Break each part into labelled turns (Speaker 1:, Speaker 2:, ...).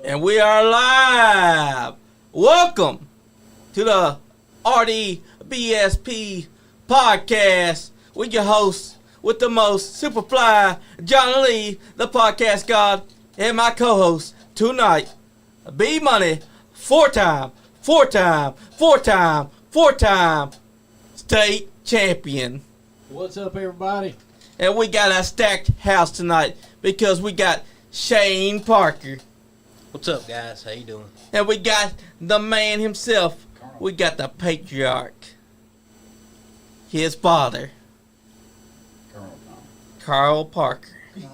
Speaker 1: And we are live. Welcome to the RDBP podcast with your host, with the most, Superfly, Johnny Lee, the podcast god, and my co-host tonight, B Money, four-time state champion.
Speaker 2: What's up, everybody?
Speaker 1: And we got a stacked house tonight because we got Shayne Parker.
Speaker 3: What's up, guys? How you doing?
Speaker 1: And we got the man himself. We got the patriarch. His father. Carl Parker.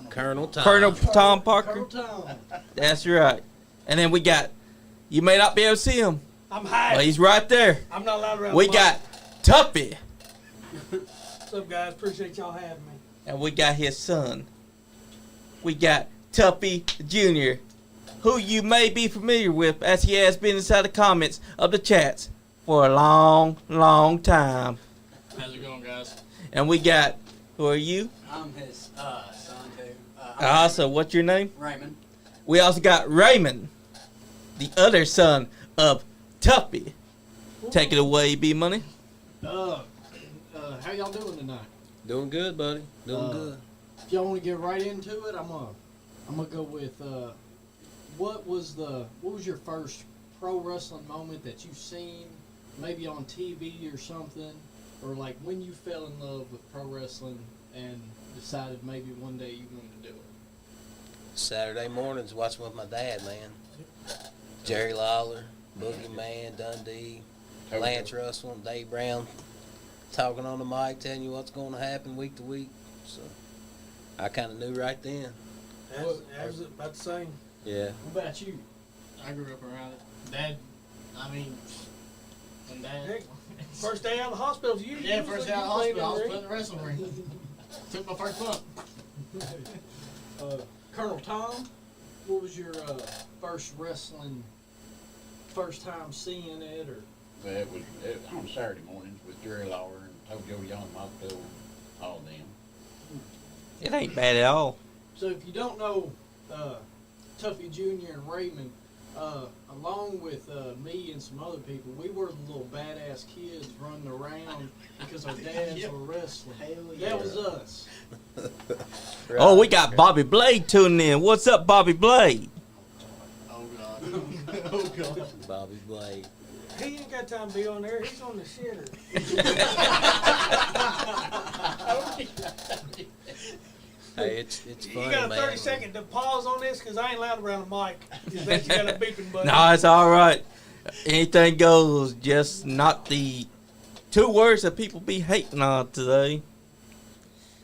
Speaker 3: Colonel Tom.
Speaker 1: Colonel Tom Parker.
Speaker 2: Colonel Tom.
Speaker 1: That's right. And then we got, you may not be able to see him,
Speaker 2: I'm high.
Speaker 1: but he's right there.
Speaker 2: I'm not allowed around.
Speaker 1: We got Tuffy.
Speaker 2: What's up, guys? Appreciate y'all having me.
Speaker 1: And we got his son. We got Tuffy Jr., who you may be familiar with as he has been inside the comments of the chats for a long, long time.
Speaker 4: How's it going, guys?
Speaker 1: And we got, who are you?
Speaker 5: I'm his son, too.
Speaker 1: So what's your name?
Speaker 5: Raymond.
Speaker 1: We also got Raymond, the other son of Tuffy. Take it away, B Money.
Speaker 2: How y'all doing tonight?
Speaker 3: Doing good, buddy. Doing good.
Speaker 2: If y'all want to get right into it, I'm gonna go with what was your first pro wrestling moment that you've seen, maybe on TV or something, or like when you fell in love with pro wrestling and decided maybe one day you wanted to do it.
Speaker 3: Saturday mornings watching with my dad, man. Jerry Lawler, Boogie Man, Dundee, Lance Russell, and Dave Brown talking on the mic, telling you what's going to happen week to week. So I kind of knew right then.
Speaker 2: I was about the same.
Speaker 3: Yeah.
Speaker 2: What about you?
Speaker 4: I grew up around it. Dad, when Dad...
Speaker 2: Heck, first day out of the hospital, you.
Speaker 4: Yeah,
Speaker 2: you
Speaker 4: first
Speaker 2: was
Speaker 4: day out of the
Speaker 2: playing
Speaker 4: hospital, I was
Speaker 2: in
Speaker 4: putting the wrestling ring. Took my first bump.
Speaker 2: Colonel Tom, what was your first time seeing it, or?
Speaker 6: Well, it was on Saturday mornings with Jerry Lawler and Tojo Young, Mopto, all of them.
Speaker 1: It ain't bad at all.
Speaker 2: So if you don't know Tuffy Jr. and Raymond, along with me and some other people, we were the little badass kids running around because our dads were wrestling. That was us.
Speaker 3: Right.
Speaker 1: Oh, we got Bobby Blade tuning in. What's up, Bobby Blade?
Speaker 4: Oh, God. Oh, God.
Speaker 3: Bobby Blade.
Speaker 2: He ain't got time to be on there. He's on the shitter.
Speaker 3: Hey, it's funny,
Speaker 2: You got a
Speaker 3: man.
Speaker 2: 30-second to pause on this because I ain't allowed around the mic. You think you got a beeping button?
Speaker 1: No, it's all right. Anything goes, just not the two words that people be hating on today.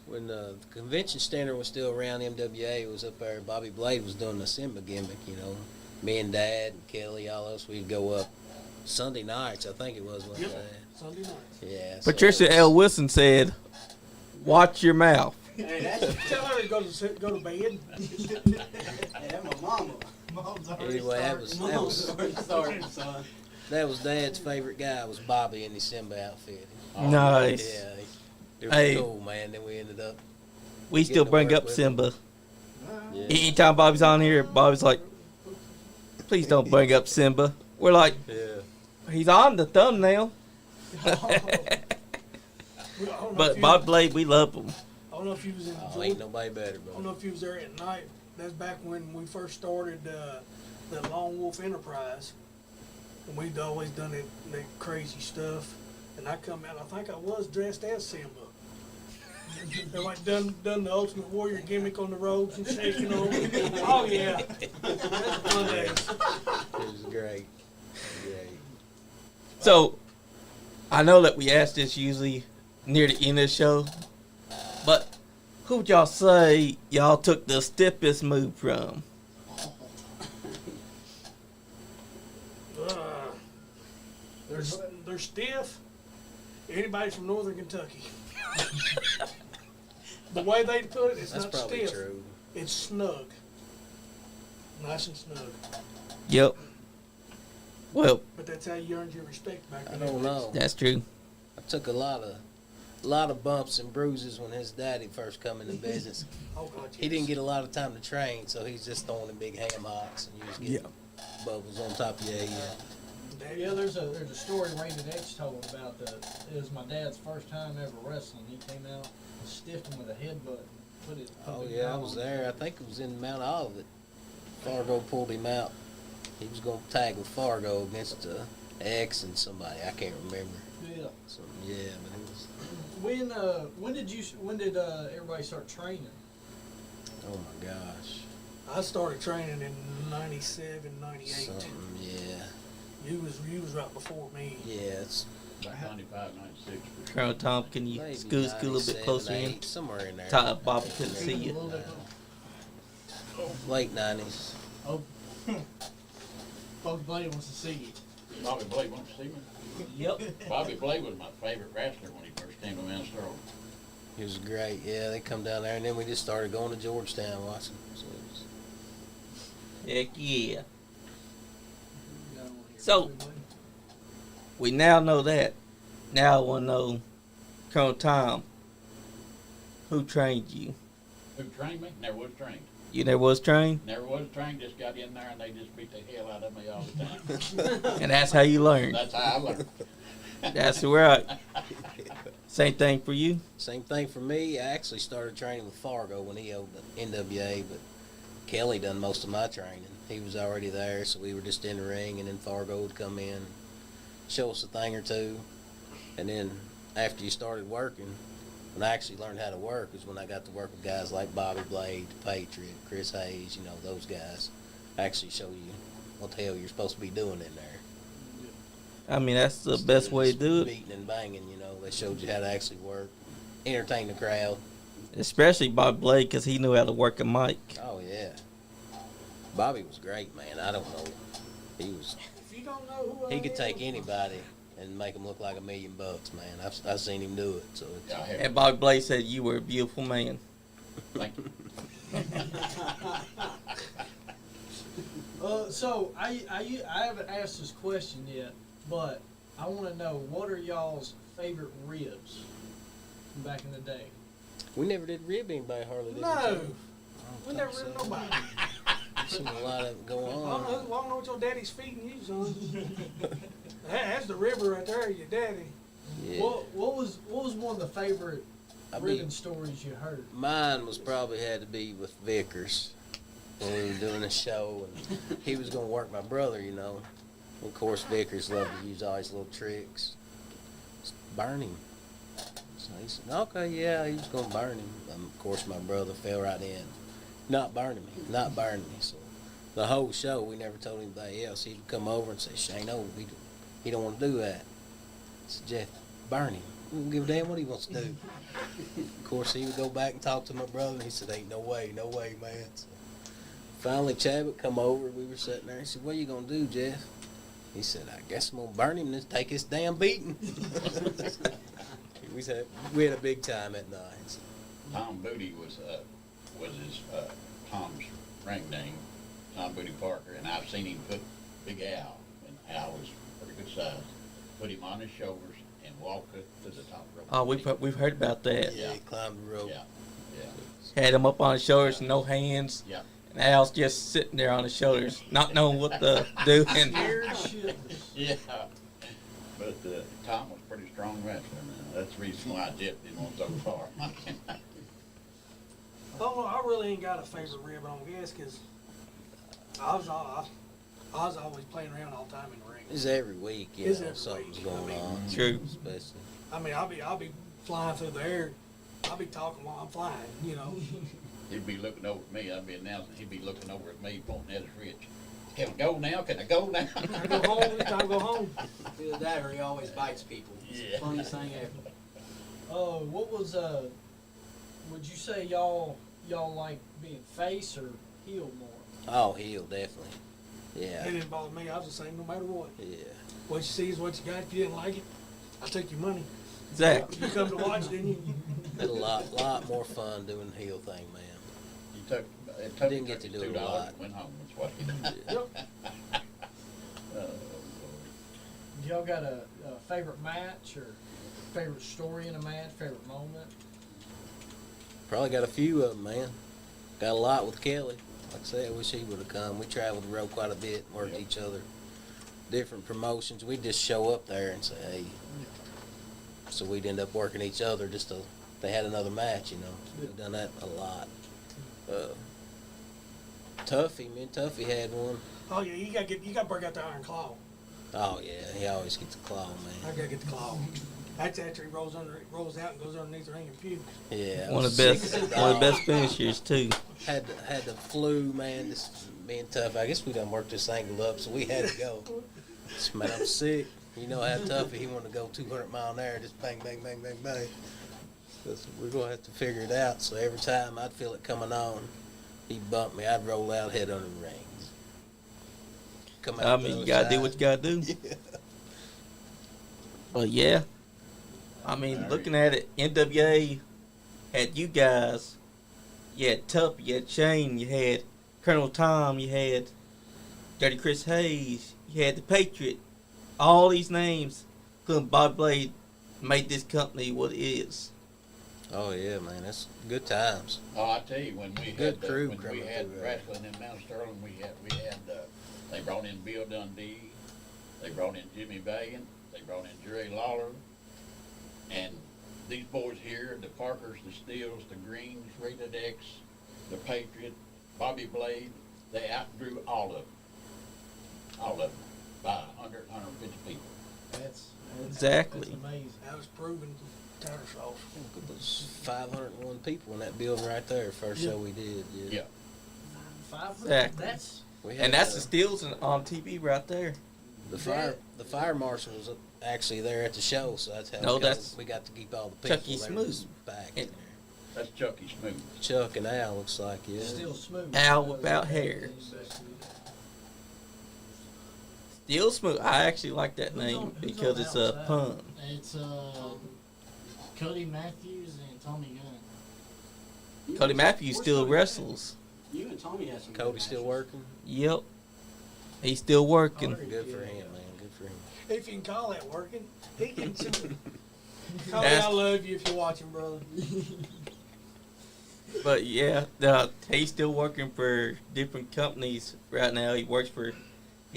Speaker 3: When the convention center was still around, MWA was up there. Bobby Blade was doing the Simba gimmick, you know. Me and Dad and Kelly, all us, we'd go up Sunday nights, I think it was.
Speaker 2: Yep.
Speaker 3: That?
Speaker 2: Sunday nights.
Speaker 3: Yeah. so
Speaker 1: Patricia L. Wilson said, "Watch your mouth."
Speaker 5: Hey, that's,
Speaker 2: Tell her to go to bed.
Speaker 5: hey, that's my mama.
Speaker 4: Mom's already
Speaker 3: Anyway,
Speaker 5: Sorry, son.
Speaker 3: that was Dad's favorite guy was Bobby in the Simba outfit.
Speaker 1: Nice.
Speaker 3: Yeah, it was
Speaker 1: Hey.
Speaker 3: cool, man. Then we ended up.
Speaker 1: We still
Speaker 3: Getting to
Speaker 1: bring
Speaker 3: work
Speaker 1: up
Speaker 3: with
Speaker 1: Simba.
Speaker 3: Yeah.
Speaker 1: Anytime Bobby's on here, Bobby's like, "Please don't bring up Simba." We're like,
Speaker 3: Yeah.
Speaker 1: "He's on the thumbnail."
Speaker 2: But
Speaker 1: But Bob Blade, we love him.
Speaker 2: I don't know if you was in
Speaker 3: Oh,
Speaker 2: Georgia.
Speaker 3: ain't nobody better,
Speaker 2: I don't
Speaker 3: bro.
Speaker 2: know if you was there at night. That's back when we first started the Lone Wolf Enterprise, and we'd always done that crazy stuff. And I come out, I think I was dressed as Simba. They like done the Ultimate Warrior gimmick on the ropes and shaking them. Oh yeah, that's fun days.
Speaker 3: It was great. Great.
Speaker 1: So, I know that we ask this usually near the end of the show, but who would y'all say y'all took the stiffest move from?
Speaker 2: They're stiff. Anybody from Northern Kentucky. The way they put it, it's
Speaker 3: That's
Speaker 2: not
Speaker 3: probably
Speaker 2: stiff.
Speaker 3: true.
Speaker 2: It's snug. Nice and snug.
Speaker 1: Yep. Well,
Speaker 2: But that's how you earned your respect back
Speaker 3: I
Speaker 2: then.
Speaker 3: don't know.
Speaker 1: that's true.
Speaker 3: I took a lot of a lot of bumps and bruises when his daddy first come into business.
Speaker 2: Oh God,
Speaker 3: He didn't get a lot of time to train, so he's just throwing in big ham hocks and you just get bubbles on top of your head.
Speaker 7: Yeah, there's a story Raymond X told about it was my dad's first time ever wrestling. He came out and stiffed him with a headbutt. Put it.
Speaker 3: Oh yeah, I was there. I think it was in Mount Olivet. Fargo pulled him out. He was going to tag with Fargo against X and somebody. I can't remember.
Speaker 7: Yeah.
Speaker 3: So, yeah, but it was.
Speaker 7: When did everybody start training?
Speaker 3: Oh my gosh.
Speaker 2: I started training in 97, 98.
Speaker 3: Something. Yeah.
Speaker 2: You was right before me.
Speaker 3: Yeah. It's
Speaker 6: About 95, 96. for sure.
Speaker 1: Colonel Tom, can you
Speaker 3: maybe
Speaker 1: scoot a little bit
Speaker 3: 97,
Speaker 1: closer in?
Speaker 3: 8, somewhere in there.
Speaker 1: Bobby couldn't see
Speaker 7: A
Speaker 1: you.
Speaker 7: little bit.
Speaker 3: Late 90s.
Speaker 7: Oh. Bobby Blade wants to see you.
Speaker 6: Bobby Blade wants to see me.
Speaker 1: Yep.
Speaker 6: Bobby Blade was my favorite wrestler when he first came to Minnesota.
Speaker 3: He was great. Yeah, they come down there, and then we just started going to Georgetown watching. So it was,
Speaker 1: Heck yeah.
Speaker 7: Got on here.
Speaker 1: So-
Speaker 7: Bobby Blade.
Speaker 1: We now know that. Now I want to know, Colonel Tom, who trained you?
Speaker 6: Who trained me? Never was trained.
Speaker 1: You never was trained?
Speaker 6: Never was trained, just got in there and they just beat the hell out of me all the time.
Speaker 1: And that's how you learned.
Speaker 6: That's how I learned.
Speaker 1: That's right. Same thing for you?
Speaker 3: same thing for me. I actually started training with Fargo when he owned the NWA, but Kelly done most of my training. He was already there, so we were just in the ring, and then Fargo would come in, show us a thing or two, and then after you started working, when I actually learned how to work is when I got to work with guys like Bobby Blade, The Patriot, Chris Hayes, those guys actually show you what the hell you're supposed to be doing in there.
Speaker 1: I mean, that's the
Speaker 3: Instead
Speaker 1: best
Speaker 3: of
Speaker 1: way to
Speaker 3: just
Speaker 1: do it.
Speaker 3: Beating and banging, they showed you how to actually work, entertain the crowd.
Speaker 1: Especially Bob Blade, because he knew how to work a mic.
Speaker 3: Oh yeah, Bobby was great, man. I don't know, he was.
Speaker 2: If you don't know who
Speaker 3: He
Speaker 2: I
Speaker 3: could
Speaker 2: am,
Speaker 3: take anybody and make them look like $1 million, man. I've seen him do it. So it's,
Speaker 6: Yeah, I have.
Speaker 1: And Bob Blade said you were a beautiful man.
Speaker 6: Thank you.
Speaker 7: So I haven't asked this question yet, but I want to know, what are y'all's favorite ribs from back in the day?
Speaker 3: we never did rib anybody hardly. Did
Speaker 2: No,
Speaker 3: we
Speaker 2: we never ripped nobody.
Speaker 3: I've seen a lot of it go
Speaker 2: I don't
Speaker 3: on.
Speaker 2: know what your daddy's feeding you, son. That's the river right there, your daddy.
Speaker 3: Yeah.
Speaker 7: What was one of the favorite
Speaker 3: I
Speaker 7: ribbon
Speaker 3: mean,
Speaker 7: stories you heard?
Speaker 3: mine was probably had to be with Vickers when we were doing a show, and he was gonna work my brother. Of course, Vickers loved to use all his little tricks. Just burn him. So he said, okay, yeah, he was gonna burn him. Of course, my brother fell right in. Not burning me, not burning me. So the whole show, we never told anybody else. He'd come over and say, Shayne, no, he don't want to do that. I said, Jeff, burn him. We don't give a damn what he wants to do. Of course, he would go back and talk to my brother, and he said, ain't no way, man. So finally, Chadwick come over. We were sitting there. He said, what are you going to do, Jeff? He said, I guess I'm going to burn him and take his damn beating. We had a big time that night. So.
Speaker 6: Tom Booty was his Tom's ring name, Tom Booty Parker, and I've seen him put Big Al, and Al was pretty good size, put him on his shoulders and walk it to the top rope.
Speaker 1: Oh, we've heard about that.
Speaker 3: Yeah, he climbed the rope.
Speaker 6: Yeah, yeah,
Speaker 1: Had him up on his shoulders, no hands.
Speaker 6: yeah.
Speaker 1: And Al's just sitting there on his shoulders, not knowing what to do. And
Speaker 7: Scared shitless.
Speaker 6: Yeah. But Tom was a pretty strong wrestler, man. That's the reason why Jeff didn't want so far.
Speaker 2: I don't know. I really ain't got a favorite rib, I don't guess, because I was always playing around all the time in the ring.
Speaker 3: It's every week,
Speaker 2: It's every
Speaker 3: something's
Speaker 2: week.
Speaker 3: going on.
Speaker 1: True.
Speaker 3: Especially.
Speaker 2: I mean, I'll be flying through the air. I'll be talking while I'm flying,
Speaker 6: He'd be looking over at me. I'd be announcing. He'd be looking over at me, pointing at his wrist. Can I go now? Can I go now?
Speaker 2: I go home. It's time to go home.
Speaker 5: Either that or he always bites people. It's
Speaker 6: Yeah.
Speaker 5: the funniest thing ever.
Speaker 7: What was would you say y'all like being face or heel more?
Speaker 3: Oh, heel, definitely.
Speaker 2: It
Speaker 3: Yeah,
Speaker 2: didn't bother me. I was the same no matter what.
Speaker 3: yeah.
Speaker 2: What you see is what you got. If you didn't like it, I took your money.
Speaker 1: Zach,
Speaker 2: You come to watch, didn't you?
Speaker 3: Had a lot more fun doing the heel thing, man.
Speaker 6: He took. It took
Speaker 3: Didn't get to do it a
Speaker 6: $2
Speaker 3: lot.
Speaker 6: and went home. That's what he did.
Speaker 2: Yep.
Speaker 6: Oh,
Speaker 7: Y'all got a favorite match or? favorite story in a match, favorite moment?
Speaker 3: Probably got a few of them, man. Got a lot with Kelly. Like I said, I wish he would have come. We traveled the road quite a bit, worked
Speaker 6: Yep.
Speaker 3: each other. Different promotions. We'd just show up there and say, hey. So we'd end up working each other just to, they had another match, you know. We've done that a lot. Tuffy, me and Tuffy had one.
Speaker 2: Oh yeah, you gotta break out the iron claw.
Speaker 3: Oh yeah, he always gets a claw,
Speaker 2: I
Speaker 3: man.
Speaker 2: gotta get the claw. That's after he rolls out and goes underneath the ring and pukes.
Speaker 3: Yeah,
Speaker 1: One of the best finishers too.
Speaker 3: Had the flu, man. This me and Tuffy. I guess we done worked this angle up, so we had to go. Man, I'm sick. You know how Tuffy, he wanted to go 200 mile an hour, just bang, bang, bang, bang, bang. So we're gonna have to figure it out. So every time I'd feel it coming on, he'd bump me. I'd roll out, head under the rings. Come out
Speaker 1: I
Speaker 3: the
Speaker 1: mean, you
Speaker 3: other
Speaker 1: gotta do
Speaker 3: side.
Speaker 1: what you gotta do.
Speaker 3: Yeah.
Speaker 1: But yeah, I mean, looking at it, NWA had you guys. You had Tuffy, you had Shayne, you had Colonel Tom, you had Dirty Chris Hayes, you had the Patriot. All these names, including Bob Blade, made this company what it is.
Speaker 3: Oh yeah, man. That's good times.
Speaker 6: Oh, I tell you, when we
Speaker 3: Good
Speaker 6: had
Speaker 3: crew
Speaker 6: when we
Speaker 3: coming
Speaker 6: had
Speaker 3: through there.
Speaker 6: wrestling in Mount Sterling, we had they brought in Bill Dundee, they brought in Jimmy Valiant, they brought in Jerry Lawler, and these boys here, the Parkers, the Steels, the Greens, Rated X, the Patriot, Bobby Blade, they outdrew all of them by 100, 150 people.
Speaker 7: That's
Speaker 1: Exactly.
Speaker 7: That's amazing.
Speaker 2: That was proven tartar sauce.
Speaker 3: It was 501 people in that building right there. First show we did. Yeah.
Speaker 6: Yeah.
Speaker 7: 500.
Speaker 1: Exactly.
Speaker 7: That's
Speaker 3: We had,
Speaker 1: And that's the Steels on TV right there.
Speaker 3: the fire marshal was actually there at the show, so that's how
Speaker 1: No,
Speaker 3: we got-
Speaker 1: that's
Speaker 3: we got to keep all the people.
Speaker 1: Chucky
Speaker 3: They
Speaker 1: Smooth.
Speaker 3: was back in
Speaker 1: And-
Speaker 3: there.
Speaker 6: That's Chucky Smooth.
Speaker 3: Chuck and Al looks like yeah.
Speaker 7: still smooth.
Speaker 1: Al without hair. Steel Smooth. I actually like that
Speaker 7: Who's
Speaker 1: name
Speaker 7: on- who's
Speaker 1: because
Speaker 7: on
Speaker 1: it's a
Speaker 7: outside?
Speaker 1: pun.
Speaker 4: It's Cody Matthews and Tommy Gunn.
Speaker 1: Cody Matthews still wrestles.
Speaker 5: You and Tommy had some. good
Speaker 3: Cody still
Speaker 5: matches.
Speaker 3: working.
Speaker 1: Yep. He's still working.
Speaker 3: Good for him, man. Good for him.
Speaker 2: If you can call that working, he can. Cody,
Speaker 1: That's-
Speaker 2: I love you if you're watching, brother.
Speaker 1: But yeah, he's still working for different companies right now. He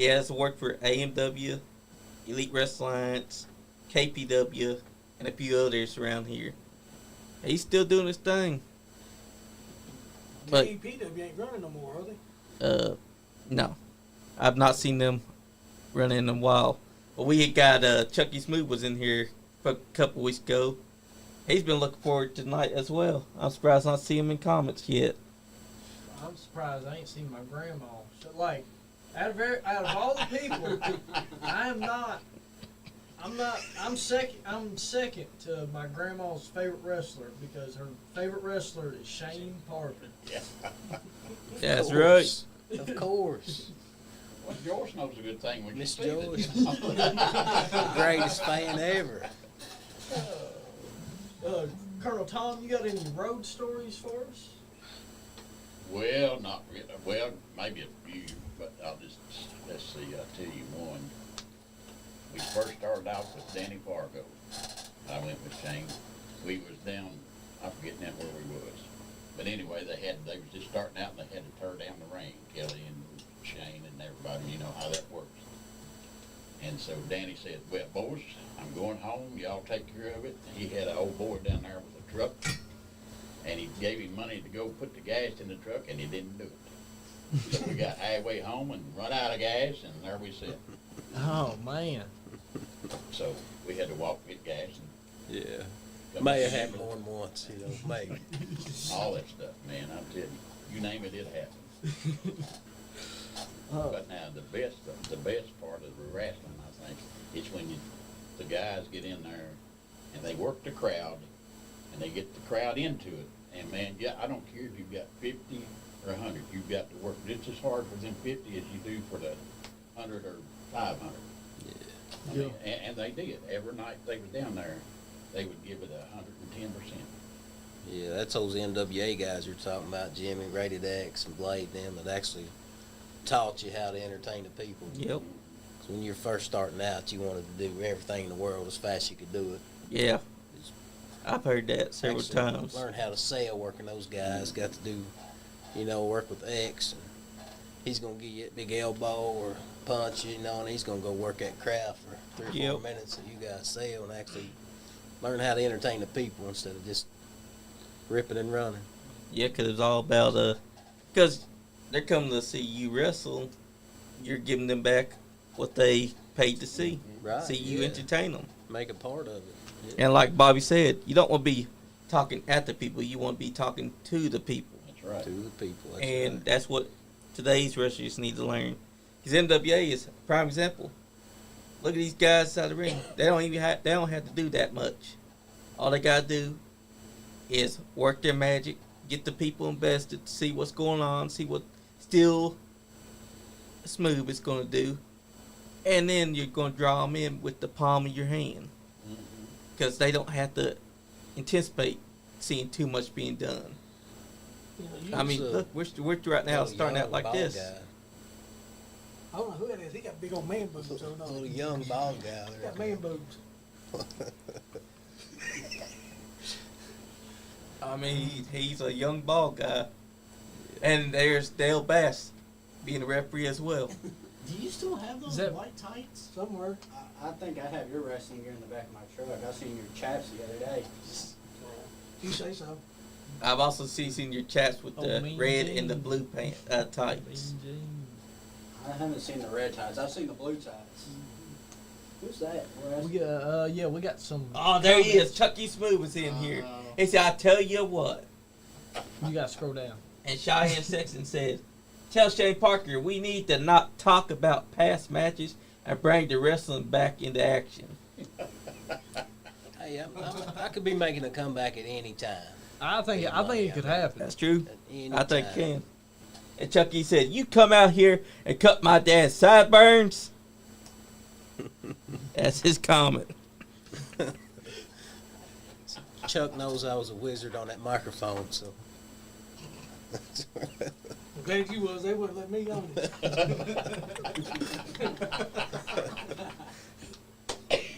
Speaker 1: has worked for AMW, Elite Wrestling Alliance, KPW, and a few others around here. He's still doing his thing. But
Speaker 2: KPW ain't running no more, are they?
Speaker 1: no, I've not seen them running in a while. But we had got Chucky Smooth was in here a couple weeks ago. He's been looking forward to tonight as well. I'm surprised I don't see him in comments yet.
Speaker 7: I'm surprised I ain't seen my grandma. So, like, out of all the people, I'm second to my grandma's favorite wrestler because her favorite wrestler is Shayne Parker.
Speaker 1: That's
Speaker 3: Of
Speaker 1: right.
Speaker 3: course. Of course.
Speaker 6: Well, George knows a good thing when you
Speaker 3: Miss
Speaker 6: see it.
Speaker 3: George. Greatest fan ever.
Speaker 7: Colonel Tom, you got any road stories for us?
Speaker 6: Well, not really. Well, maybe a few, but let's see, I'll tell you one. We first started out with Danny Fargo. I went with Shayne. We was down, I forget now where we was. But anyway, they was just starting out and they had to tear down the ring, Kelly and Shayne and everybody, you know how that works. And so Danny said, well, boys, I'm going home. Y'all take care of it. He had an old boy down there with a truck, and he gave him money to go put the gas in the truck, and he didn't do it. So we got halfway home and run out of gas, and there we sit.
Speaker 7: Oh man.
Speaker 6: So we had to walk get gas and
Speaker 3: Yeah.
Speaker 6: come
Speaker 3: May have
Speaker 6: back.
Speaker 3: happened more than once, you know, maybe.
Speaker 6: All that stuff, man. I'm telling you, you name it, it happened. But now the best part of the wrestling, I think, is when the guys get in there and they work the crowd and they get the crowd into it. And man, yeah, I don't care if you've got 50 or 100, you've got to work just as hard for them 50 as you do for the 100 or 500. I mean, and they did. Every night they was down there, they would give it 110%.
Speaker 3: Yeah, that's those NWA guys you're talking about, Jimmy, Rated X, and Blade, them that actually taught you how to entertain the people.
Speaker 1: Yep.
Speaker 3: 'Cause when you're first starting out, you wanted to do everything in the world as fast as you could do it.
Speaker 1: Yeah. I've heard that several
Speaker 3: Actually
Speaker 1: times.
Speaker 3: learned how to sell working those guys. Got to do, work with X. And he's gonna give you a big elbow or punch, and he's gonna go work at craft for 3 or 4 minutes, and you guys sell and actually learn how to entertain the people instead of just ripping and running.
Speaker 1: Yeah, because it's all about, because they're coming to see you wrestle. You're giving them back what they paid to see.
Speaker 3: Right.
Speaker 1: See you
Speaker 3: yeah.
Speaker 1: entertain them.
Speaker 3: Make a part of it. Yeah.
Speaker 1: And like Bobby said, you don't want to be talking at the people. You want to be talking to the people.
Speaker 6: That's right.
Speaker 3: To the people. That's
Speaker 1: And
Speaker 3: right.
Speaker 1: that's what today's wrestlers need to learn. Because NWA is a prime example. Look at these guys outside the ring. They don't have to do that much. All they gotta do is work their magic, get the people invested, see what's going on, see what Still Smooth is gonna do, and then you're gonna draw them in with the palm of your hand, because they don't have to anticipate seeing too much being done. I mean,
Speaker 3: So-
Speaker 1: look, we're right now
Speaker 3: Little
Speaker 1: starting out
Speaker 3: young
Speaker 1: like
Speaker 3: bald
Speaker 1: this.
Speaker 3: guy.
Speaker 2: I don't know who that is. He got big old man boobs. So no.
Speaker 3: Little young bald guy
Speaker 2: He
Speaker 3: there.
Speaker 2: got man boobs.
Speaker 1: I mean, he's a young bald guy. And there's Dale Bass being a referee as well.
Speaker 4: Do you still have those
Speaker 7: Is that-
Speaker 4: white tights?
Speaker 2: Somewhere.
Speaker 5: I think I have your wrestling gear in the back of my truck. I seen your chaps the other day.
Speaker 2: You say so.
Speaker 1: I've also seen your chaps with the
Speaker 7: Mean
Speaker 1: red
Speaker 7: Gene.
Speaker 1: and the blue tights.
Speaker 5: I haven't seen the red tights. I've seen the blue tights. Who's that?
Speaker 7: We got some.
Speaker 1: Oh, there he is. Chucky Smooth is in here. He said, I tell you what.
Speaker 7: You gotta scroll down.
Speaker 1: And Cheyenne Sexton says, tell Shane Parker we need to not talk about past matches and bring the wrestling back into action.
Speaker 3: Hey, I could be making a comeback at any time.
Speaker 7: I think it could happen.
Speaker 1: That's true.
Speaker 3: At any
Speaker 1: I think it
Speaker 3: time.
Speaker 1: can. And Chucky said, you come out here and cut my dad's sideburns? That's his comment.
Speaker 3: Chuck knows I was a wizard on that microphone, so.
Speaker 2: I'm glad you was. They wouldn't let me on it.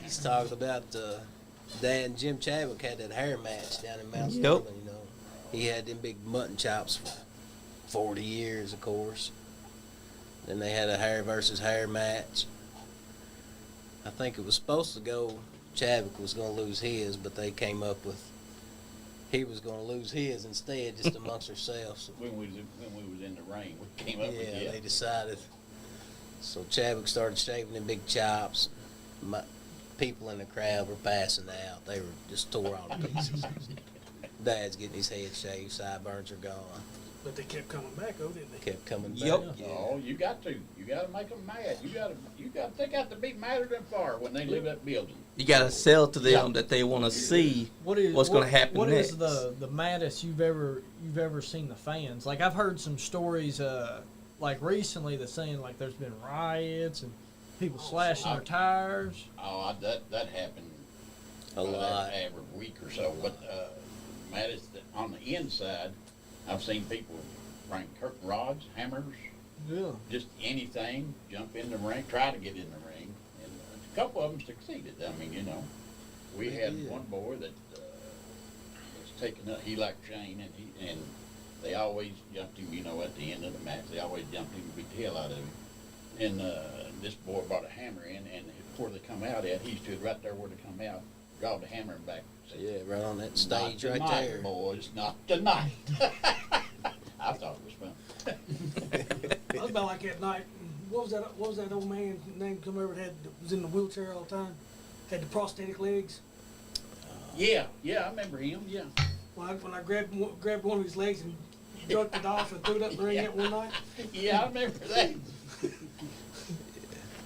Speaker 3: He's talking about Dad and Jim Chadwick had that hair match down in Mount
Speaker 1: Yep.
Speaker 3: Sterling, He had them big mutton chops for 40 years, of course. Then they had a hair versus hair match. I think it was supposed to go, Chadwick was going to lose his, but they came up with he was going to lose his instead, just amongst themselves. So,
Speaker 6: When we was in the ring, we came up with
Speaker 3: yeah, they decided. So Chadwick started shaving them big chops. My people in the crowd were passing out. They were just tore all to pieces. Dad's getting his head shaved, sideburns are gone.
Speaker 2: But they kept coming back, though, didn't they?
Speaker 3: Kept coming back.
Speaker 1: Yep.
Speaker 3: Yeah.
Speaker 6: Oh, you got to make them mad. They got to be madder than far when they leave that building.
Speaker 1: You got to sell to them that they want to see what's going to happen
Speaker 7: What
Speaker 1: next.
Speaker 7: is the maddest you've ever seen the fans? Like I've heard some stories, like recently, that's saying like there's been riots and people slashing their tires.
Speaker 6: Oh, that happened
Speaker 3: A lot.
Speaker 6: every week or so. But maddest on the inside, I've seen people bring curtain rods, hammers,
Speaker 7: Yeah.
Speaker 6: just anything, jump in the ring, try to get in the ring, and a couple of them succeeded. I mean, we
Speaker 3: They
Speaker 6: had
Speaker 3: did.
Speaker 6: one boy that was taking up. He liked Shayne, and they always jumped him. At the end of the match, they always jumped him and beat the hell out of him. And this boy brought a hammer in, and before they come out, he stood right there where they come out, dropped the hammer back. Said,
Speaker 3: Yeah, right on that
Speaker 6: "Not
Speaker 3: stage right
Speaker 6: tonight,
Speaker 3: there.
Speaker 6: boys, not tonight." I thought it was fun.
Speaker 2: I was about like that night. What was that old man name come over that was in the wheelchair all the time? Had the prosthetic legs.
Speaker 6: Yeah, I remember him. Yeah.
Speaker 2: When I grabbed one of his legs and jerked it off and threw it up in the ring that one night.
Speaker 6: Yeah, I remember that.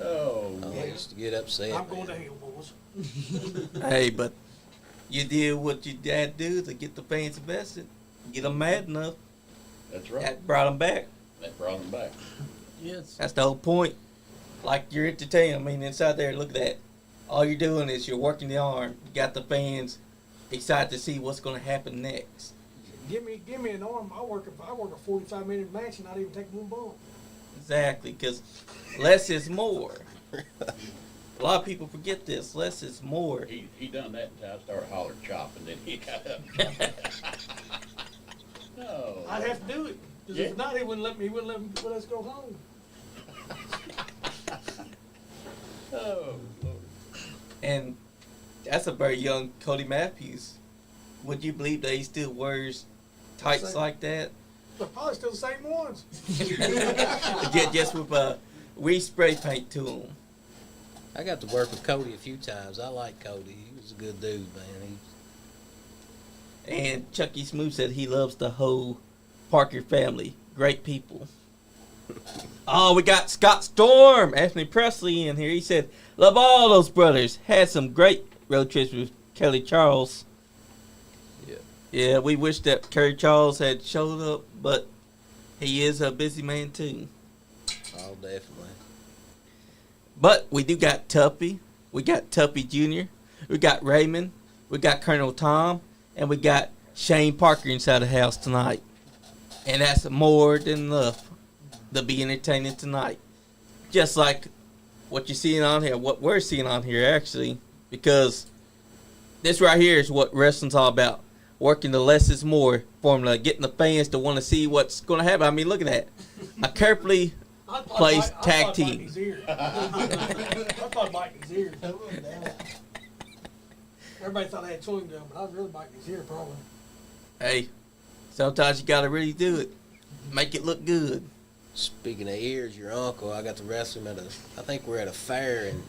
Speaker 6: Oh,
Speaker 3: I
Speaker 6: man.
Speaker 3: used to get upset.
Speaker 2: I'm going to hell, boys.
Speaker 1: Hey, but you did what your dad do to get the fans invested. Get them mad enough.
Speaker 6: That's right.
Speaker 1: That brought them back.
Speaker 6: That brought him back.
Speaker 7: Yes.
Speaker 1: That's the whole point. Like you're entertaining. I mean, inside there, look at that. All you're doing is you're working the arm. You got the fans excited to see what's going to happen next.
Speaker 2: Give me an arm. I work a 45-minute match and not even take one bump.
Speaker 1: Exactly, because less is more. A lot of people forget this. Less is more.
Speaker 6: He done that until I started hollering chop, and then he got up. No.
Speaker 2: I'd have to do it. Because if not, he wouldn't let us go home.
Speaker 6: Oh, Lord.
Speaker 1: And that's a very young Cody Matthews. Would you believe that he still wears tights
Speaker 2: Same.
Speaker 1: like that?
Speaker 2: They're probably still the same ones.
Speaker 1: Just with we spray paint to him.
Speaker 3: I got to work with Cody a few times. I like Cody. He was a good dude, man.
Speaker 1: And Chucky Smooth said he loves the whole Parker family. Great people. Oh, we got Scott Storm, Anthony Presley in here. He said, love all those brothers. Had some great road trips with Kelly Charles.
Speaker 3: Yeah.
Speaker 1: Yeah, we wish that Kelly Charles had showed up, but he is a busy man too.
Speaker 3: Oh, definitely.
Speaker 1: But we do got Tuffy. We got Tuffy Jr. We got Raymond. We got Colonel Tom. And we got Shayne Parker inside the house tonight. And that's more than enough to be entertaining tonight. Just like what you're seeing on here, what we're seeing on here actually. Because this right here is what wrestling's all about. Working the less is more formula. Getting the fans to want to see what's going to happen. I mean, look at that. A carefully placed tag team.
Speaker 2: I thought biting his ear. Everybody thought I had chewing gum, but I was really biting his ear, probably.
Speaker 1: Hey, sometimes you got to really do it. Make it look good.
Speaker 3: Speaking of ears, your uncle, I got to wrestle him I think we're at a fair in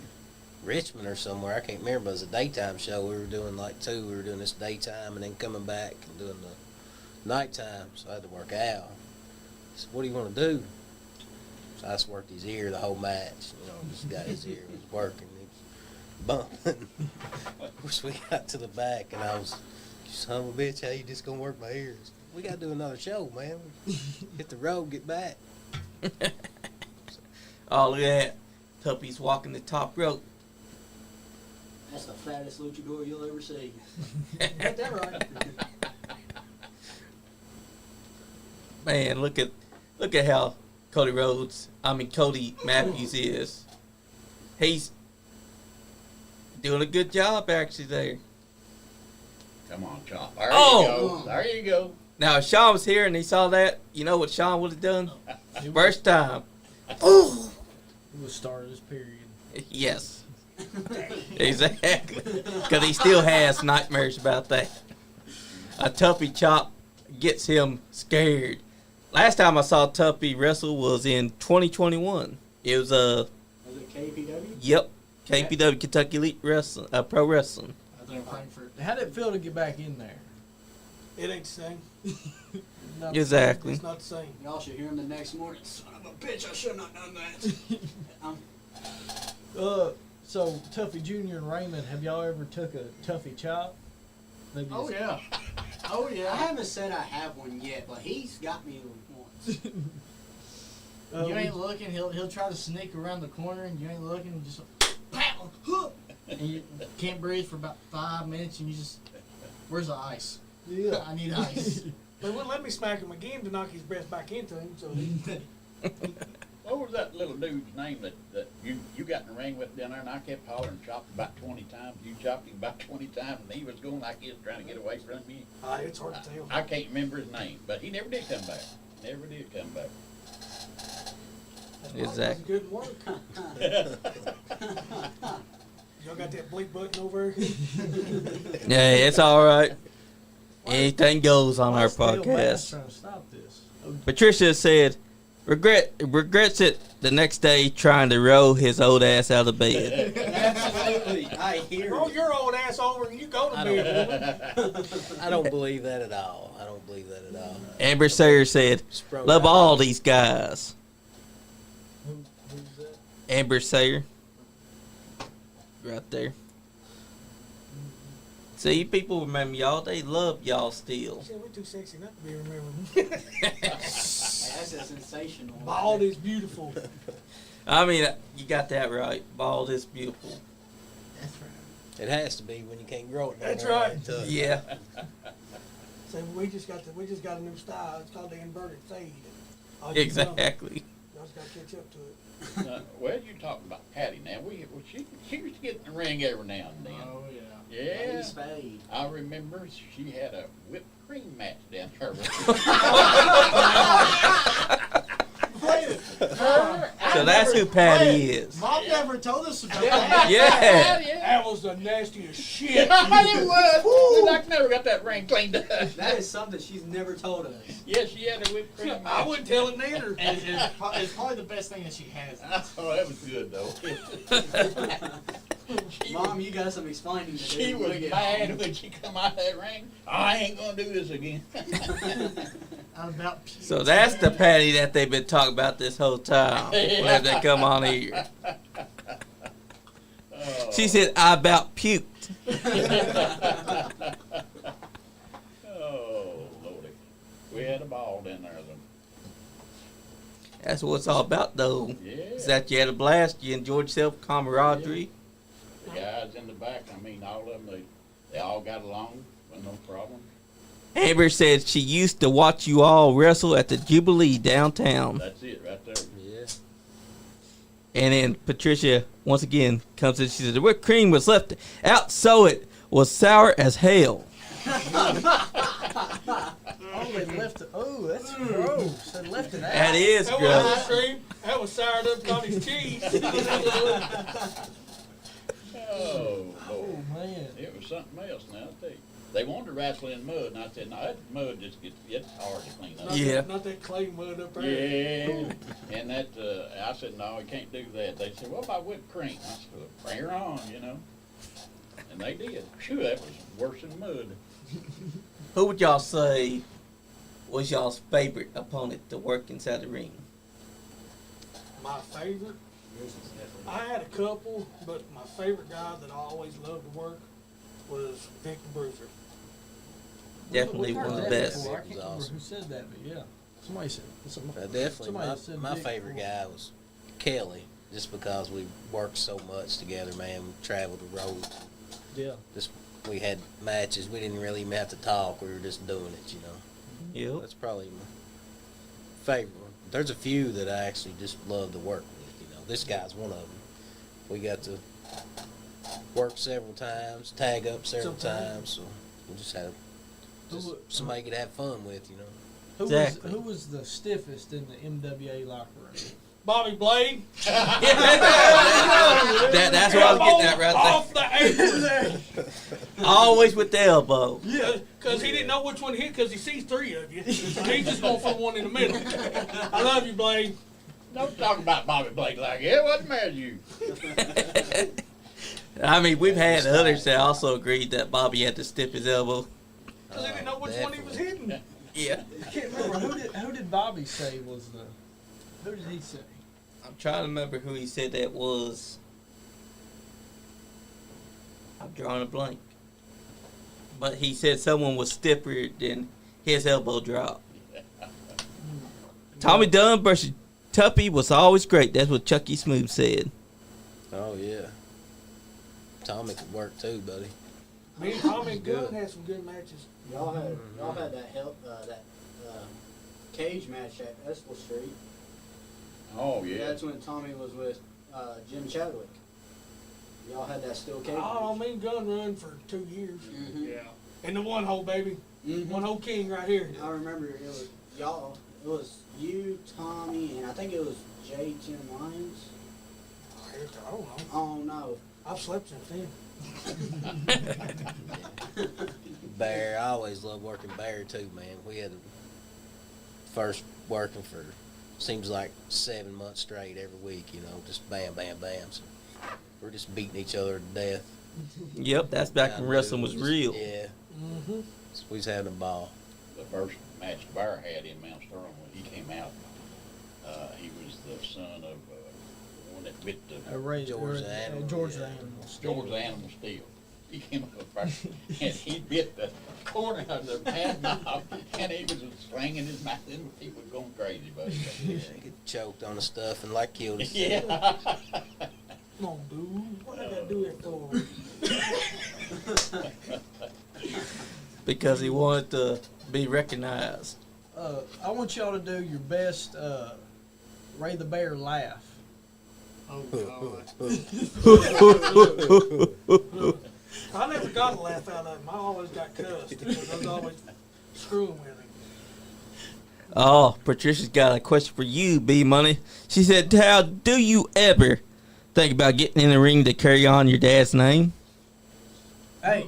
Speaker 3: Richmond or somewhere. I can't remember. It was a daytime show. We were doing like two. We were doing this daytime and then coming back and doing the nighttime. So I had to work out. He said, what do you want to do? So I just worked his ear the whole match. You know, just got his ear. It was working. He was bumping. Of course, we got to the back and I was, you son of a bitch, how you just going to work my ears? We got to do another show, man. Hit the road, get back.
Speaker 1: Oh, look at that. Tuffy's walking the top rope.
Speaker 5: That's the fattest luchador you'll ever see.
Speaker 2: Got that right.
Speaker 1: Man, look at how Cody Matthews is. He's doing a good job actually there.
Speaker 6: Come on, chop. There
Speaker 1: Oh!
Speaker 6: you go. There you go.
Speaker 1: Now, if Sean was here and he saw that, you know what Sean would have done? First time. Oh!
Speaker 7: It was start of this period.
Speaker 1: Yes. Exactly. Because he still has nightmares about that. A Tuffy chop gets him scared. Last time I saw Tuffy wrestle was in 2021. It was
Speaker 5: Was it KPW?
Speaker 1: Yep, KPW, Kentucky Elite Wrestling, Pro Wrestling.
Speaker 5: I think Frankfurt.
Speaker 7: How did it feel to get back in there?
Speaker 2: It ain't the same.
Speaker 1: Exactly.
Speaker 2: It's not the same.
Speaker 5: Y'all should hear him the next morning. Son of a bitch, I should not have done that.
Speaker 7: So Tuffy Jr. and Raymond, have y'all ever took a Tuffy chop? Maybe
Speaker 4: Oh
Speaker 7: just-
Speaker 4: yeah. Oh
Speaker 5: I
Speaker 4: yeah.
Speaker 5: haven't said I have one yet, but he's got me once.
Speaker 4: You ain't looking. He'll try to sneak around the corner, and you ain't looking. And just pow, huh, and you can't breathe for about 5 minutes, and you just, where's the ice?
Speaker 7: Yeah.
Speaker 4: I need ice.
Speaker 2: They wouldn't let me smack him again to knock his breath back into him. So
Speaker 6: What was that little dude's name that you got in the ring with down there, and I kept hollering, chopped about 20 times. You chopped him about 20 times, and he was going like he was trying to get away from me.
Speaker 2: it's hard to tell.
Speaker 6: I can't remember his name, but he never did come back. Never did come back.
Speaker 1: Exactly.
Speaker 2: Good work. Y'all got that bleep button over there?
Speaker 1: Yeah, it's all right. Anything goes on our
Speaker 7: Still Bass
Speaker 1: podcast.
Speaker 7: trying to stop this.
Speaker 1: Patricia said, regrets it the next day trying to roll his old ass out of bed.
Speaker 5: Absolutely, I hear
Speaker 2: Roll
Speaker 5: you.
Speaker 2: your old ass over and you go to bed, woman.
Speaker 3: I don't believe that at all. I don't believe that at all.
Speaker 1: Amber Sayer said,
Speaker 3: Sprung
Speaker 1: love
Speaker 3: out.
Speaker 1: all these guys.
Speaker 7: Who's that?
Speaker 1: Amber Sayer. Right there. See, people remember y'all. They love y'all still.
Speaker 2: Shit, we're too sexy not to be remembered.
Speaker 5: That's a sensational.
Speaker 2: Bald is beautiful.
Speaker 1: I mean, you got that right. Bald is beautiful.
Speaker 4: That's right.
Speaker 3: It has to be when you can't grow it. no
Speaker 2: That's
Speaker 3: more.
Speaker 2: right.
Speaker 3: It's,
Speaker 1: Yeah.
Speaker 2: So we just got a new style. It's called the inverted fade. All you done-
Speaker 1: Exactly.
Speaker 2: Y'all just got to catch up to it.
Speaker 6: Well, you're talking about Patty now. She used to get in the ring every now and then.
Speaker 4: Oh yeah.
Speaker 6: Yeah.
Speaker 5: Lady Spade.
Speaker 6: I remember she had a whipped cream match down there.
Speaker 1: So that's who Patty is.
Speaker 4: Mom never told us about that.
Speaker 1: Yeah.
Speaker 2: That was the nastiest shit.
Speaker 6: It was. I never got that ring cleaned up.
Speaker 5: That is something she's never told us.
Speaker 6: Yeah, she had a whipped cream
Speaker 2: I
Speaker 6: match.
Speaker 2: wouldn't tell it neither.
Speaker 4: It's probably the best thing that she has.
Speaker 6: Oh, that was good though.
Speaker 5: Mom, you got some explaining to do.
Speaker 6: She was mad when she come out of that ring. I ain't gonna do this again.
Speaker 4: About
Speaker 1: So that's the Patty that they've been talking about this whole time. Whenever they come on here.
Speaker 6: Oh.
Speaker 1: She said, I about puked.
Speaker 6: Oh, Lordy. We had a ball down there, though.
Speaker 1: That's what it's all about, though.
Speaker 6: Yeah.
Speaker 1: Is that you had a blast, you enjoyed yourself, camaraderie.
Speaker 6: The guys in the back, I mean, all of them, they all got along. Wasn't no problem.
Speaker 1: Amber said she used to watch you all wrestle at the Jubilee downtown.
Speaker 6: That's it right there.
Speaker 3: Yeah.
Speaker 1: And then Patricia, once again, comes in. She said, the whipped cream was left out, so it was sour as hell.
Speaker 7: Oh, they left it. Oh, that's gross. They left it out.
Speaker 1: That is
Speaker 2: That
Speaker 1: gross.
Speaker 2: wasn't cream. That was soured up cottage cheese.
Speaker 6: Oh,
Speaker 7: Oh,
Speaker 6: Lord.
Speaker 7: man.
Speaker 6: It was something else now, I tell you. They wanted to wrestle in mud, and I said, no, that mud just it's hard to clean up.
Speaker 1: Yeah.
Speaker 2: Not that clay mud up there.
Speaker 6: Yeah. And that, I said, no, we can't do that. They said, what about whipped cream? I said, well, bring her on, you know. And they did. Phew, that was worse than mud.
Speaker 1: Who would y'all say was y'all's favorite opponent to work inside the ring?
Speaker 2: My favorite? I had a couple, but my favorite guy that I always loved to work was Victor Bruiser.
Speaker 1: Definitely
Speaker 7: We've heard
Speaker 1: one of the
Speaker 7: that
Speaker 1: best.
Speaker 7: before. I can't
Speaker 3: He was
Speaker 7: remember
Speaker 3: awesome.
Speaker 7: who said that, but yeah. Somebody said.
Speaker 3: Definitely,
Speaker 7: Somebody said
Speaker 3: my
Speaker 7: Dick
Speaker 3: favorite
Speaker 7: before.
Speaker 3: guy was Kelly, just because we worked so much together, man. We traveled the road.
Speaker 7: Yeah.
Speaker 3: We had matches. We didn't really even have to talk. We were just doing it, you know.
Speaker 1: Yep.
Speaker 3: That's probably my favorite one. There's a few that I actually just love to work with, you know. This guy's one of them. We got to work several times, tag up several times, so we just had somebody you could have fun with, you know.
Speaker 1: Exactly.
Speaker 7: Who was the stiffest in the MWA locker room?
Speaker 2: Bobby Blade.
Speaker 1: That's what I was getting at right
Speaker 2: Off the apron.
Speaker 1: there. Always with the elbow.
Speaker 2: Yeah, because he didn't know which one to hit because he sees three of you. So he's just going for the one in the middle. I love you, Blade.
Speaker 6: Don't talk about Bobby Blake like that. What's the matter with you?
Speaker 1: I mean, we've had others that also agreed that Bobby had to stiff his elbow.
Speaker 2: Because he didn't know which one he was hitting.
Speaker 1: Yeah.
Speaker 7: I can't remember. Who did Bobby say was the. Who did he say?
Speaker 1: I'm trying to remember who he said that was. I'm drawing a blank. But he said someone was stiffer than his elbow drop. Tommy Dunn versus Tuffy was always great. That's what Chucky Smooth said.
Speaker 3: Oh, yeah. Tommy could work too, buddy.
Speaker 2: Me and Tommy and
Speaker 3: Good.
Speaker 2: Gunn had some good matches.
Speaker 5: Y'all had that cage match at Estel Street.
Speaker 6: Oh, yeah.
Speaker 5: That's when Tommy was with Jim Chadwick. Y'all had that steel cage.
Speaker 2: Oh, me and Gunn run for 2 years.
Speaker 5: Mhm.
Speaker 2: Yeah. And the one hole, baby.
Speaker 5: Mhm.
Speaker 2: One hole king right here.
Speaker 5: I remember it was y'all. It was you, Tommy, and I think it was J. Tim Lyons.
Speaker 2: I don't know.
Speaker 5: Oh no.
Speaker 2: I've slept since then.
Speaker 3: Bear, I always loved working Bear too, man. We had first working for seems like 7 months straight every week, you know, just bam, bam, bam. So we're just beating each other to death.
Speaker 1: Yep, that's back when wrestling was real.
Speaker 3: Yeah,
Speaker 2: Mm-hmm.
Speaker 3: so we was having a ball.
Speaker 6: The first match Bear had in Mount Sterling when he came out, he was the son of the one that bit the
Speaker 3: George the Animal,
Speaker 7: George
Speaker 3: yeah.
Speaker 7: the Animal.
Speaker 6: George the Animal Steel. He came up first, and he bit the corner of the pad knob, and he was slinging his mouth, and he was going crazy, buddy.
Speaker 3: Yeah, he get choked on the stuff and like killed us.
Speaker 6: Yeah.
Speaker 2: Come on, dude. What did I do it for?
Speaker 1: Because he wanted to be recognized.
Speaker 7: I want y'all to do your best Ray the Bear laugh.
Speaker 4: Oh God.
Speaker 2: I never got a laugh out of him. I always got cussed because I was always screwing with him.
Speaker 1: Oh, Patricia's got a question for you, B Money. She said, "How do you ever think about getting in the ring to carry on your dad's name?"
Speaker 7: Hey,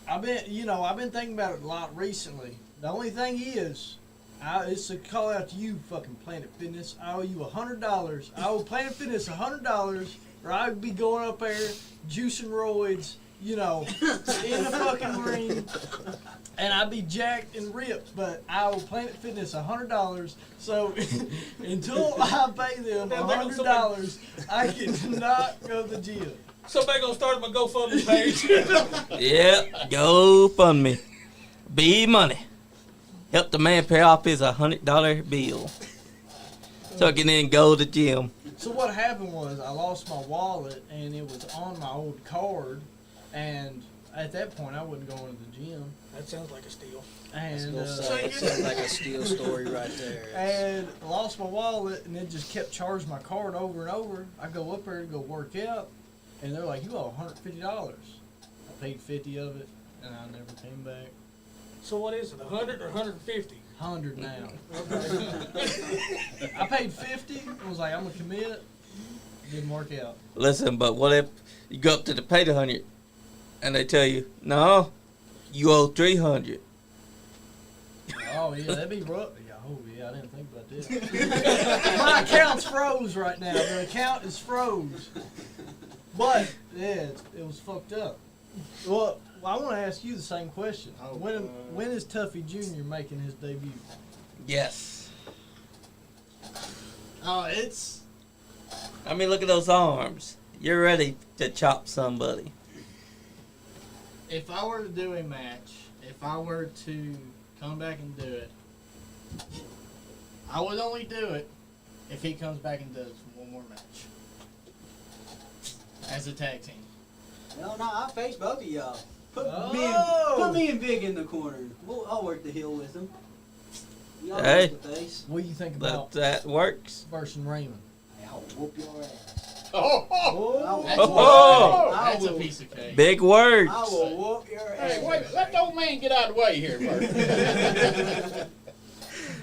Speaker 7: I've been thinking about it a lot recently. The only thing is, it's a call out to you, fucking Planet Fitness. I owe you $100. I owe Planet Fitness $100, or I would be going up there juicing roids, in the fucking ring, and I'd be jacked and ripped. But I owe Planet Fitness $100, so until I pay them $100, I cannot go to the gym.
Speaker 2: Somebody gonna start my GoFundMe page.
Speaker 1: Yep, GoFundMe. B Money. Help the man pay off his $100 bill so I can then go to the gym.
Speaker 7: So what happened was I lost my wallet and it was on my old card, and at that point I wasn't going to the gym.
Speaker 2: That sounds like a steal.
Speaker 7: And
Speaker 3: Sounds like a steel story right there.
Speaker 7: and I lost my wallet and it just kept charging my card over and over. I go up there to go work out, and they're like, "You owe $150." I paid 50 of it, and I never came back.
Speaker 2: So what is it, 100 or 150?
Speaker 7: 100 now. I paid 50 and was like, "I'm gonna commit." Didn't work out.
Speaker 1: Listen, but what if you go up to the pay the 100 and they tell you, "No, you owe 300."
Speaker 7: Oh yeah, that'd be rough. Yeah, oh yeah, I didn't think about that. My account's froze right now. The account is froze. But yeah, it was fucked up. Well, I want to ask you the same question. When is Tuffy Jr. making his debut?
Speaker 1: Yes.
Speaker 4: Oh, it's.
Speaker 1: I mean, look at those arms. You're ready to chop somebody.
Speaker 4: If I were to do a match, if I were to come back and do it, I would only do it if he comes back and does one more match as a tag team.
Speaker 5: No, I'll face both of y'all. Put
Speaker 7: Oh.
Speaker 5: me and Big in the corner. I'll work the heel with him. Y'all
Speaker 1: Hey.
Speaker 5: work the face.
Speaker 7: What do you think about
Speaker 1: That works.
Speaker 7: versus Raymond?
Speaker 5: Hey, I'll whoop your ass.
Speaker 7: Oh,
Speaker 4: That's,
Speaker 1: Oh.
Speaker 4: that's a
Speaker 5: I will-
Speaker 4: piece of cake.
Speaker 1: Big words.
Speaker 5: I will whoop your ass.
Speaker 6: Hey, wait, let the old man get out of the way here first.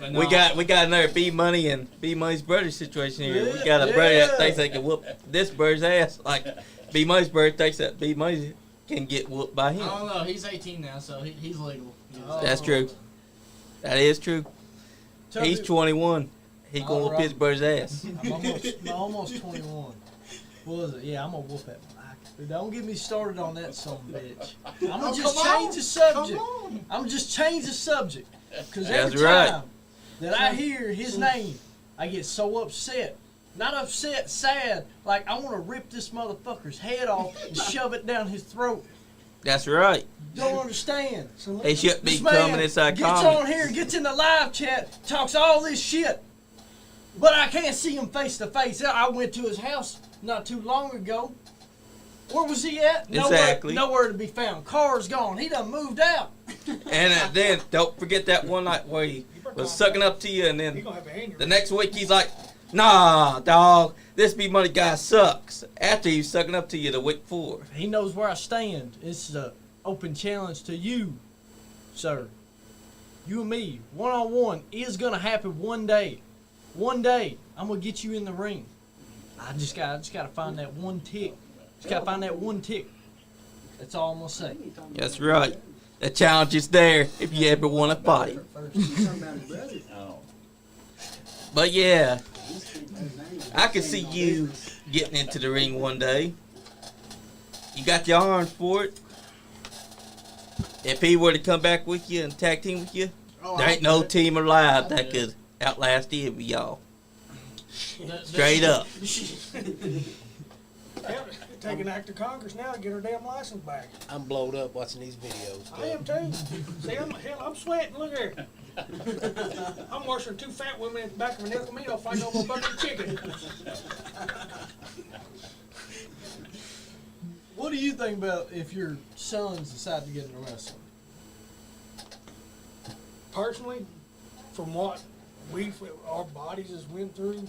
Speaker 4: But
Speaker 1: We
Speaker 4: no,
Speaker 1: got another B Money and B Money's brother situation here. We got a brother that thinks they can whoop this bird's ass. Like B Money's brother thinks that B Money can get whooped by
Speaker 4: I
Speaker 1: him.
Speaker 4: don't know. He's 18 now, so he's legal.
Speaker 1: That's true. That is true.
Speaker 7: Tuffy,
Speaker 1: He's 21. He gonna whoop
Speaker 7: Alright.
Speaker 1: his bird's ass.
Speaker 7: I'm almost 21. What was it? Yeah, I'm gonna whoop that. Dude, don't get me started on that son of a bitch. I'm gonna just change the subject. I'm gonna just change the subject. Because every
Speaker 1: That's right.
Speaker 7: time that I hear his name, I get so upset. Not upset, sad. Like, I want to rip this motherfucker's head off and shove it down his throat.
Speaker 1: That's right.
Speaker 7: Don't understand.
Speaker 1: They shouldn't be
Speaker 7: This man
Speaker 1: coming inside
Speaker 7: gets
Speaker 1: comments.
Speaker 7: on here, gets in the live chat, talks all this shit, but I can't see him face to face. I went to his house not too long ago. Where was he at?
Speaker 1: Exactly.
Speaker 7: Nowhere to be found. Car's gone. He done moved out.
Speaker 1: And then don't forget that one night where he was sucking up to you, and
Speaker 2: You're
Speaker 1: then
Speaker 2: gonna have a aneurysm.
Speaker 1: the next week he's like, "Nah, dog, this B Money guy sucks." After he's sucking up to you the week before.
Speaker 7: He knows where I stand. This is an open challenge to you, sir. You and me, one-on-one, is going to happen one day. One day, I'm going to get you in the ring. I just got to find that one tick. Just got to find that one tick. That's all I'm going to say.
Speaker 1: That's right. The challenge is there if you ever want to fight.
Speaker 6: Oh.
Speaker 1: But yeah, I could see you getting into the ring one day. You got your arms for it. If he were to come back with you and tag team with you, there ain't no team alive that could outlast either of y'all. Straight up.
Speaker 2: Yeah, take an act of Congress now and get her damn license back.
Speaker 3: I'm blowed up watching these videos.
Speaker 2: I am too. See, I'm sweating. Look here. I'm worse than two fat women at the back of an El Camino fighting over a bucket of chicken.
Speaker 7: What do you think about if your sons decide to get into wrestling?
Speaker 2: Personally, from what our bodies has went through,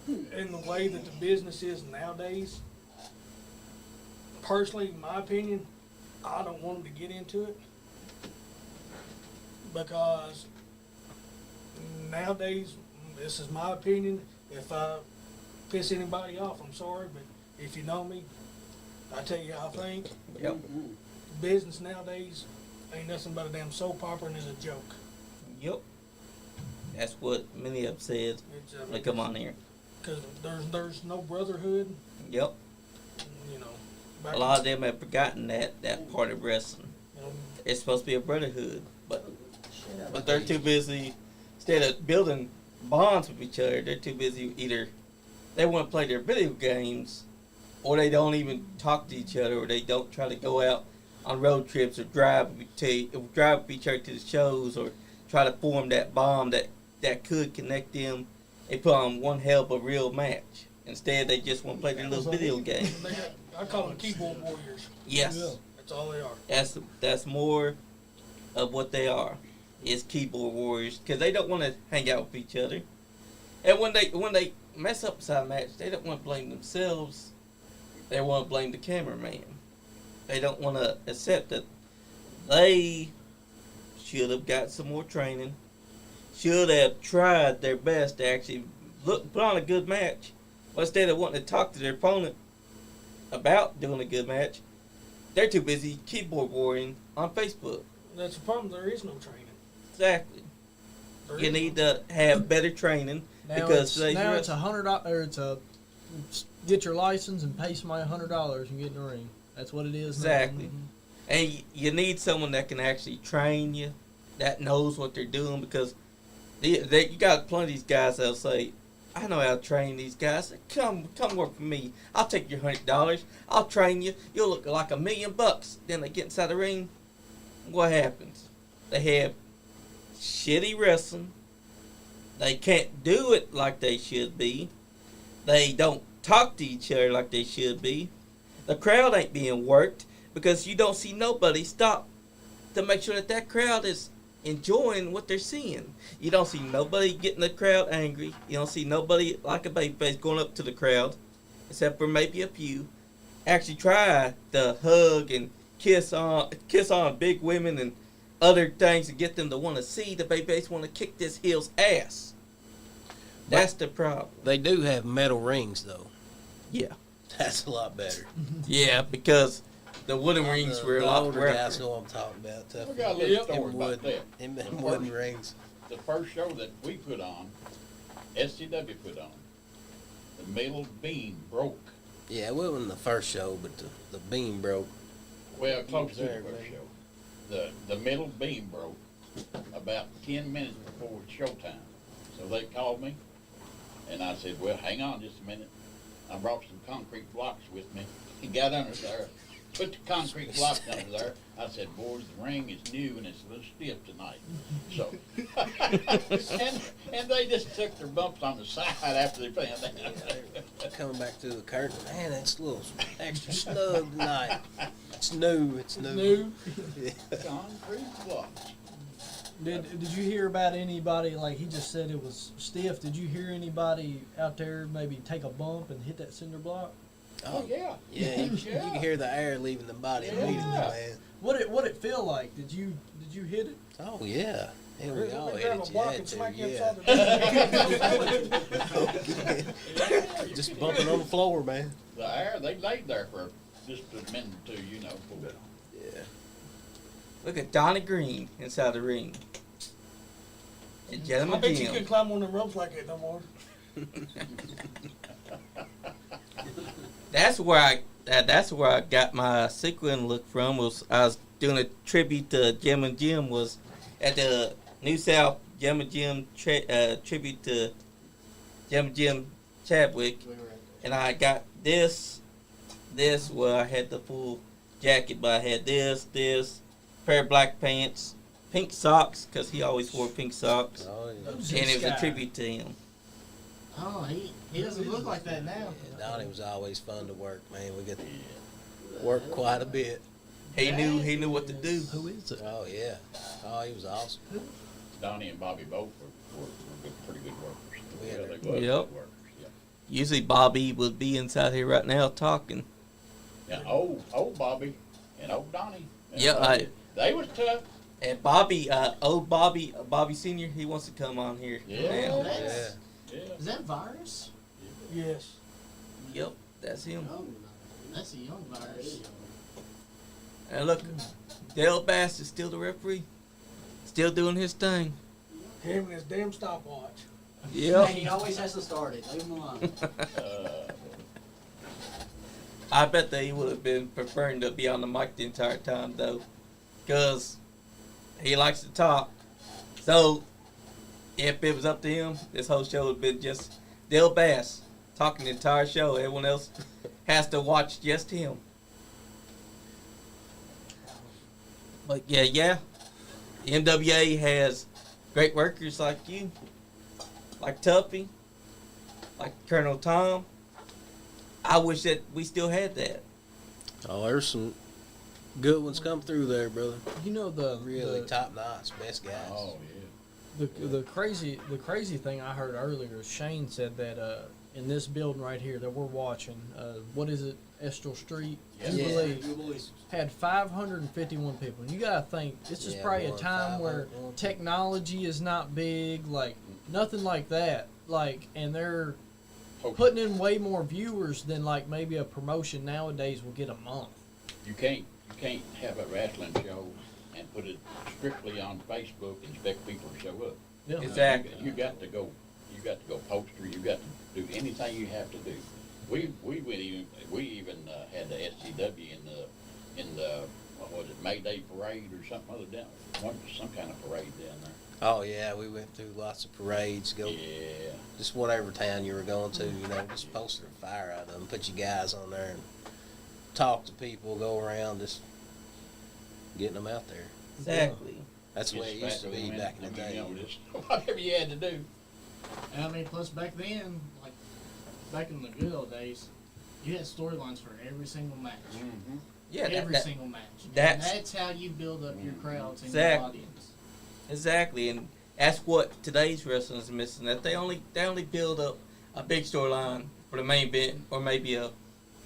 Speaker 2: and the way that the business is nowadays, personally, in my opinion, I don't want them to get into it because nowadays, this is my opinion. If I piss anybody off, I'm sorry, but if you know me, I tell you how I think.
Speaker 1: Yep.
Speaker 2: Business nowadays ain't nothing but a damn soap opera and is a joke.
Speaker 1: Yep. That's what many have said.
Speaker 2: It's,
Speaker 1: Like, come on here.
Speaker 2: Because there's no brotherhood,
Speaker 1: Yep.
Speaker 2: you know.
Speaker 1: A lot of them have forgotten that part of wrestling.
Speaker 2: You know,
Speaker 1: It's supposed to be a brotherhood, but they're too busy. Instead of building bonds with each other, they're too busy either they want to play their video games, or they don't even talk to each other, or they don't try to go out on road trips or drive with each other to the shows, or try to form that bond that could connect them. They put on one hell of a real match. Instead, they just want to play their little video game.
Speaker 2: I call them keyboard warriors.
Speaker 1: Yes,
Speaker 2: That's all they are.
Speaker 1: that's more of what they are. Is keyboard warriors, because they don't want to hang out with each other. And when they mess up inside a match, they don't want to blame themselves. They want to blame the cameraman. They don't want to accept that they should have got some more training, should have tried their best to actually put on a good match. But instead of wanting to talk to their opponent about doing a good match, they're too busy keyboard warring on Facebook.
Speaker 2: That's the problem. There is no training.
Speaker 1: Exactly.
Speaker 2: There
Speaker 1: You
Speaker 2: is
Speaker 1: need
Speaker 2: no-
Speaker 1: to have better training because
Speaker 7: now it's $100 or it's a get your license and pay somebody $100 and get in the ring. That's what it is.
Speaker 1: Exactly.
Speaker 7: Now.
Speaker 1: and you need someone that can actually train you, that knows what they're doing, because you got plenty of these guys that'll say, I know how to train these guys. Come work for me. I'll take your $100. I'll train you. You'll look like $1 million. Then they get inside the ring. What happens? They have shitty wrestling. They can't do it like they should be. They don't talk to each other like they should be. The crowd ain't being worked because you don't see nobody stop to make sure that crowd is enjoying what they're seeing. You don't see nobody getting the crowd angry. You don't see nobody like a babyface going up to the crowd, except for maybe a few. Actually try to hug and kiss on big women and other things to get them to want to see the babyface want to kick this heel's ass. That's the problem.
Speaker 3: They do have metal rings, though.
Speaker 1: Yeah.
Speaker 3: That's a lot better.
Speaker 1: Yeah, because the wooden rings were a lot
Speaker 3: older
Speaker 1: rougher.
Speaker 3: guys know what I'm talking about.
Speaker 6: We
Speaker 3: Tuffy.
Speaker 6: got a little story about that.
Speaker 3: Them wooden rings.
Speaker 6: The first show that we put on, SCW put on, the middle beam broke.
Speaker 3: Yeah, it wasn't the first show, but the beam broke.
Speaker 6: Well, close to the
Speaker 3: There,
Speaker 6: first
Speaker 3: man.
Speaker 6: show. The middle beam broke about 10 minutes before showtime. So they called me, and I said, well, hang on just a minute. I brought some concrete blocks with me. He got under there, put the concrete blocks under there. I said, boys, the ring is new and it's a little stiff tonight. So, and they just took their bumps on the side after they found out.
Speaker 3: Coming back through the curtain, man, that's a little extra snug tonight. It's new. It's new.
Speaker 2: New.
Speaker 6: Concrete blocks.
Speaker 7: Did you hear about anybody, like he just said it was stiff, did you hear anybody out there maybe take a bump and hit that cinder block?
Speaker 6: Oh, yeah.
Speaker 3: Yeah, you can hear the air leaving the body immediately, man.
Speaker 7: What it feel like? Did you hit it?
Speaker 3: Oh, yeah. Hell, we all
Speaker 2: Grab
Speaker 3: hit
Speaker 2: a
Speaker 3: it. You
Speaker 2: block
Speaker 3: had
Speaker 2: and
Speaker 3: to,
Speaker 2: smack you
Speaker 3: yeah.
Speaker 2: upside the
Speaker 3: Just bumping on the floor, man.
Speaker 6: The air, they laid there for just a minute or two, you know.
Speaker 3: Yeah.
Speaker 1: Look at Donnie Green inside the ring. And
Speaker 2: I
Speaker 1: Gentleman
Speaker 2: bet you
Speaker 1: Jim.
Speaker 2: couldn't climb on them ropes like that no more.
Speaker 1: That's where I got my sequin look from. I was doing a tribute to Jim and Jim, was at the New South Jim and Jim tribute to Jim and Jim Chadwick, and I got this where I had the full jacket, but I had this pair of black pants, pink socks, because he always wore pink socks,
Speaker 3: Oh, yeah.
Speaker 7: Who's
Speaker 1: and it
Speaker 7: this
Speaker 1: was a
Speaker 7: guy?
Speaker 1: tribute to him.
Speaker 4: Oh, he doesn't look like that now.
Speaker 3: Yeah, Donnie was always fun to work, man. We got to work quite a bit.
Speaker 1: He knew what to do.
Speaker 7: Who is it?
Speaker 3: Oh, yeah. Oh, he was awesome.
Speaker 6: Donnie and Bobby both were good, pretty good workers.
Speaker 3: Yeah,
Speaker 6: They
Speaker 3: they're
Speaker 6: was
Speaker 1: good.
Speaker 6: good
Speaker 1: Yep.
Speaker 6: workers. Yeah.
Speaker 1: Usually Bobby would be inside here right now talking.
Speaker 6: Yeah, old Bobby and old Donnie.
Speaker 1: Yeah,
Speaker 6: they was tough.
Speaker 1: And Bobby, old Bobby, Bobby Senior, he wants to come on here.
Speaker 6: Yeah.
Speaker 1: now.
Speaker 4: That's-
Speaker 6: Yeah.
Speaker 4: Is that virus?
Speaker 2: Yes.
Speaker 1: Yep, that's him.
Speaker 4: That's a young virus.
Speaker 1: And look, Dale Bass is still the referee, still doing his thing.
Speaker 2: Him and his damn stopwatch.
Speaker 1: Yep.
Speaker 5: Hey, he always has to start it. Leave him alone.
Speaker 1: I bet that he would have been preferring to be on the mic the entire time though, because he likes to talk. So if it was up to him, this whole show would have been just Dale Bass talking the entire show. Everyone else has to watch just him. But yeah, the MWA has great workers like you, like Tuffy, like Colonel Tom. I wish that we still had that.
Speaker 3: Oh, there's some good ones come through there, brother.
Speaker 7: You know
Speaker 3: Really top notch, best guys.
Speaker 6: Oh yeah.
Speaker 7: the crazy thing I heard earlier is Shayne said that in this building right here that we're watching, what is it, Estel Street,
Speaker 6: Yes.
Speaker 7: Jubilee, had 551 people. You gotta think this is
Speaker 3: Yeah,
Speaker 7: probably a
Speaker 3: more than
Speaker 7: time where
Speaker 3: 500.
Speaker 7: technology is not big, like nothing like that. Like, and they're
Speaker 6: Okay.
Speaker 7: putting in way more viewers than like maybe a promotion nowadays will get a month.
Speaker 6: You can't have a wrestling show and put it strictly on Facebook and expect people to show up.
Speaker 7: Yeah.
Speaker 1: Exactly.
Speaker 6: You got to go poster. You got to do anything you have to do. We even had the SCW in the what was it, May Day parade or something other down some kind of parade down there.
Speaker 3: Oh yeah, we went through lots of parades. Go
Speaker 6: Yeah.
Speaker 3: just whatever town you were going to, just poster a fire out of them, put your guys on there and talk to people, go around, just getting them out there.
Speaker 1: Exactly.
Speaker 3: That's the way it used to be back in the day.
Speaker 6: Just whatever you had to do.
Speaker 4: And I mean, plus back then, like back in the good old days, you had storylines for every single match.
Speaker 6: Mm-hmm.
Speaker 1: Yeah,
Speaker 4: Every single match. And
Speaker 1: that's-
Speaker 4: that's how you build up your crowds and
Speaker 1: Exactly.
Speaker 4: your audience.
Speaker 1: Exactly, and that's what today's wrestling is missing. That they only build up a big storyline for the main event, or maybe a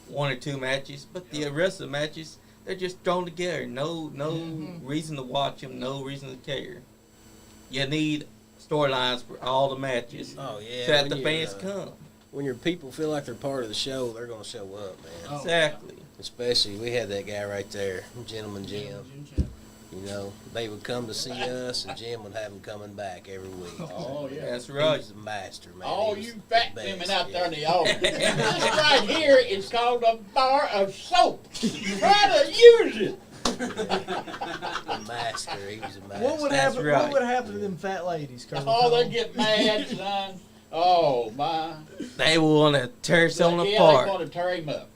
Speaker 1: one or two matches. But the rest of the matches, they're just thrown together. No reason to watch them. No reason to care. You need storylines for all the matches
Speaker 3: Oh yeah.
Speaker 1: so that
Speaker 3: when
Speaker 1: the
Speaker 3: your,
Speaker 1: fans come.
Speaker 3: When your people feel like they're part of the show, they're gonna show up, man.
Speaker 4: Oh,
Speaker 1: Exactly.
Speaker 3: Especially we had that guy right there, Gentleman Jim.
Speaker 4: Jim Chapman.
Speaker 3: They would come to see us, and Jim would have them coming back every week.
Speaker 6: Oh yeah.
Speaker 1: That's
Speaker 3: He
Speaker 1: right.
Speaker 3: was the master, man.
Speaker 6: All
Speaker 3: He was
Speaker 6: you
Speaker 3: the
Speaker 6: fat
Speaker 3: best,
Speaker 6: women out there in
Speaker 3: yeah.
Speaker 6: the audience. And this right here is called a bar of soap. Try to use it.
Speaker 3: The master, he was a master.
Speaker 7: What would
Speaker 1: That's
Speaker 7: happen?
Speaker 1: right.
Speaker 7: What would happen to them fat ladies? Colonel
Speaker 6: Oh, they
Speaker 7: Tom?
Speaker 6: get mad, son. Oh my.
Speaker 1: They will want to tear someone
Speaker 6: Yeah,
Speaker 1: apart.
Speaker 6: they want to tear him up.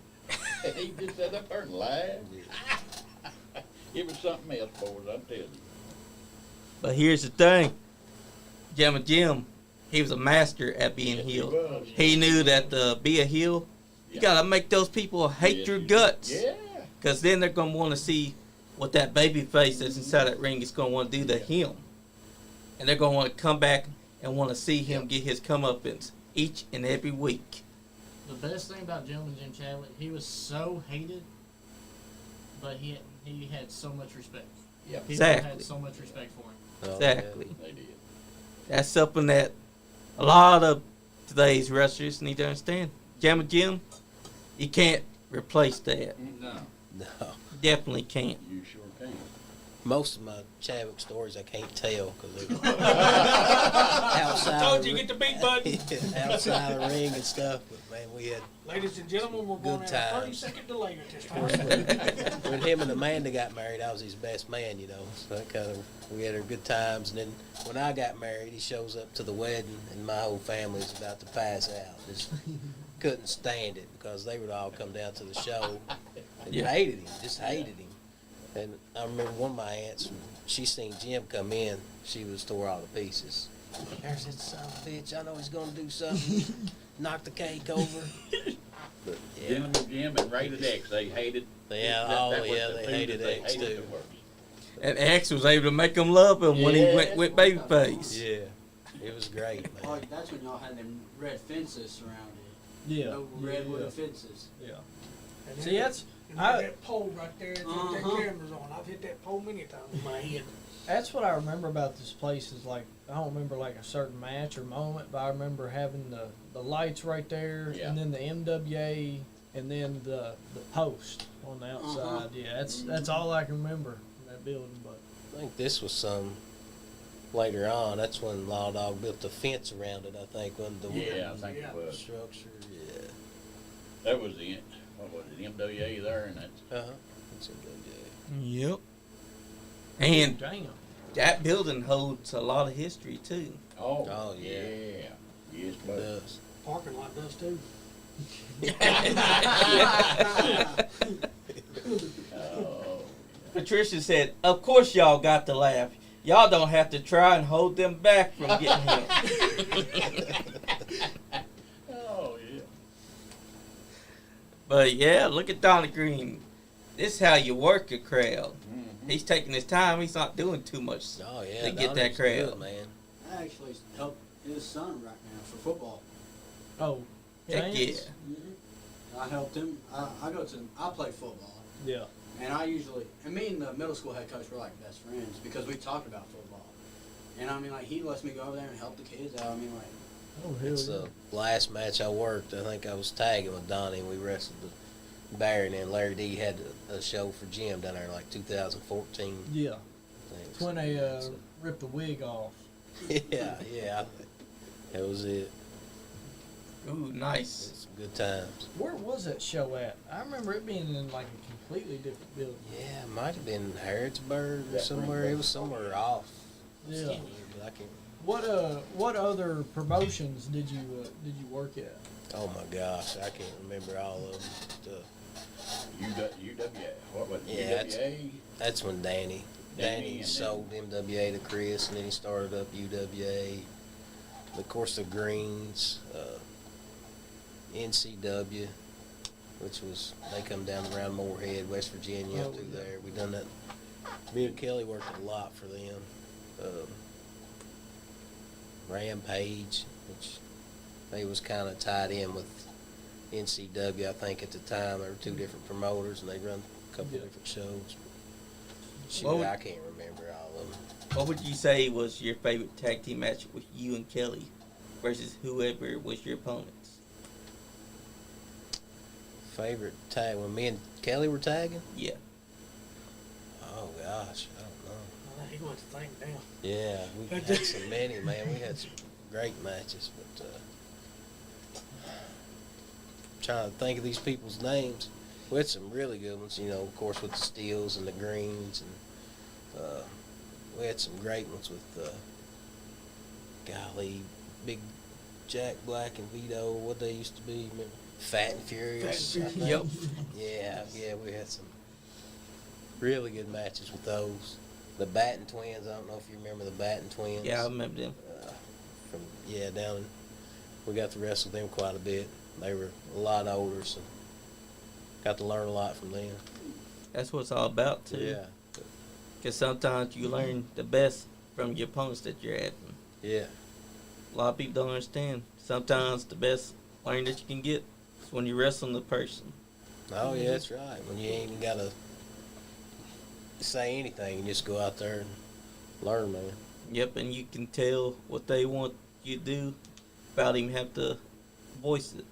Speaker 6: He just sat up there and laughed. It was something else, boys, I'm telling you.
Speaker 1: But here's the thing, Jim, he was a master at being
Speaker 6: Yes, he
Speaker 1: heel.
Speaker 6: was.
Speaker 1: He knew that to be a heel, you
Speaker 6: Yeah.
Speaker 1: gotta make those people hate
Speaker 6: Yes,
Speaker 1: your
Speaker 6: you do.
Speaker 1: guts.
Speaker 6: Yeah.
Speaker 1: Because then they're going to want to see what that baby face that's inside that ring is going to want to do to him. And they're going to want to come back and want to see him get his comeuppance each and every week.
Speaker 4: The best thing about Gentleman Jim Chadwick, he was so hated, but he had so much respect.
Speaker 6: Yep.
Speaker 4: People had
Speaker 1: Exactly.
Speaker 4: so much respect for him.
Speaker 3: Oh,
Speaker 1: Exactly.
Speaker 6: They did.
Speaker 1: That's something that a lot of today's wrestlers need to understand. Jim, you can't replace that.
Speaker 4: No.
Speaker 3: yeah. No.
Speaker 1: Definitely can't.
Speaker 6: You sure can.
Speaker 3: Most of my Chadwick stories I can't tell because they're outside.
Speaker 1: the beat button.
Speaker 3: Outside the ring and stuff, but man, we had
Speaker 2: Ladies and gentlemen, we're going
Speaker 3: Good
Speaker 2: to have a
Speaker 3: times.
Speaker 2: 30-second delay at this time.
Speaker 3: when him and Amanda got married, I was his best man, So that we had our good times. And then when I got married, he shows up to the wedding, and my whole family was about to pass out. Just couldn't stand it because they would all come down to the show and hated him, just hated him. And I remember one of my aunts, when she seen Jim come in, she was tore all to pieces. There's that son of a bitch. I know he's gonna do something. Knock the cake over. But yeah.
Speaker 6: Gentleman Jim and Rated X, they hated.
Speaker 3: Yeah,
Speaker 6: that
Speaker 3: oh
Speaker 6: was
Speaker 3: yeah,
Speaker 6: the
Speaker 3: they
Speaker 6: two
Speaker 3: hated
Speaker 6: that they
Speaker 3: X
Speaker 6: hated
Speaker 3: too.
Speaker 6: the worst.
Speaker 1: And X was able to make him love him when he
Speaker 5: Yeah.
Speaker 1: went babyface.
Speaker 3: Yeah, it was great,
Speaker 5: Oh,
Speaker 3: man.
Speaker 5: that's when y'all had them red fences surrounded.
Speaker 7: Yeah.
Speaker 5: No redwood fences.
Speaker 7: Yeah.
Speaker 2: And
Speaker 7: See,
Speaker 2: then-
Speaker 7: that's
Speaker 2: and
Speaker 7: I-
Speaker 2: that pole right there that that camera's on. I've hit that pole many times in my head.
Speaker 7: that's what I remember about this place is like I don't remember like a certain match or moment, but I remember having the lights right there,
Speaker 6: Yeah.
Speaker 7: and then the MWA, and then the post on the outside. Yeah, that's all I can remember from that building. But
Speaker 3: I think this was some later on. That's when Law Dog built the fence around it, I think, when the
Speaker 6: Yeah, I think
Speaker 2: Yeah.
Speaker 6: it was.
Speaker 3: structure. Yeah.
Speaker 6: That was the, what was it, MWA there, and that's,
Speaker 3: Uh-huh. It's a good
Speaker 1: Yep. And
Speaker 7: damn.
Speaker 1: that building holds a lot of history too.
Speaker 6: oh,
Speaker 3: Oh, yeah.
Speaker 6: yeah. Yes,
Speaker 3: It
Speaker 6: but
Speaker 3: does.
Speaker 2: Parking lot does too.
Speaker 6: oh,
Speaker 1: Patricia said, "Of course y'all got to laugh. Y'all don't have to try and hold them back from getting him."
Speaker 6: oh yeah.
Speaker 1: But yeah, look at Donnie Green. This is how you work a crowd.
Speaker 6: Mhm.
Speaker 1: He's taking his time. He's not doing too much.
Speaker 3: Oh, yeah.
Speaker 1: To get
Speaker 3: Donnie's
Speaker 1: that crowd.
Speaker 3: good, man.
Speaker 5: I actually help his son right now for football.
Speaker 7: Oh,
Speaker 1: Heck yeah.
Speaker 7: Chance?
Speaker 5: I helped him. I play football.
Speaker 7: Yeah.
Speaker 5: And and me and the middle school head coach were like best friends because we talked about football. And I mean, like, he lets me go over there and help the kids out. I mean, like,
Speaker 7: Oh hell
Speaker 3: It's
Speaker 7: yeah.
Speaker 3: the last match I worked. I think I was tagging with Donnie, and we wrestled the Bear, and then Larry D had a show for Jim down there in like 2014.
Speaker 7: Yeah.
Speaker 3: I think.
Speaker 7: It's when they ripped the wig off.
Speaker 3: yeah. That was it.
Speaker 1: Ooh, nice.
Speaker 3: It's some good times.
Speaker 7: Where was that show at? I remember it being in like a completely different building.
Speaker 3: Yeah, it might have been Harrodsburg or
Speaker 6: Yeah,
Speaker 3: somewhere.
Speaker 6: right.
Speaker 3: It was somewhere off.
Speaker 7: Yeah.
Speaker 3: But I can't.
Speaker 7: What other promotions did you work at?
Speaker 3: Oh my gosh, I can't remember all of them.
Speaker 6: UWA. What was it?
Speaker 3: Yeah, that's-
Speaker 6: UWA?
Speaker 3: That's when Danny
Speaker 6: Danny and
Speaker 3: sold MWA to Chris, and then he started up UWA. Of course, the Greens, NCW, which was they come down around Moorhead, West Virginia,
Speaker 7: Oh,
Speaker 3: through
Speaker 7: yeah.
Speaker 3: there. We done that. Me and Kelly worked a lot for them. Rampage, which they was kind of tied in with NCW. I think at the time there were two different promoters, and they run a couple
Speaker 7: Yeah.
Speaker 3: different shows. Shoot,
Speaker 1: What would-
Speaker 3: I can't remember all of them.
Speaker 1: What would you say was your favorite tag team match with you and Kelly versus whoever was your opponents?
Speaker 3: Favorite tag when me and Kelly were tagging?
Speaker 1: Yeah.
Speaker 3: Oh gosh, I don't know.
Speaker 2: He wants to think now.
Speaker 3: Yeah, we had so many, man. We had some great matches, but trying to think of these people's names. We had some really good ones, you know, of course with the Steels and the Greens, and we had some great ones with golly, Big Jack Black and Vito, what they used to be, remember? Fat and Furious.
Speaker 2: Fat and
Speaker 1: Furious.
Speaker 3: Yeah, we had some really good matches with those. The Batten Twins, I don't know if you remember the Batten Twins.
Speaker 1: Yeah, I remember them.
Speaker 3: Down. We got to wrestle them quite a bit. They were a lot older, so got to learn a lot from them.
Speaker 1: That's what it's all about too.
Speaker 3: Yeah,
Speaker 1: Because sometimes you learn the best from your opponents that you're at.
Speaker 3: yeah,
Speaker 1: A lot of people don't understand. Sometimes the best learning that you can get is when you wrestle the person.
Speaker 3: oh yeah, that's right. When you ain't even gotta say anything, you just go out there and learn, man.
Speaker 1: Yep, and you can tell what they want you to do without even have to voice it.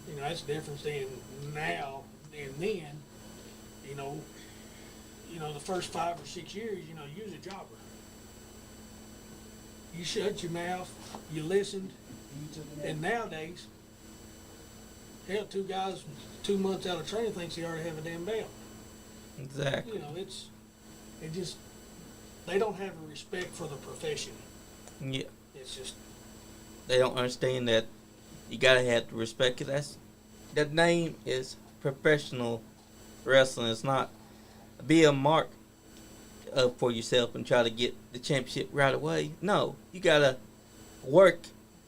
Speaker 2: You know, that's the difference in now and then. The first 5 or 6 years, you was a jobber. You shut your mouth, you listened, and nowadays, hell, 2 guys 2 months out of training thinks they already have a damn belt.
Speaker 1: Exactly.
Speaker 2: They don't have a respect for the profession.
Speaker 1: Yeah.
Speaker 2: It's just,
Speaker 1: They don't understand that you gotta have to respect it. The name is professional wrestling. It's not be a mark for yourself and try to get the championship right away. No, you gotta work,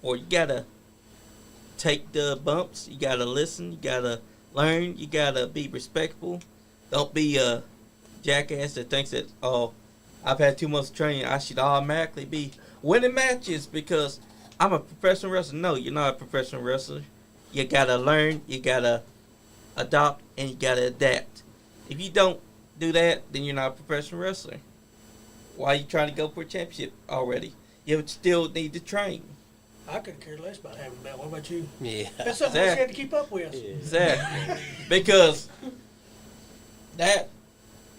Speaker 1: or you gotta take the bumps. You gotta listen. You gotta learn. You gotta be respectful. Don't be jackass that thinks that, oh, I've had too much training, I should automatically be winning matches because I'm a professional wrestler. No, you're not a professional wrestler. You gotta learn, you gotta adopt, and you gotta adapt. If you don't do that, then you're not a professional wrestler. Why are you trying to go for a championship already? You would still need to train.
Speaker 2: I could care less about having a belt. What about you?
Speaker 3: Yeah.
Speaker 2: That's something else you had to keep up with.
Speaker 1: Exactly. Because that,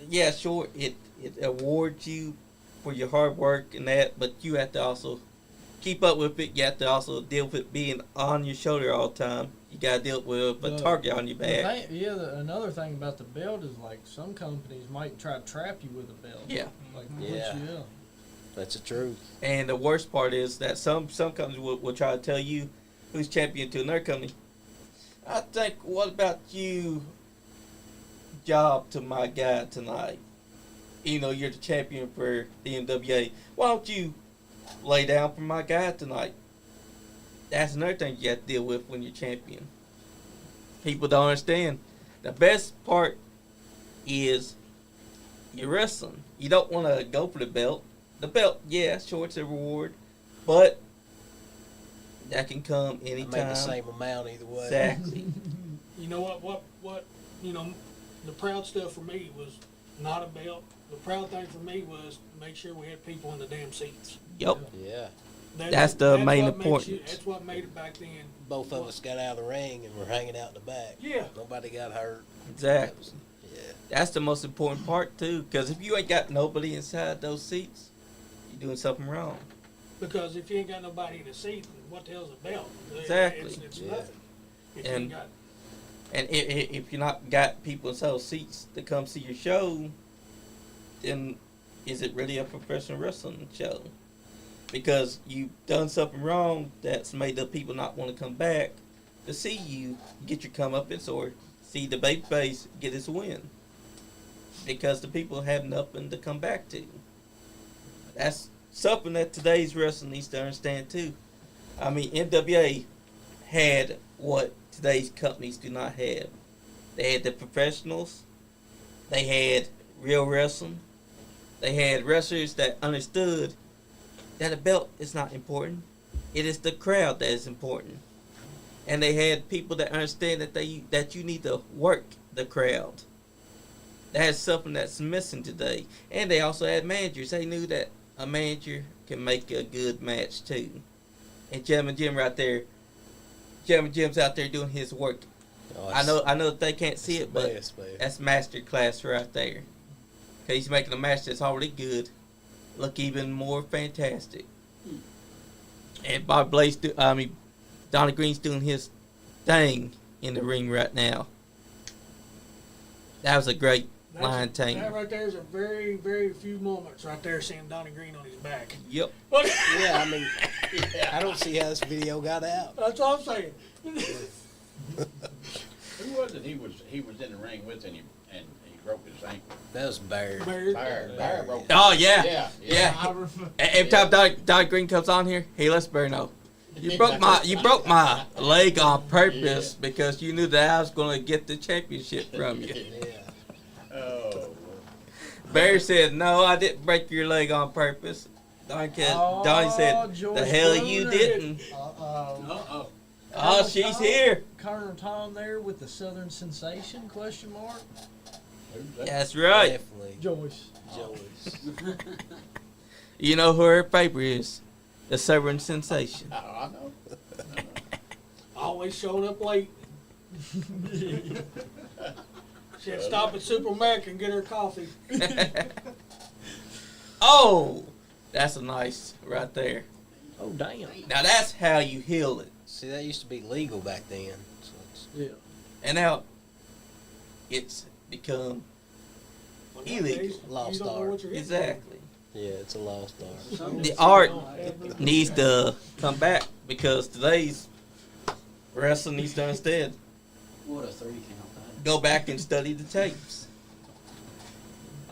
Speaker 1: yeah, sure, it awards you for your hard work and that, but you have to also keep up with it. You have to also deal with it being on your shoulder all the time. You got to deal with a target on your back.
Speaker 7: Another thing about the belt is like some companies might try to trap you with a belt.
Speaker 1: Yeah.
Speaker 7: Like,
Speaker 3: Yeah. That's the truth.
Speaker 1: And the worst part is that some companies will try to tell you who's champion to another company. I think, what about you job to my guy tonight? You know, you're the champion for the MWA. Why don't you lay down for my guy tonight? That's another thing you have to deal with when you're champion. People don't understand. The best part is you're wrestling. You don't want to go for the belt. The belt, yeah, sure, it's a reward, but that can come anytime.
Speaker 3: I make the same amount either way.
Speaker 1: Exactly.
Speaker 2: You know what, you know, the proud stuff for me was not a belt. The proud thing for me was to make sure we had people in the damn seats.
Speaker 1: Yep.
Speaker 3: Yeah.
Speaker 1: That's the main
Speaker 2: what makes
Speaker 1: importance.
Speaker 2: That's what made it back then.
Speaker 3: Both of us got out of the ring and we're hanging out in the back.
Speaker 2: Yeah.
Speaker 3: Nobody got hurt.
Speaker 1: Exactly.
Speaker 3: Yeah.
Speaker 1: That's the most important part too, because if you ain't got nobody inside those seats, you're doing something wrong.
Speaker 2: Because if you ain't got nobody in the seat, what the hell's a belt?
Speaker 1: Exactly.
Speaker 2: It's
Speaker 3: Yeah.
Speaker 2: nothing. If you
Speaker 1: And-
Speaker 2: ain't got,
Speaker 1: And if you're not got people inside those seats to come see your show, then is it really a professional wrestling show? Because you've done something wrong that's made the people not want to come back to see you get your comeuppance or see the babyface get his win. Because the people have nothing to come back to. That's something that today's wrestling needs to understand too. I mean, NWA had what today's companies do not have. They had the professionals. They had real wrestling. They had wrestlers that understood that a belt is not important. It is the crowd that is important. And they had people that understand that you need to work the crowd. That's something that's missing today. And they also had managers. They knew that a manager can make a good match too. And Gentleman Jim right there, Gentleman Jim's out there doing his work.
Speaker 3: Oh,
Speaker 1: I know that they can't see it, but
Speaker 3: best, man.
Speaker 1: that's master class right there. 'Cause he's making a match that's already good look even more fantastic. And Bob Blaze, Donnie Green's doing his thing in the ring right now. That was a great line tank.
Speaker 2: that right there is a very, very few moments right there seeing Donnie Green on his back.
Speaker 1: Yep.
Speaker 3: Yeah, I mean, I don't see how this video got out.
Speaker 2: That's all I'm saying.
Speaker 6: Who was it? He was in the ring with and he broke his ankle.
Speaker 3: That was Bear.
Speaker 6: Bear broke.
Speaker 1: Oh yeah.
Speaker 6: Yeah.
Speaker 1: Yeah.
Speaker 4: I remember.
Speaker 1: Every time Donnie Green comes on here, he lets Bear know. You broke my leg on purpose because you knew that I was going to get the championship from you.
Speaker 3: Yeah.
Speaker 6: Oh.
Speaker 1: Bear said, "No, I didn't break your leg on purpose." Donnie said,
Speaker 7: George
Speaker 1: "The hell you
Speaker 7: Bruner.
Speaker 1: didn't."
Speaker 5: Uh-oh.
Speaker 1: Oh, she's here.
Speaker 7: Colonel Tom there with the Southern Sensation, question mark?
Speaker 6: Who's that?
Speaker 1: That's right.
Speaker 3: Definitely.
Speaker 7: Joyce.
Speaker 3: Joyce.
Speaker 1: You know who her favorite is? The Southern Sensation.
Speaker 6: Oh, I know.
Speaker 2: Always showing up late. She had to stop at Supermac and get her coffee.
Speaker 1: Oh, that's a nice right there.
Speaker 3: Oh, damn.
Speaker 1: Now that's how you heal it.
Speaker 3: See, that used to be legal back then. So it's,
Speaker 7: Yeah.
Speaker 1: And now it's become
Speaker 2: Well,
Speaker 1: illegal.
Speaker 2: nowadays,
Speaker 3: Lost
Speaker 2: you don't know
Speaker 3: art.
Speaker 2: what you're hitting.
Speaker 1: exactly.
Speaker 3: yeah, it's a lost art.
Speaker 5: Some
Speaker 1: The
Speaker 5: just
Speaker 1: art
Speaker 5: don't ever-
Speaker 1: needs to come back because today's wrestling needs to instead
Speaker 5: What a 3 count.
Speaker 1: go back and study the tapes.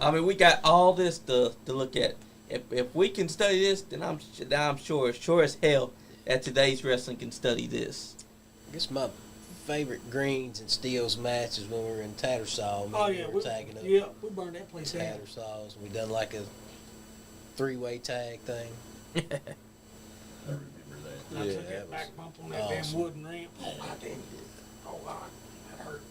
Speaker 1: I mean, we got all this to look at. If we can study this, then I'm sure as hell that today's wrestling can study this.
Speaker 3: I guess my favorite greens and steels matches when we were in Tattersall.
Speaker 2: Oh yeah,
Speaker 3: we were tagging up
Speaker 2: yeah, we burned that place down.
Speaker 3: Tattersalls. We done like a 3-way tag thing.
Speaker 6: I remember that.
Speaker 2: And I
Speaker 3: Yeah,
Speaker 2: took
Speaker 3: that
Speaker 2: that
Speaker 3: was
Speaker 2: back bump on that damn
Speaker 3: awesome.
Speaker 2: wooden ramp. Oh God, damn. Oh God, that hurt.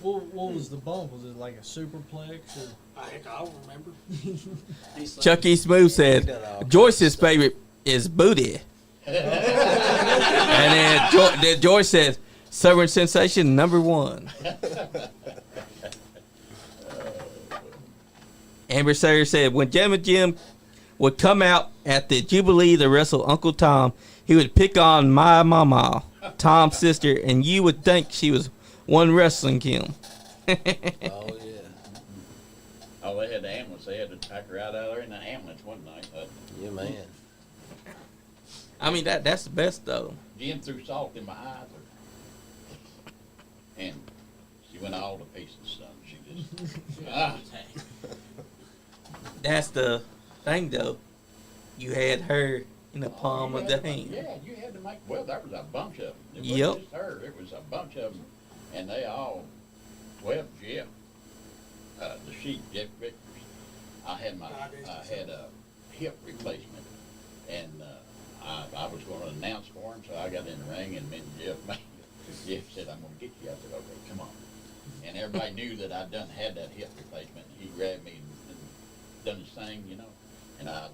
Speaker 7: What was the bump? Was it like a superplex or?
Speaker 2: Heck, I don't remember.
Speaker 5: He's like,
Speaker 1: Chucky Smooth
Speaker 3: We
Speaker 1: said
Speaker 3: done all
Speaker 1: Joyce's
Speaker 3: kinds of stuff.
Speaker 1: favorite is booty. And then Joyce said Southern Sensation #1. Amber Sayer said when Jammin' Jim would come out at the Jubilee to wrestle Uncle Tom, he would pick on my mama, Tom's sister, and you would think she was one wrestling him.
Speaker 3: Oh yeah,
Speaker 6: Oh, they had the ambulance. They had to pack her out there in the ambulance one night.
Speaker 3: yeah, man.
Speaker 1: I mean that's the best though.
Speaker 6: Jim threw salt in my eyes, and she went all to pieces. Son, she just
Speaker 1: That's the thing though. You had her in the palm of the hand.
Speaker 6: Yeah, you had to make. Well, there was a bunch of them. It
Speaker 1: Yep.
Speaker 6: wasn't just her. It was a bunch of them, and they all. Well, Jeff, the Sheik, Jeff Vickers. I had a hip replacement, and I was going to announce for him, so I got in the ring, and me and Jeff said, "I'm going to get you." I said, "Okay, come on." And everybody knew that I'd had that hip replacement. He grabbed me and done his thing, you know. And I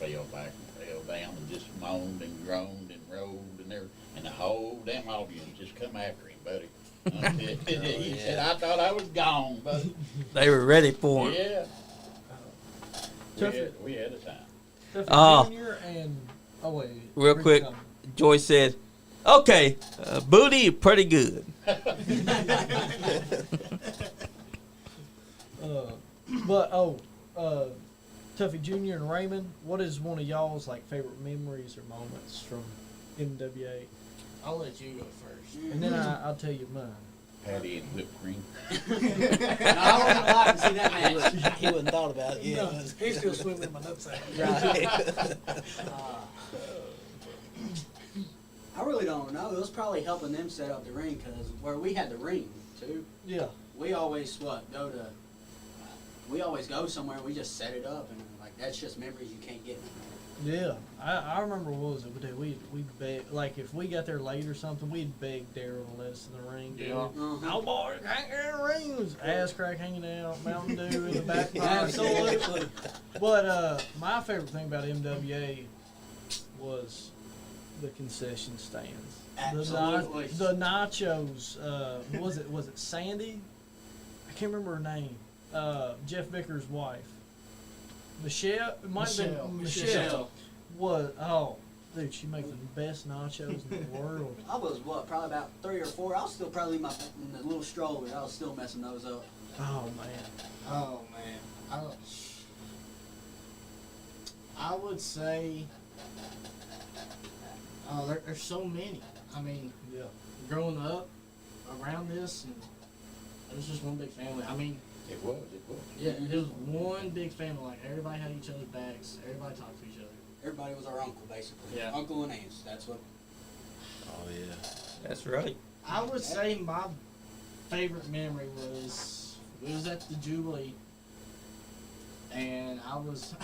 Speaker 6: fell back and fell down and just moaned and groaned and rolled and everything. And the whole damn audience just come after him, buddy. He said, "I thought I was gone, buddy."
Speaker 1: They were ready for him.
Speaker 6: Yeah.
Speaker 7: Tuffy.
Speaker 6: We had a time.
Speaker 7: Tuffy Jr. and wait,
Speaker 1: Real
Speaker 7: Rick
Speaker 1: quick.
Speaker 7: Cummings.
Speaker 1: Joyce said, "Okay, booty pretty good."
Speaker 7: Tuffy Jr. and Raymond, what is one of y'all's like favorite memories or moments from MWA?
Speaker 4: I'll let you go first.
Speaker 7: And then I'll tell you mine.
Speaker 6: Patty and whipped cream.
Speaker 5: I wasn't allowed to see that match.
Speaker 3: He wouldn't thought about it yet.
Speaker 2: No,
Speaker 3: was
Speaker 2: he's still swimming in my nutsack.
Speaker 3: Right.
Speaker 5: I really don't know. It was probably helping them set up the ring because where we had the ring too,
Speaker 7: Yeah.
Speaker 5: we always we always go somewhere and we just set it up and like that's just memories you can't get.
Speaker 7: Yeah, I remember what was it? We beg, like if we got there late or something, we'd beg Daryl to let us in the ring. Dude.
Speaker 6: Yeah.
Speaker 7: Oh boys, can't get in the ring. It was ass crack hanging out, Mountain Dew in the back pocket. But my favorite thing about MWA was the concession stands.
Speaker 5: Absolutely.
Speaker 7: The nachos. Was it Sandy? I can't remember her name. Jeff Vickers' wife. Michelle. It might have been Michelle. Dude, she makes the best nachos in the world.
Speaker 5: I was probably about 3 or 4. I was still probably in the little stroller. I was still messing those up.
Speaker 7: Oh man.
Speaker 4: Oh man, I would say, there's so many. I mean,
Speaker 7: Yeah.
Speaker 4: growing up around this, and it was just one big family. I mean,
Speaker 6: It was.
Speaker 4: yeah, it was one big family. Like everybody had each other's backs. Everybody talked to each other.
Speaker 5: Everybody was our uncle, basically.
Speaker 4: Yeah.
Speaker 5: Uncle and aunts. That's what.
Speaker 3: Oh yeah.
Speaker 1: That's right.
Speaker 4: I would say my favorite memory was at the Jubilee, and I was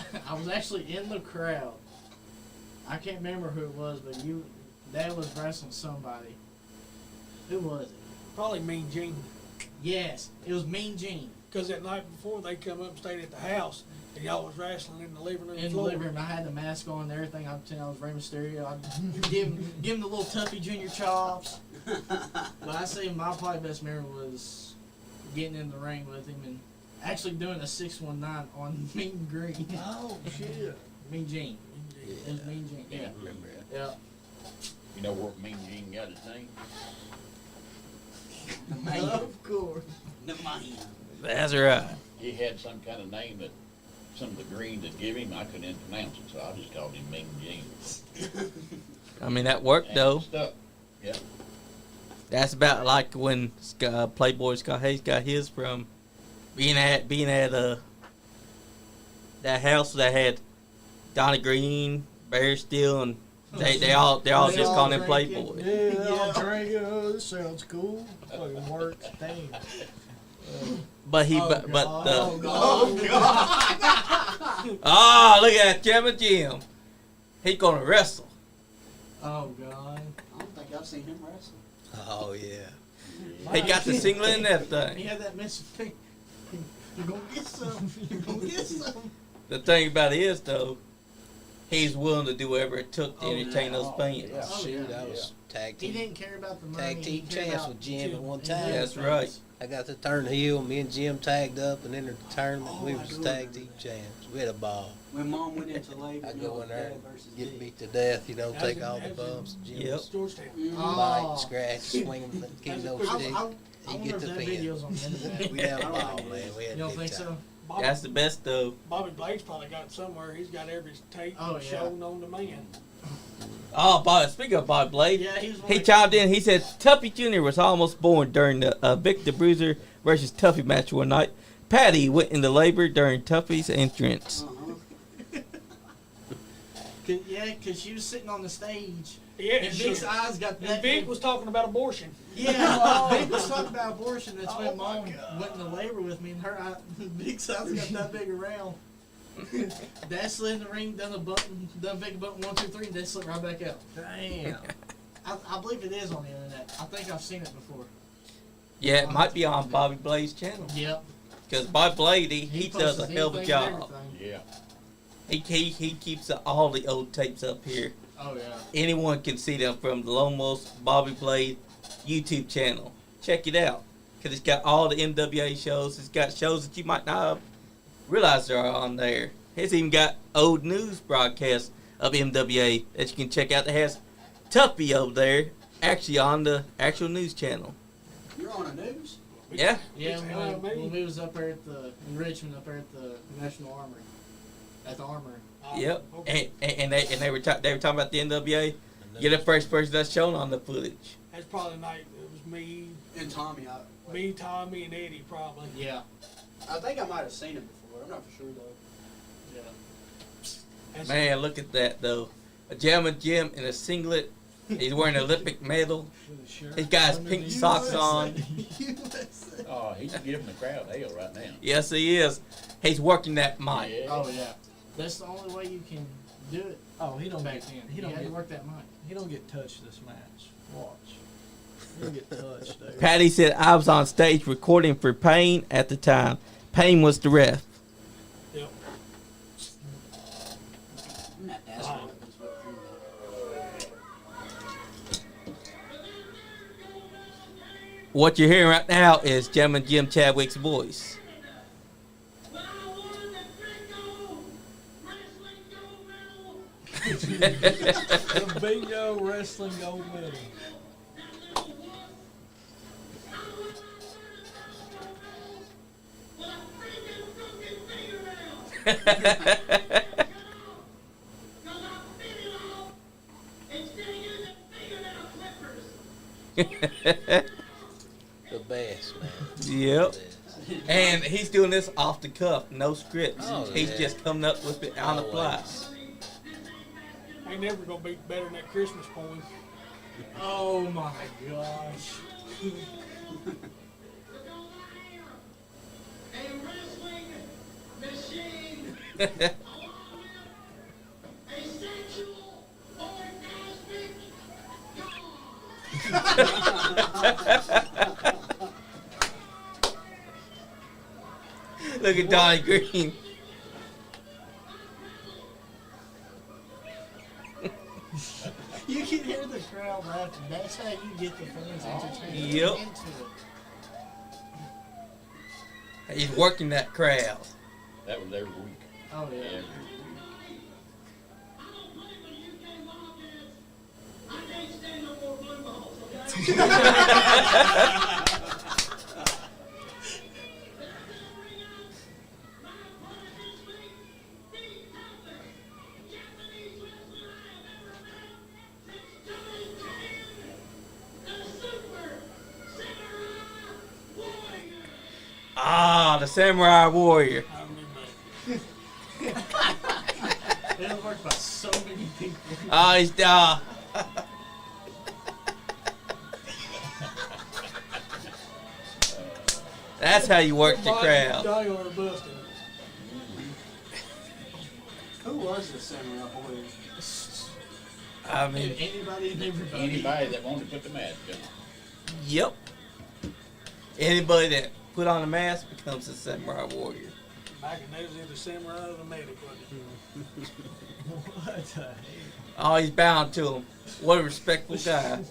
Speaker 4: actually in the crowd. I can't remember who it was, but Dad was wrestling somebody. Who was it?
Speaker 2: Probably Mean Gene.
Speaker 4: Yes, it was Mean Gene.
Speaker 2: Because that night before they come up and stayed at the house, and y'all was wrestling in the living room
Speaker 4: In the
Speaker 2: floor.
Speaker 4: living room, I had the mask on and everything. I pretend I was Rey Mysterio. I'd give him the little Tuffy Jr. chops. But I say my probably best memory was getting in the ring with him and actually doing a 619 on Mean Green.
Speaker 7: Oh shit.
Speaker 4: Mean Gene. It was Mean Gene.
Speaker 3: Yeah,
Speaker 4: Yeah.
Speaker 3: I remember that.
Speaker 4: Yeah.
Speaker 6: You know where Mean Gene got his name?
Speaker 5: The man.
Speaker 4: Of course.
Speaker 5: The man.
Speaker 1: That's right.
Speaker 6: He had some kind of name that some of the Greens had given him. I couldn't pronounce it, so I just called him Mean Gene.
Speaker 1: I mean that worked
Speaker 6: And
Speaker 1: though.
Speaker 6: Stuck. Yeah.
Speaker 1: That's about like when Playboy Scott Hayes got his from being at that house that had Donnie Green, Barry Steele, and They all
Speaker 4: They
Speaker 1: just
Speaker 4: all
Speaker 1: calling him
Speaker 4: drinking.
Speaker 1: Playboy.
Speaker 7: Yeah, they all
Speaker 4: Yeah.
Speaker 7: drinking. Oh, this sounds cool. Fucking works. Damn.
Speaker 1: But he
Speaker 4: Oh,
Speaker 1: but
Speaker 4: God.
Speaker 1: the
Speaker 4: Oh, God.
Speaker 1: ah look at that Jim. He gonna wrestle.
Speaker 4: Oh, God.
Speaker 5: I don't think I've seen him wrestle.
Speaker 3: Oh yeah.
Speaker 1: He got the singlet and
Speaker 4: He
Speaker 1: everything.
Speaker 4: had that message thing. You're gonna get some. You're gonna get some.
Speaker 1: The thing about it is though, he's willing to do whatever it took to
Speaker 4: Oh,
Speaker 1: entertain
Speaker 4: yeah.
Speaker 1: those fans.
Speaker 3: Yeah,
Speaker 4: Oh,
Speaker 3: shoot,
Speaker 4: yeah.
Speaker 3: I was tag
Speaker 4: He
Speaker 3: team.
Speaker 4: didn't care about the money.
Speaker 3: Tag
Speaker 4: he
Speaker 3: team
Speaker 4: cared
Speaker 3: champs
Speaker 4: about
Speaker 3: with Jim at one
Speaker 4: He
Speaker 3: time.
Speaker 4: did
Speaker 1: That's
Speaker 4: things.
Speaker 1: right.
Speaker 3: I got to turn heel. Me and Jim tagged up and entered the tournament.
Speaker 5: Oh,
Speaker 3: We
Speaker 5: I
Speaker 3: was
Speaker 5: do
Speaker 3: tag
Speaker 5: remember
Speaker 3: team
Speaker 5: that.
Speaker 3: champs. We had a ball.
Speaker 5: When Mom went into labor,
Speaker 3: I
Speaker 5: you
Speaker 3: go
Speaker 5: know,
Speaker 3: in there
Speaker 5: Dad
Speaker 3: and
Speaker 5: versus
Speaker 3: get
Speaker 5: Dad.
Speaker 3: beat to death. You know,
Speaker 2: As
Speaker 3: take
Speaker 2: in-
Speaker 3: all the
Speaker 2: as in-
Speaker 3: bumps. Jim
Speaker 1: Yep.
Speaker 2: Georgetown.
Speaker 5: Mhm.
Speaker 3: bite, scratch, swing him, keep
Speaker 2: That's a
Speaker 3: no
Speaker 2: quick-
Speaker 3: stick.
Speaker 4: I
Speaker 3: He
Speaker 4: wonder
Speaker 3: get
Speaker 4: if
Speaker 3: the
Speaker 4: that
Speaker 3: pin.
Speaker 4: video's on the internet.
Speaker 3: We had a ball, man. We had
Speaker 4: You don't
Speaker 3: big
Speaker 4: think
Speaker 3: time.
Speaker 4: so?
Speaker 2: Bobby,
Speaker 1: That's the best though.
Speaker 2: Bobby Blake's probably got somewhere. He's got every tape
Speaker 4: Oh, yeah.
Speaker 2: shown on demand.
Speaker 1: Oh, Bob. Speaking of Bob Blade,
Speaker 4: Yeah, he was one
Speaker 1: he
Speaker 4: of-
Speaker 1: chimed in. He said Tuffy Jr. was almost born during the Vic the Bruiser versus Tuffy match one night. Patty went into labor during Tuffy's entrance.
Speaker 5: Uh-huh.
Speaker 4: Cause she was sitting on the stage.
Speaker 2: Yeah,
Speaker 4: And Vic's
Speaker 2: sure.
Speaker 4: eyes got
Speaker 2: And
Speaker 4: that
Speaker 2: Vic
Speaker 4: big.
Speaker 2: was talking about abortion.
Speaker 4: Yeah, Vic was talking about abortion. That's
Speaker 2: Oh
Speaker 4: when
Speaker 2: my
Speaker 4: Mom
Speaker 2: God.
Speaker 4: went into labor with me, and her eye, Vic's eyes got that big around. Dad slid in the ring, done Vic a button 1, 2, 3, and Dad slid right back out.
Speaker 7: Damn.
Speaker 4: I believe it is on the internet. I think I've seen it before.
Speaker 1: Yeah, it might be on Bobby Blade's channel.
Speaker 4: Yep.
Speaker 1: Because Bobby Blade, he does a
Speaker 4: posts
Speaker 1: hell of a
Speaker 4: anything
Speaker 1: job.
Speaker 4: and everything.
Speaker 6: Yeah.
Speaker 1: He keeps all the old tapes up here.
Speaker 4: Oh yeah.
Speaker 1: Anyone can see them from the Lone Wolf Bobby Blade YouTube channel. Check it out. Because it's got all the MWA shows. It's got shows that you might not have realized are on there. It's even got old news broadcasts of MWA that you can check out that has Tuffy over there actually on the actual news channel.
Speaker 5: You're on the news?
Speaker 1: Yeah.
Speaker 4: Yeah,
Speaker 2: It's
Speaker 4: when we was up there in Richmond, up there at the National Armory, at the Armory.
Speaker 1: Yep.
Speaker 2: Okay.
Speaker 1: And they were talking about the NWA. You're the first person that's shown on the footage.
Speaker 2: That's probably the night. It was me,
Speaker 5: And Tommy,
Speaker 2: Tommy, and Eddie probably.
Speaker 4: Yeah.
Speaker 5: I think I might have seen it before. I'm not for sure though.
Speaker 4: Yeah.
Speaker 2: That's-
Speaker 1: Man, look at that though. A Jammin' Jim in a singlet. He's wearing an Olympic medal. He's got his pink socks on.
Speaker 4: USA.
Speaker 6: Oh, he's giving the crowd hell right now.
Speaker 1: Yes, he is. He's working that mic.
Speaker 6: Yeah.
Speaker 4: Oh yeah. That's the only way you can do it
Speaker 7: Oh, he don't
Speaker 4: back
Speaker 7: get.
Speaker 4: then.
Speaker 7: He
Speaker 4: You
Speaker 7: don't
Speaker 4: had to
Speaker 7: get.
Speaker 4: work that mic.
Speaker 7: He don't get touched this match. Watch. He don't get touched, dude.
Speaker 1: Patty said I was on stage recording for Payne at the time. Payne was the ref.
Speaker 2: Yep.
Speaker 5: I'm not asking what this what cream
Speaker 1: What you're hearing right now is Jammin' Jim Chadwick's voice.
Speaker 7: The bingo wrestling gold medal.
Speaker 3: The best, man.
Speaker 1: Yep.
Speaker 3: The best.
Speaker 1: And he's doing this off the cuff, no scripts.
Speaker 3: Oh,
Speaker 1: He's
Speaker 3: yeah.
Speaker 1: just coming up with it on the fly.
Speaker 3: Always.
Speaker 2: Ain't never gonna be better than that Christmas poem.
Speaker 4: Oh my gosh.
Speaker 1: Look at Donnie Green.
Speaker 4: You can hear the crowd laughing. That's how you get the fans entertained
Speaker 1: Yep.
Speaker 4: into it.
Speaker 1: He's working that crowd.
Speaker 6: That was every week.
Speaker 4: Oh yeah.
Speaker 6: Every week.
Speaker 1: Ah, the Samurai Warrior.
Speaker 2: I remember that.
Speaker 4: It was worked by so many
Speaker 1: Oh, he's That's how you work the crowd.
Speaker 2: Die or busted.
Speaker 5: Who was the samurai warrior?
Speaker 1: I mean,
Speaker 4: Anybody and everybody.
Speaker 6: Anybody that wanted to put the mask on.
Speaker 1: yep. Anybody that put on a mask becomes a samurai warrior.
Speaker 2: Back in those days, the samurai or the medic, wasn't it?
Speaker 7: What the hell?
Speaker 1: Oh, he's bound to him. What a respectful guy.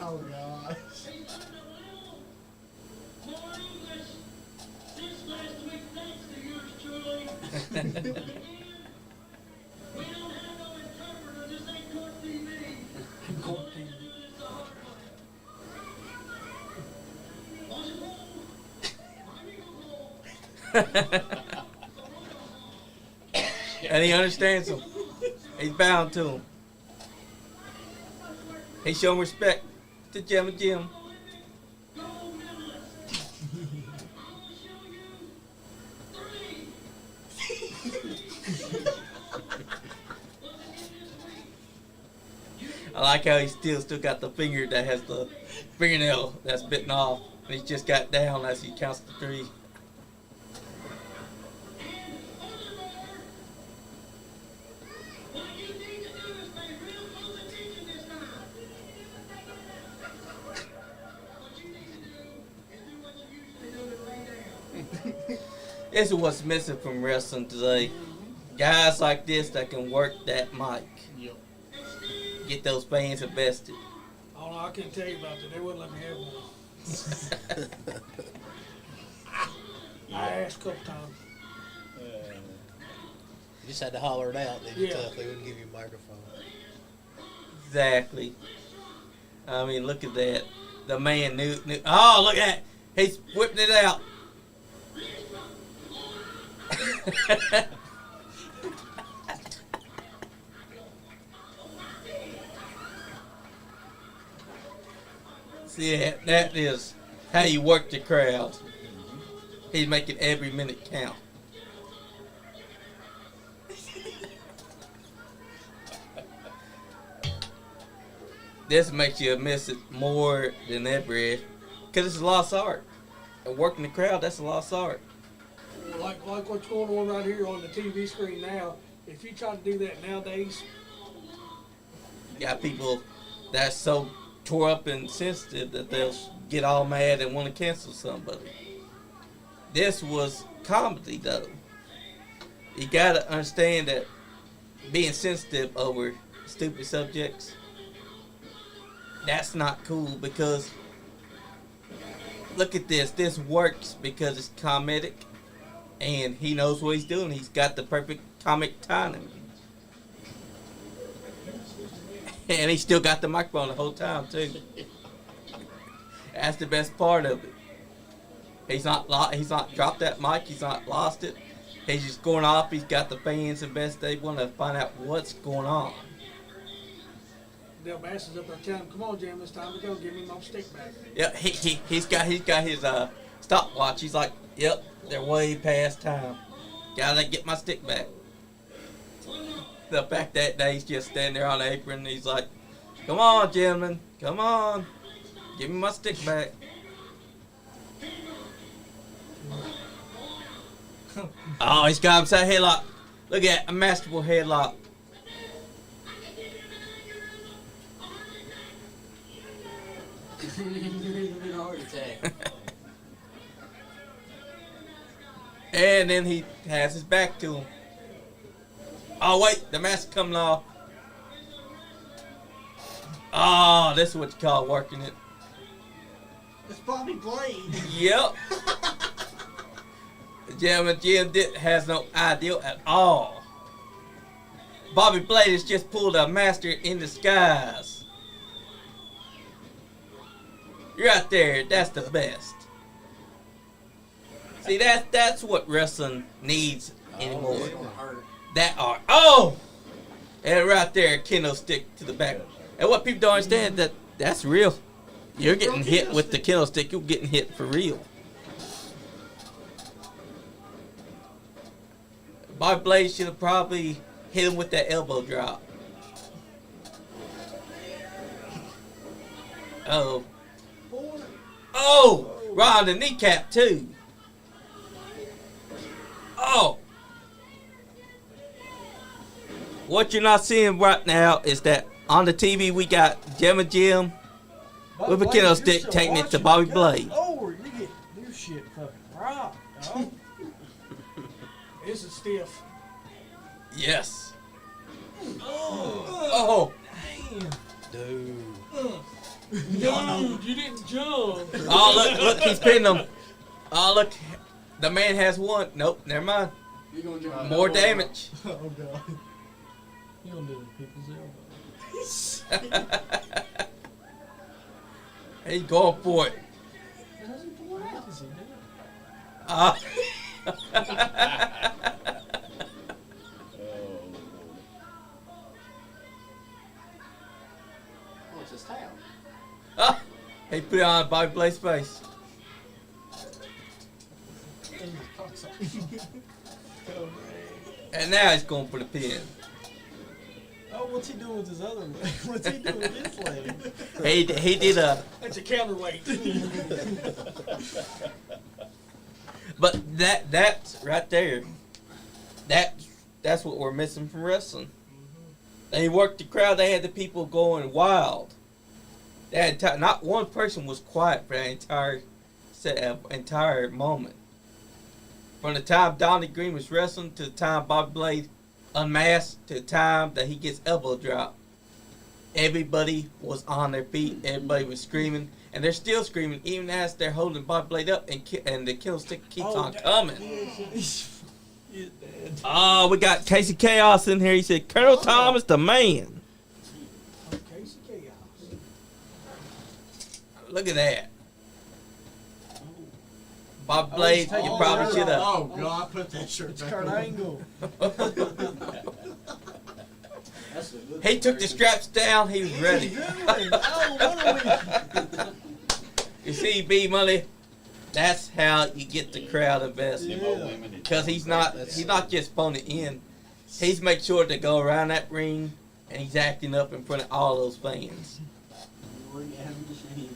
Speaker 4: Oh God.
Speaker 1: And he understands him. He's bound to him. He's showing respect to Jim. I like how he's still got the finger that has the fingernail that's bitten off. And he's just got down as he counts to 3. This is what's missing from wrestling today. Guys like this that can work that mic.
Speaker 4: Yep.
Speaker 1: Get those fans invested.
Speaker 2: Oh no, I couldn't tell you about that. They wouldn't let me have one. I asked a couple times.
Speaker 3: You just had to holler it out. They
Speaker 2: Yeah.
Speaker 3: They wouldn't give you a microphone.
Speaker 1: Exactly. I mean, look at that. The man knew. Oh, look at that. He's whipping it out. See, that is how you work the crowd. He's making every minute count. This makes you miss it more than ever, because it's a lost art. And working the crowd, that's a lost art.
Speaker 2: Like what's going on right here on the TV screen now. If you try to do that nowadays,
Speaker 1: You got people that's so tore up and sensitive that they'll get all mad and want to cancel somebody. This was comedy, though. You gotta understand that being sensitive over stupid subjects, that's not cool, because look at this. This works because it's comedic and he knows what he's doing. He's got the perfect comic timing. And he still got the microphone the whole time, too. That's the best part of it. He's not dropped that mic. He's not lost it. He's just going off. He's got the fans invested. They want to find out what's going on.
Speaker 2: Del Bass is up there telling him, "Come on, Jim, it's time to go. Give me my stick back."
Speaker 1: Yeah, he's got his stopwatch. He's like, yep, they're way past time. Gotta get my stick back. The fact that he's just standing there on the apron, he's like, "Come on, gentlemen, come on, give me my stick back." Oh, he's got himself a headlock. Look at that, a masterful headlock.
Speaker 5: Heart attack.
Speaker 1: And then he has his back to him. Oh, wait, the mask coming off. Oh, this is what you call working it.
Speaker 4: It's Bobby Blade.
Speaker 1: Yep. Jim has no idea at all. Bobby Blade has just pulled a master in disguise. Right there, that's the best. See, that's what wrestling needs anymore.
Speaker 5: It's gonna hurt.
Speaker 1: That are, oh! And right there, kendo stick to the back. And what people don't understand that's real. You're getting hit with the kendo stick. You're getting hit for real. Bobby Blade should have probably hit him with that elbow drop. Oh. Oh! Right on the kneecap, too. Oh! What you're not seeing right now is that on the TV we got Gemma Jim with a kendo stick taking it to Bobby Blade.
Speaker 7: Oh, you get your shit fucking rocked, dog.
Speaker 2: This is stiff.
Speaker 1: Yes. Oh.
Speaker 3: Dude.
Speaker 2: Dude, you didn't jump.
Speaker 1: Oh, look, he's pinning him. Oh, look, the man has one. Nope, never mind.
Speaker 5: You're gonna jump.
Speaker 1: More damage.
Speaker 7: Oh god. You don't do it to people's elbows.
Speaker 1: He's going for it. Ah.
Speaker 5: Oh, it's his tail.
Speaker 1: Ah. He put it on Bobby Blade's face. And now he's going for the pin.
Speaker 7: Oh, what's he doing with his other leg? What's he doing with his leg?
Speaker 1: He did a.
Speaker 2: That's a counterweight.
Speaker 1: But that's right there. That's what we're missing from wrestling. They worked the crowd. They had the people going wild. That not one person was quiet for that entire moment. From the time Donnie Green was wrestling to the time Bobby Blade unmasked to the time that he gets elbow dropped, everybody was on their feet. Everybody was screaming, and they're still screaming even as they're holding Bobby Blade up, and the kendo stick keeps on coming. Oh, we got Casey Chaos in here. He said, Colonel Thomas, the man.
Speaker 2: Casey Chaos.
Speaker 1: Look at that. Bob Blade, you probably should have.
Speaker 4: Oh God, put that shirt
Speaker 7: It's
Speaker 4: back
Speaker 7: Kurt
Speaker 4: on.
Speaker 7: Angle.
Speaker 5: That's a good
Speaker 1: He took the
Speaker 5: comparison.
Speaker 1: straps down. He was ready.
Speaker 7: Oh, what are we?
Speaker 1: You see, B Money, that's how you get the crowd invested.
Speaker 6: Them old women.
Speaker 1: Because he's not just phoning it in. He's making sure to go around that ring, and he's acting up in front of all those fans.
Speaker 5: Lord, you have him to shame.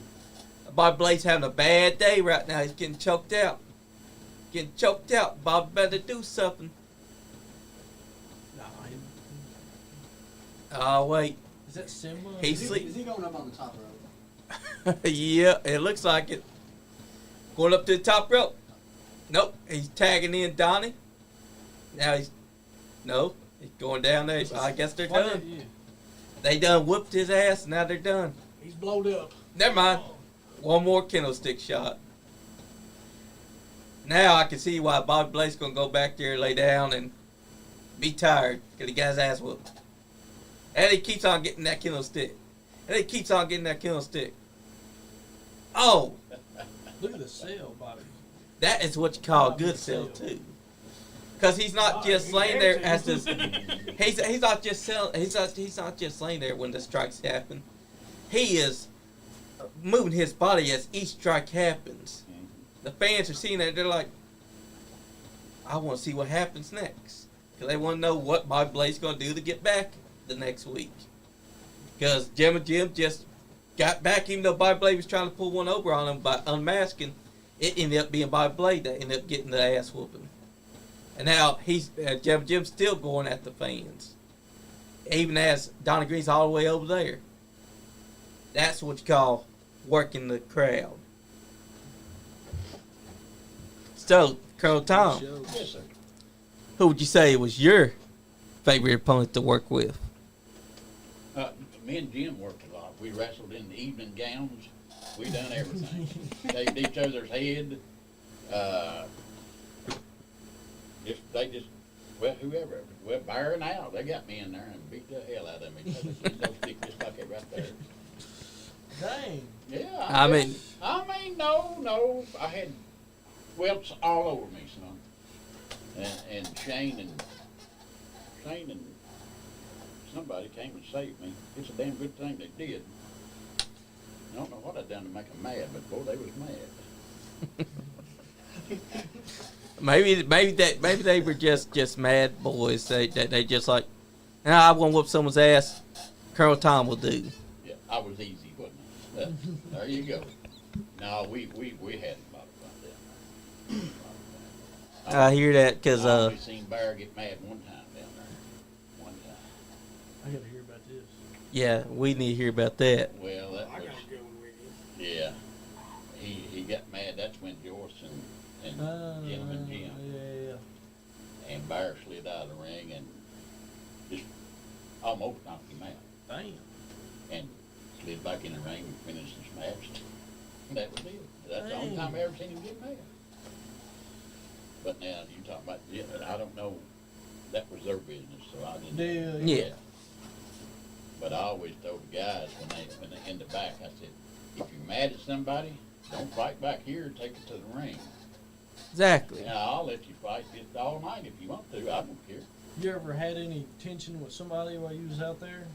Speaker 1: Bob Blade's having a bad day right now. He's getting choked out. Getting choked out. Bob better do something. Oh, wait.
Speaker 7: Is that Simba?
Speaker 1: He's
Speaker 5: Is
Speaker 1: sleep.
Speaker 5: he going up on the top rope?
Speaker 1: Yeah, it looks like it. Going up to the top rope. Nope. He's tagging in Donnie. Now he's going down there. I guess they're done. They done whooped his ass. Now they're done.
Speaker 2: He's blowed up.
Speaker 1: Never mind. One more kendo stick shot. Now I can see why Bobby Blade's gonna go back there, lay down, and be tired because he got his ass whooped. And he keeps on getting that kendo stick. And he keeps on getting that kendo stick. Oh,
Speaker 7: Look at the cell, Bobby.
Speaker 1: that is what you call a good sell too. Because he's not just laying there as this. He's not just laying there when the strikes happen. He is moving his body as each strike happens. The fans are seeing that, they're like, I want to see what happens next. Because they want to know what Bobby Blade's going to do to get back the next week. Because Jim just got back, even though Bobby Blade was trying to pull one over on him by unmasking. It ended up being Bobby Blade that ended up getting the ass whooping. And now he's Jim's still going at the fans. Even as Donnie Green's all the way over there. That's what you call working the crowd. So, Colonel Tom,
Speaker 6: Yes, sir.
Speaker 1: who would you say was your favorite opponent to work with?
Speaker 6: Me and Jim worked a lot. We wrestled in the evening gowns. We done everything. Shaved each other's head. Whoever. Well, Bear and Al, they got me in there and beat the hell out of me. Those stick just like it right there.
Speaker 7: Dang.
Speaker 6: Yeah.
Speaker 1: I mean,
Speaker 6: No. I had welts all over me, son. And Shayne and somebody came and saved me. It's a damn good thing they did. I don't know what I done to make them mad, but boy, they was mad.
Speaker 1: Maybe they were just mad boys. They just like, I want to whoop someone's ass. Colonel Tom will do.
Speaker 6: Yeah, I was easy, wasn't I? There you go. No, we had a lot of fun down there.
Speaker 1: I hear that because
Speaker 6: I only seen Bear get mad one time down there. One time.
Speaker 7: I gotta hear about this.
Speaker 1: yeah, we need to hear about that.
Speaker 6: Well, that
Speaker 2: I
Speaker 6: was,
Speaker 2: got a good one with you.
Speaker 6: yeah. He got mad. That's when Joyce and Gentleman Jim
Speaker 7: Yeah.
Speaker 6: and Bear slid out of the ring and just almost knocked him out.
Speaker 7: Damn.
Speaker 6: And slid back in the ring and finished his match. That was it. That's the only time I ever seen him get mad. But now you talk about, I don't know, that was their business, so I didn't.
Speaker 1: Yeah.
Speaker 6: But I always told the guys when they in the back, I said, if you're mad at somebody, don't fight back here, take it to the ring.
Speaker 1: Exactly.
Speaker 6: Now I'll let you fight just all night if you want to. I don't care.
Speaker 7: You ever had any tension with somebody while you was out there?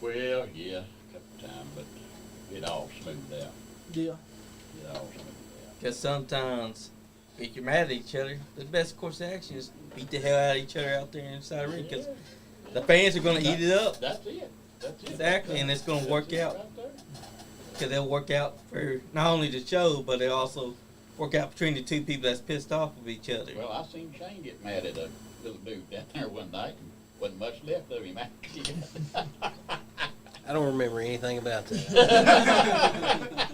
Speaker 6: Well, yeah, a couple times, but it all smoothed out.
Speaker 7: Yeah.
Speaker 6: It all smoothed out.
Speaker 1: Because sometimes, if you're mad at each other, the best course of action is beat the hell out of each other out there inside the ring. Because the fans are going to eat it up.
Speaker 6: That's it. That's it.
Speaker 1: Exactly, and it's going to work
Speaker 6: That's it
Speaker 1: out.
Speaker 6: right there.
Speaker 1: Because they'll work out for not only the show, but they'll also work out between the two people that's pissed off of each other.
Speaker 6: Well, I seen Shayne get mad at a little dude down there one night, and wasn't much left of him after that.
Speaker 3: I don't remember anything about that.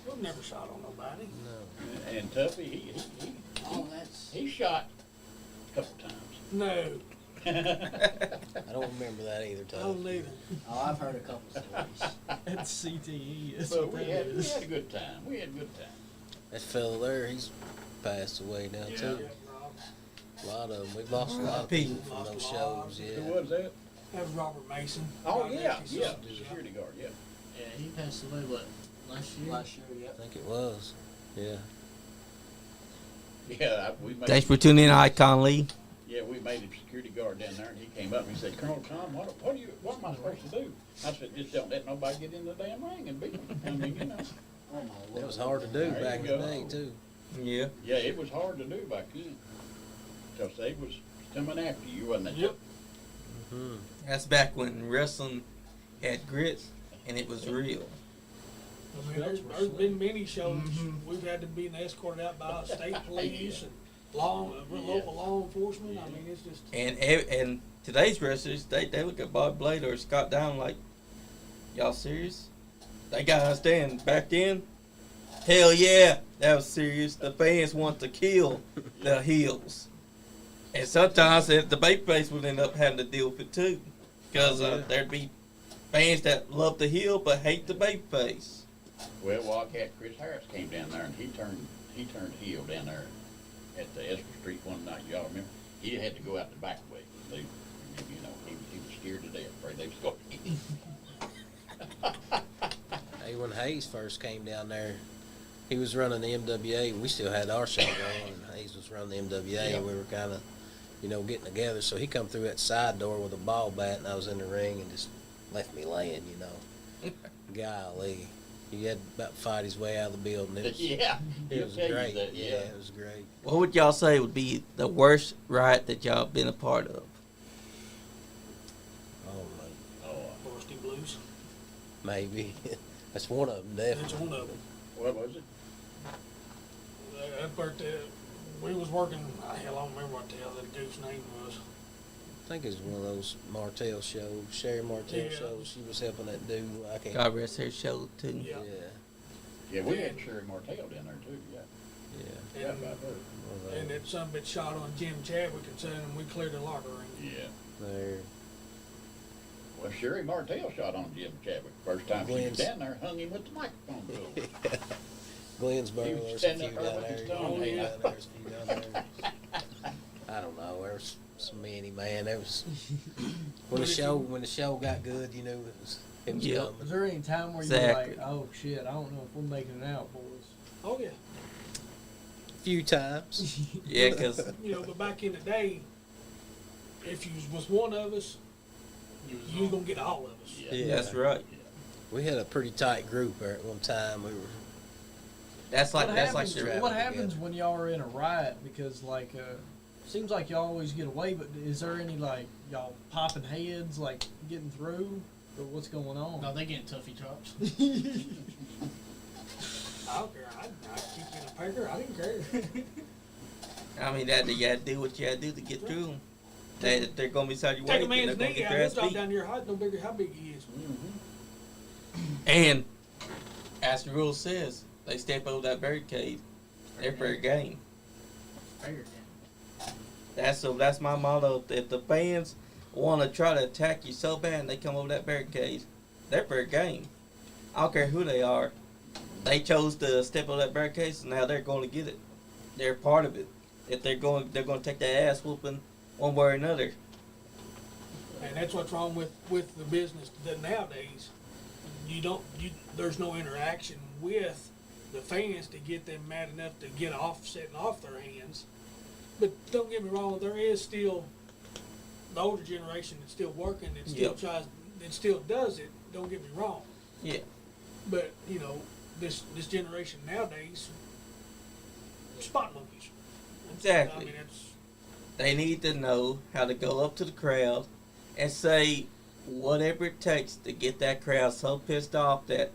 Speaker 2: We've never shot on nobody.
Speaker 3: No.
Speaker 6: And Tuffy,
Speaker 5: Oh, that's.
Speaker 6: he shot a couple times.
Speaker 2: No,
Speaker 3: I don't remember that either,
Speaker 2: I don't
Speaker 3: Todd.
Speaker 2: either.
Speaker 5: Oh, I've heard a couple stories.
Speaker 7: That's CTE. That's
Speaker 6: But
Speaker 7: what
Speaker 6: we
Speaker 7: that
Speaker 6: had
Speaker 7: is.
Speaker 6: a good time. We had a good time.
Speaker 3: That fella there, he's passed away now
Speaker 6: Yeah.
Speaker 3: too.
Speaker 2: Yeah, Rob.
Speaker 3: A lot of them. We've lost a lot of people from those shows.
Speaker 6: Who
Speaker 3: Yeah.
Speaker 6: was that?
Speaker 2: That was Robert Mason.
Speaker 6: Oh,
Speaker 2: Robert
Speaker 6: yeah,
Speaker 2: Mason.
Speaker 6: yeah, the security guard, yeah.
Speaker 4: Yeah, he passed away, what, last year?
Speaker 5: Last year, yep.
Speaker 3: I think it was. Yeah.
Speaker 6: Yeah, we made.
Speaker 1: Thanks for tuning in, Icon Lee.
Speaker 6: Yeah, we made him security guard down there, and he came up and he said, Colonel Tom, what am I supposed to do? I said, just don't let nobody get in the damn ring and beat him. I mean, you know.
Speaker 5: Oh, my Lord.
Speaker 3: It was hard to do
Speaker 6: There
Speaker 3: back in
Speaker 6: you
Speaker 3: the
Speaker 6: go.
Speaker 3: day too.
Speaker 1: Yeah.
Speaker 6: Yeah, it was hard to do back then. Because they was coming after you, wasn't it?
Speaker 2: Yep.
Speaker 3: Hmm.
Speaker 1: That's back when wrestling had grits and it was real.
Speaker 2: I mean, there's been many shows we've had to be escorted out by state police and local law enforcement. I mean, it's just.
Speaker 1: And today's wrestlers, they look at Bob Blade or Scott Down like, y'all serious? They gotta understand, back then, hell yeah, that was serious. The fans want to kill the heels. And sometimes the babyface would end up having to deal with it too. Because there'd be fans that love the heel but hate the babyface.
Speaker 6: Well, Wildcat Chris Harris came down there and he turned heel down there at the Esther Street one night. Y'all remember? He had to go out the back way. They, you know, he was scared to death. Afraid they was going to eat him.
Speaker 3: Hey, when Hayes first came down there, he was running the MWA. We still had our show going, and Hayes was running the MWA, and we were kind of, getting together. So he come through that side door with a ball bat, and I was in the ring, and just left me laying, Golly. He had about to fight his way out of the building. It was,
Speaker 6: Yeah,
Speaker 3: it was
Speaker 6: he'll tell you
Speaker 3: great.
Speaker 6: that,
Speaker 3: Yeah, it was great.
Speaker 1: What would y'all say would be the worst riot that y'all been a part of?
Speaker 3: Oh, my.
Speaker 6: Oh,
Speaker 2: Varsity Blues.
Speaker 3: Maybe. That's one of them,
Speaker 2: That's
Speaker 3: definitely.
Speaker 2: one of them.
Speaker 6: what was it?
Speaker 2: That part, we was working. Hell, I don't remember what the hell that goose name was.
Speaker 3: I think it was one of those Martell shows, Sherry Martell
Speaker 2: Yeah.
Speaker 3: shows. She was helping that dude. I can't.
Speaker 1: God rest her soul too.
Speaker 2: Yeah.
Speaker 6: Yeah, we had Sherry Martell down there too, yeah.
Speaker 3: Yeah.
Speaker 6: Yeah,
Speaker 2: And,
Speaker 6: about her.
Speaker 3: One of
Speaker 2: and
Speaker 3: those.
Speaker 2: that son bitch shot on Jim Chadwick and said, and we cleared the locker room.
Speaker 6: Yeah.
Speaker 3: There.
Speaker 6: Well, Sherry Martell shot on Jim Chadwick. First time she was
Speaker 3: Glenn's-
Speaker 6: down there, hung him with the microphone to him.
Speaker 3: Glensboro,
Speaker 6: He was
Speaker 3: there's a
Speaker 6: standing
Speaker 3: few
Speaker 6: up there
Speaker 3: down
Speaker 6: with
Speaker 3: there.
Speaker 6: his tongue
Speaker 3: Yeah,
Speaker 6: hanging.
Speaker 3: there's a few down there. I don't know. There was so many, man. There was when the show got good, it was
Speaker 1: Yep.
Speaker 7: Was
Speaker 3: coming.
Speaker 7: there any time where
Speaker 1: Exactly.
Speaker 7: you're like, oh shit, I don't know if we're making it out, boys?
Speaker 2: Oh yeah.
Speaker 3: A few times.
Speaker 1: Yeah, because
Speaker 2: But back in the day, if you was one of us, you was gonna get all of us.
Speaker 6: Yeah.
Speaker 1: That's right.
Speaker 3: We had a pretty tight group there at one time. We were.
Speaker 1: That's like
Speaker 7: What
Speaker 1: that's like
Speaker 7: happens,
Speaker 1: the
Speaker 3: travel
Speaker 7: what happens
Speaker 3: together.
Speaker 7: when y'all are in a riot? Because like, seems like y'all always get away. But is there any like y'all popping heads, like getting through, or what's going on?
Speaker 4: No, they getting Tuffy chops.
Speaker 2: I don't care. I'd kick you in a pecker. I didn't care.
Speaker 1: I mean, that you gotta do what you gotta do to get through them. They're gonna be inside your way.
Speaker 2: Take a
Speaker 1: They're
Speaker 2: man's
Speaker 1: gonna
Speaker 2: knee
Speaker 1: get
Speaker 2: out.
Speaker 1: their
Speaker 2: He'll
Speaker 1: ass
Speaker 2: drop
Speaker 1: beat.
Speaker 2: down to your height, no bigger how big he is.
Speaker 1: And as the rule says, they step over that barricade, they're fair game.
Speaker 4: Fair.
Speaker 1: That's my motto. If the fans want to try to attack you so bad and they come over that barricade, they're fair game. I don't care who they are. They chose to step over that barricade, so now they're going to get it. They're part of it. If they're going to take their ass whooping one way or another.
Speaker 2: And that's what's wrong with the business that nowadays. There's no interaction with the fans to get them mad enough to get setting off their hands. But don't get me wrong, there is still the older generation that's still working, that still
Speaker 1: Yep.
Speaker 2: tries, that still does it. Don't get me wrong.
Speaker 1: Yeah.
Speaker 2: But this generation nowadays, spot monkeys.
Speaker 1: Exactly.
Speaker 2: I mean, it's
Speaker 1: They need to know how to go up to the crowd and say whatever it takes to get that crowd so pissed off that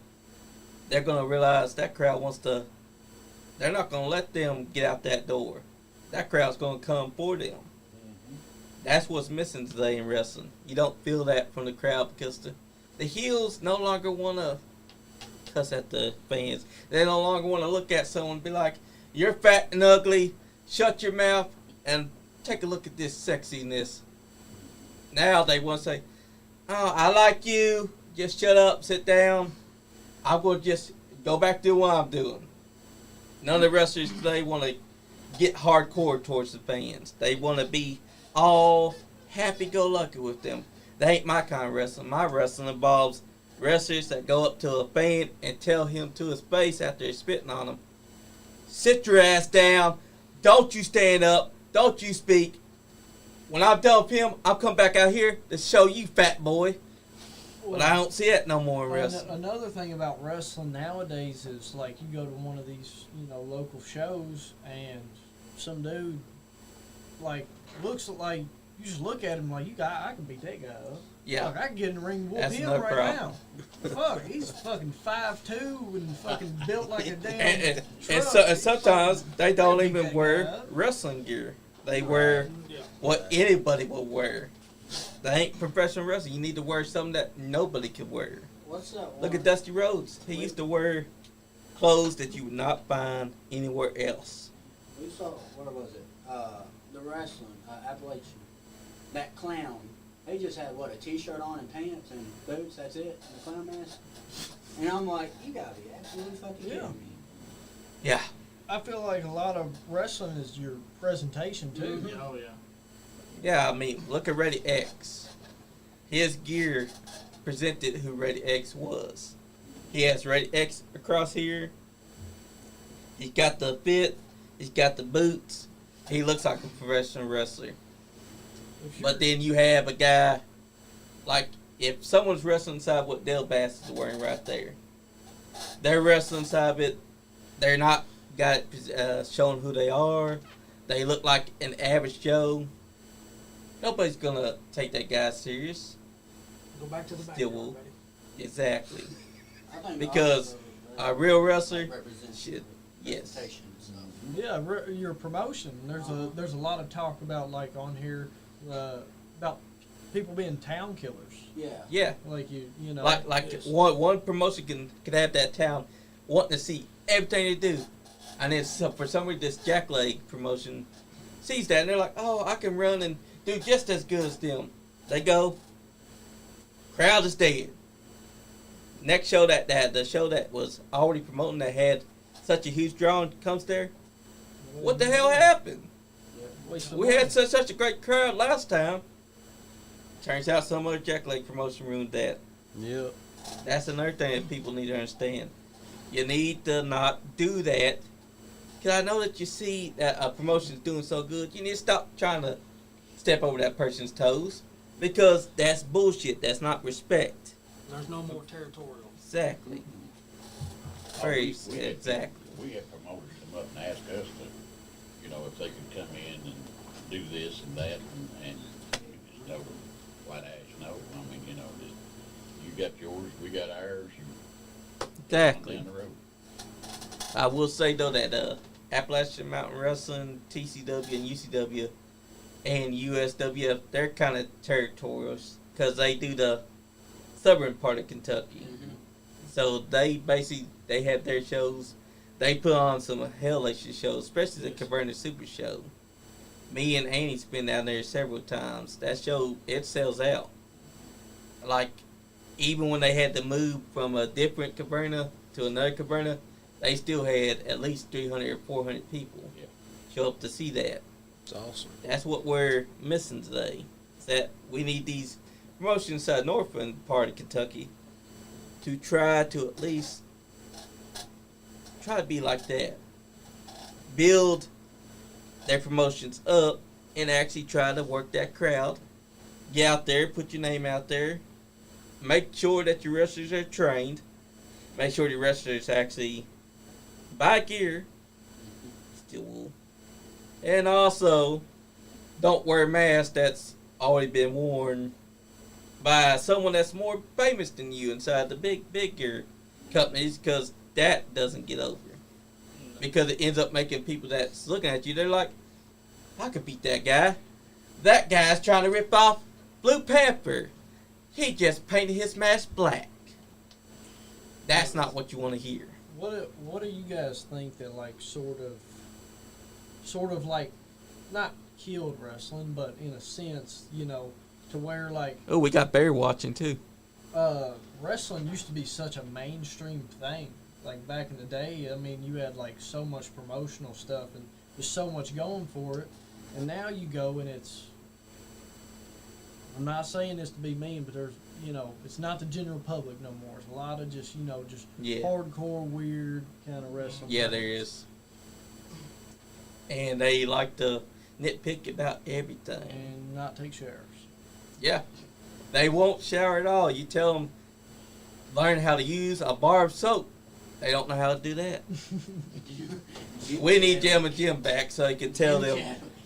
Speaker 1: they're going to realize that crowd wants to, they're not going to let them get out that door. That crowd's going to come for them. That's what's missing today in wrestling. You don't feel that from the crowd because the heels no longer want to cuss at the fans. They no longer want to look at someone and be like, you're fat and ugly, shut your mouth, and take a look at this sexiness. Now they want to say, oh, I like you, just shut up, sit down. I'm going to just go back to what I'm doing. None of the wrestlers today want to get hardcore towards the fans. They want to be all happy-go-lucky with them. They ain't my kind of wrestling. My wrestling involves wrestlers that go up to a fan and tell him to his face after they're spitting on him, sit your ass down, don't you stand up, don't you speak. When I'm done with him, I'll come back out here to show you, fat boy. But I don't see it no more in wrestling.
Speaker 7: Another thing about wrestling nowadays is like you go to one of these, local shows and some dude like looks like you just look at him like I can beat that guy up.
Speaker 1: Yeah.
Speaker 7: Fuck, I can get in the ring and whoop
Speaker 1: That's
Speaker 7: him
Speaker 1: no
Speaker 7: right
Speaker 1: problem.
Speaker 7: now. Fuck, he's fucking 5'2" and fucking built like a damn
Speaker 1: And
Speaker 7: truck.
Speaker 1: sometimes they don't
Speaker 7: Beat
Speaker 1: even
Speaker 7: that
Speaker 1: wear
Speaker 7: guy up.
Speaker 1: wrestling gear. They wear what anybody will wear. They ain't professional wrestling. You need to wear something that nobody can wear.
Speaker 5: What's that one?
Speaker 1: Look at Dusty Rhodes. He used to wear clothes that you would not find anywhere else.
Speaker 5: We saw, where was it? The wrestling, Appalachian. That clown. He just had, a t-shirt on and pants and boots, that's it? And a clown mask? And I'm like, you gotta be absolutely fucking kidding me.
Speaker 1: Yeah.
Speaker 7: I feel like a lot of wrestling is your presentation too.
Speaker 4: Yeah, oh yeah.
Speaker 1: Yeah, I mean, look at Ready X. His gear presented who Ready X was. He has Ready X across here. He's got the fit. He's got the boots. He looks like a professional wrestler. But then you have a guy, like, if someone's wrestling side what Dale Bass is wearing right there, they're wrestling side of it, they're not got showing who they are. They look like an average Joe. Nobody's gonna take that guy serious.
Speaker 2: Go back to the back.
Speaker 1: Still will. Exactly.
Speaker 5: I think
Speaker 1: Because
Speaker 5: also,
Speaker 1: a real wrestler
Speaker 5: represents
Speaker 1: should, yes.
Speaker 5: presentation and stuff.
Speaker 7: Yeah, your promotion. There's a lot of talk about like on here about people being town killers.
Speaker 5: Yeah.
Speaker 1: Yeah.
Speaker 7: Like you know.
Speaker 1: Like
Speaker 2: Yes.
Speaker 1: one promotion can have that town wanting to see everything they do. And then for some reason this Jackleg promotion sees that and they're like, oh, I can run and do just as good as them. They go, crowd is dead. Next show the show that was already promoting that had such a huge draw comes there. What the hell happened?
Speaker 7: Waste of
Speaker 1: We
Speaker 7: money.
Speaker 1: had such a great crowd last time. Turns out some other Jackleg promotion ruined that.
Speaker 3: Yep.
Speaker 1: That's another thing that people need to understand. You need to not do that. Because I know that you see that a promotion's doing so good. You need to stop trying to step over that person's toes because that's bullshit. That's not respect.
Speaker 2: There's no more territorial.
Speaker 1: Exactly.
Speaker 6: Oh,
Speaker 1: Very
Speaker 6: we had-
Speaker 1: exactly.
Speaker 6: We had promoters come up and ask us to, you know, if they could come in and do this and that, and we just told them flat ass no. I mean, you know, just, you got yours, we got ours, you
Speaker 1: Exactly.
Speaker 6: down the road.
Speaker 1: I will say though that Appalachian Mountain Wrestling, TCW, and UCW, and USWF, they're kind of territorial because they do the southern part of Kentucky. So they basically they have their shows. They put on some hellacious shows, especially the Caverna Super Show. Me and Annie's been down there several times. That show, it sells out. Like, even when they had to move from a different Caverna to another Caverna, they still had at least 300 or 400 people
Speaker 6: Yeah.
Speaker 1: show up to see that.
Speaker 3: It's awesome.
Speaker 1: That's what we're missing today. Is that we need these promotions inside northern part of Kentucky to try to at least try to be like that. Build their promotions up and actually try to work that crowd. Get out there, put your name out there. Make sure that your wrestlers are trained. Make sure the wrestlers actually buy gear. Still will. And also, don't wear a mask that's already been worn by someone that's more famous than you inside the bigger companies, because that doesn't get over. Because it ends up making people that's looking at you, they're like, I could beat that guy. That guy's trying to rip off Blue Panther. He just painted his mask black. That's not what you want to hear.
Speaker 7: What do you guys think that like sort of like not killed wrestling, but in a sense, you know, to where like
Speaker 1: Oh, we got Bear watching too.
Speaker 7: wrestling used to be such a mainstream thing. Like back in the day, I mean, you had like so much promotional stuff and there's so much going for it. And now you go and it's, I'm not saying this to be mean, but there's, you know, it's not the general public no more. It's a lot of just, you know, just
Speaker 1: Yeah.
Speaker 7: hardcore, weird kind of wrestling.
Speaker 1: Yeah, there is. And they like to nitpick about everything.
Speaker 7: And not take showers.
Speaker 1: Yeah. They won't shower at all. You tell them, learn how to use a bar of soap. They don't know how to do that. We need Jim and Jim back so he can tell them,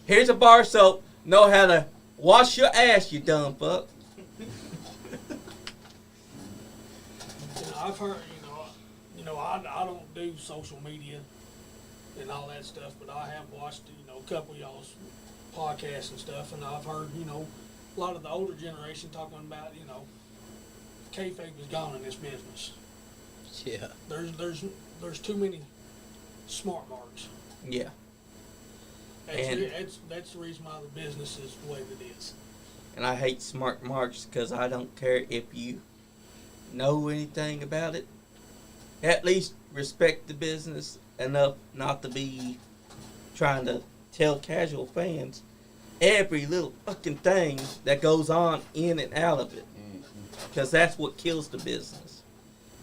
Speaker 1: here's a bar of soap. Know how to wash your ass, you dumb fuck.
Speaker 2: I've heard, I don't do social media and all that stuff, but I have watched, a couple of y'all's podcasts and stuff, and I've heard, a lot of the older generation talking about, kayfabe is gone in this business.
Speaker 3: Yeah.
Speaker 2: There's too many smart marks.
Speaker 1: Yeah.
Speaker 2: That's the reason why the business is the way that it is.
Speaker 1: And I hate smart marks because I don't care if you know anything about it. At least respect the business enough not to be trying to tell casual fans every little fucking thing that goes on in and out of it. Because that's what kills the business.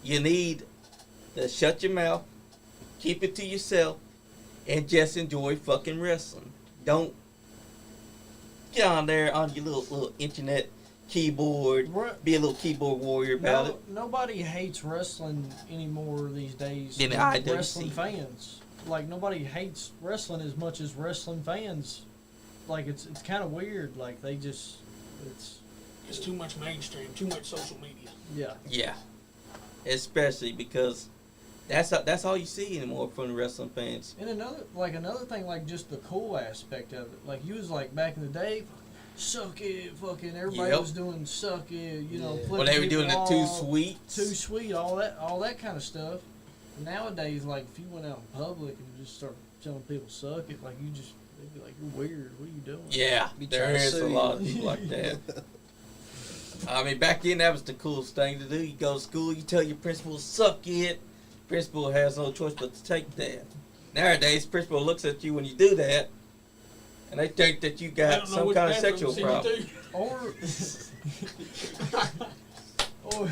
Speaker 1: You need to shut your mouth, keep it to yourself, and just enjoy fucking wrestling. Don't get on there on your little internet keyboard, be a little keyboard warrior about it.
Speaker 7: Nobody hates wrestling anymore these days.
Speaker 1: Than
Speaker 7: than
Speaker 1: I do,
Speaker 7: wrestling
Speaker 1: see.
Speaker 7: fans. Like nobody hates wrestling as much as wrestling fans. Like it's kind of weird. Like they just
Speaker 2: It's too much mainstream, too much social media.
Speaker 7: yeah.
Speaker 1: Yeah, especially because that's all you see anymore from the wrestling fans.
Speaker 7: And another thing, like just the cool aspect of it. Like you was like back in the day, suck it, fucking everybody
Speaker 1: Yep.
Speaker 7: was doing suck it, you know.
Speaker 3: Yeah.
Speaker 1: Well, they were doing it too
Speaker 7: flipping
Speaker 1: sweet.
Speaker 7: too sweet, all that kind of stuff. Nowadays, like if you went out in public and just start telling people suck it, like they'd be like, you're weird. What are you doing?
Speaker 1: Yeah,
Speaker 3: Be
Speaker 1: there
Speaker 3: trying to
Speaker 1: is a
Speaker 3: sue
Speaker 1: lot
Speaker 3: you.
Speaker 1: of people like that. I mean, back then that was the coolest thing to do. You go to school, you tell your principal, suck it. Principal has no choice but to take that. Nowadays, principal looks at you when you do that, and they think that you
Speaker 2: I
Speaker 1: got
Speaker 2: don't know
Speaker 1: some
Speaker 2: which
Speaker 1: kind of
Speaker 2: bathroom
Speaker 1: sexual
Speaker 2: to send you
Speaker 1: problem.
Speaker 2: to.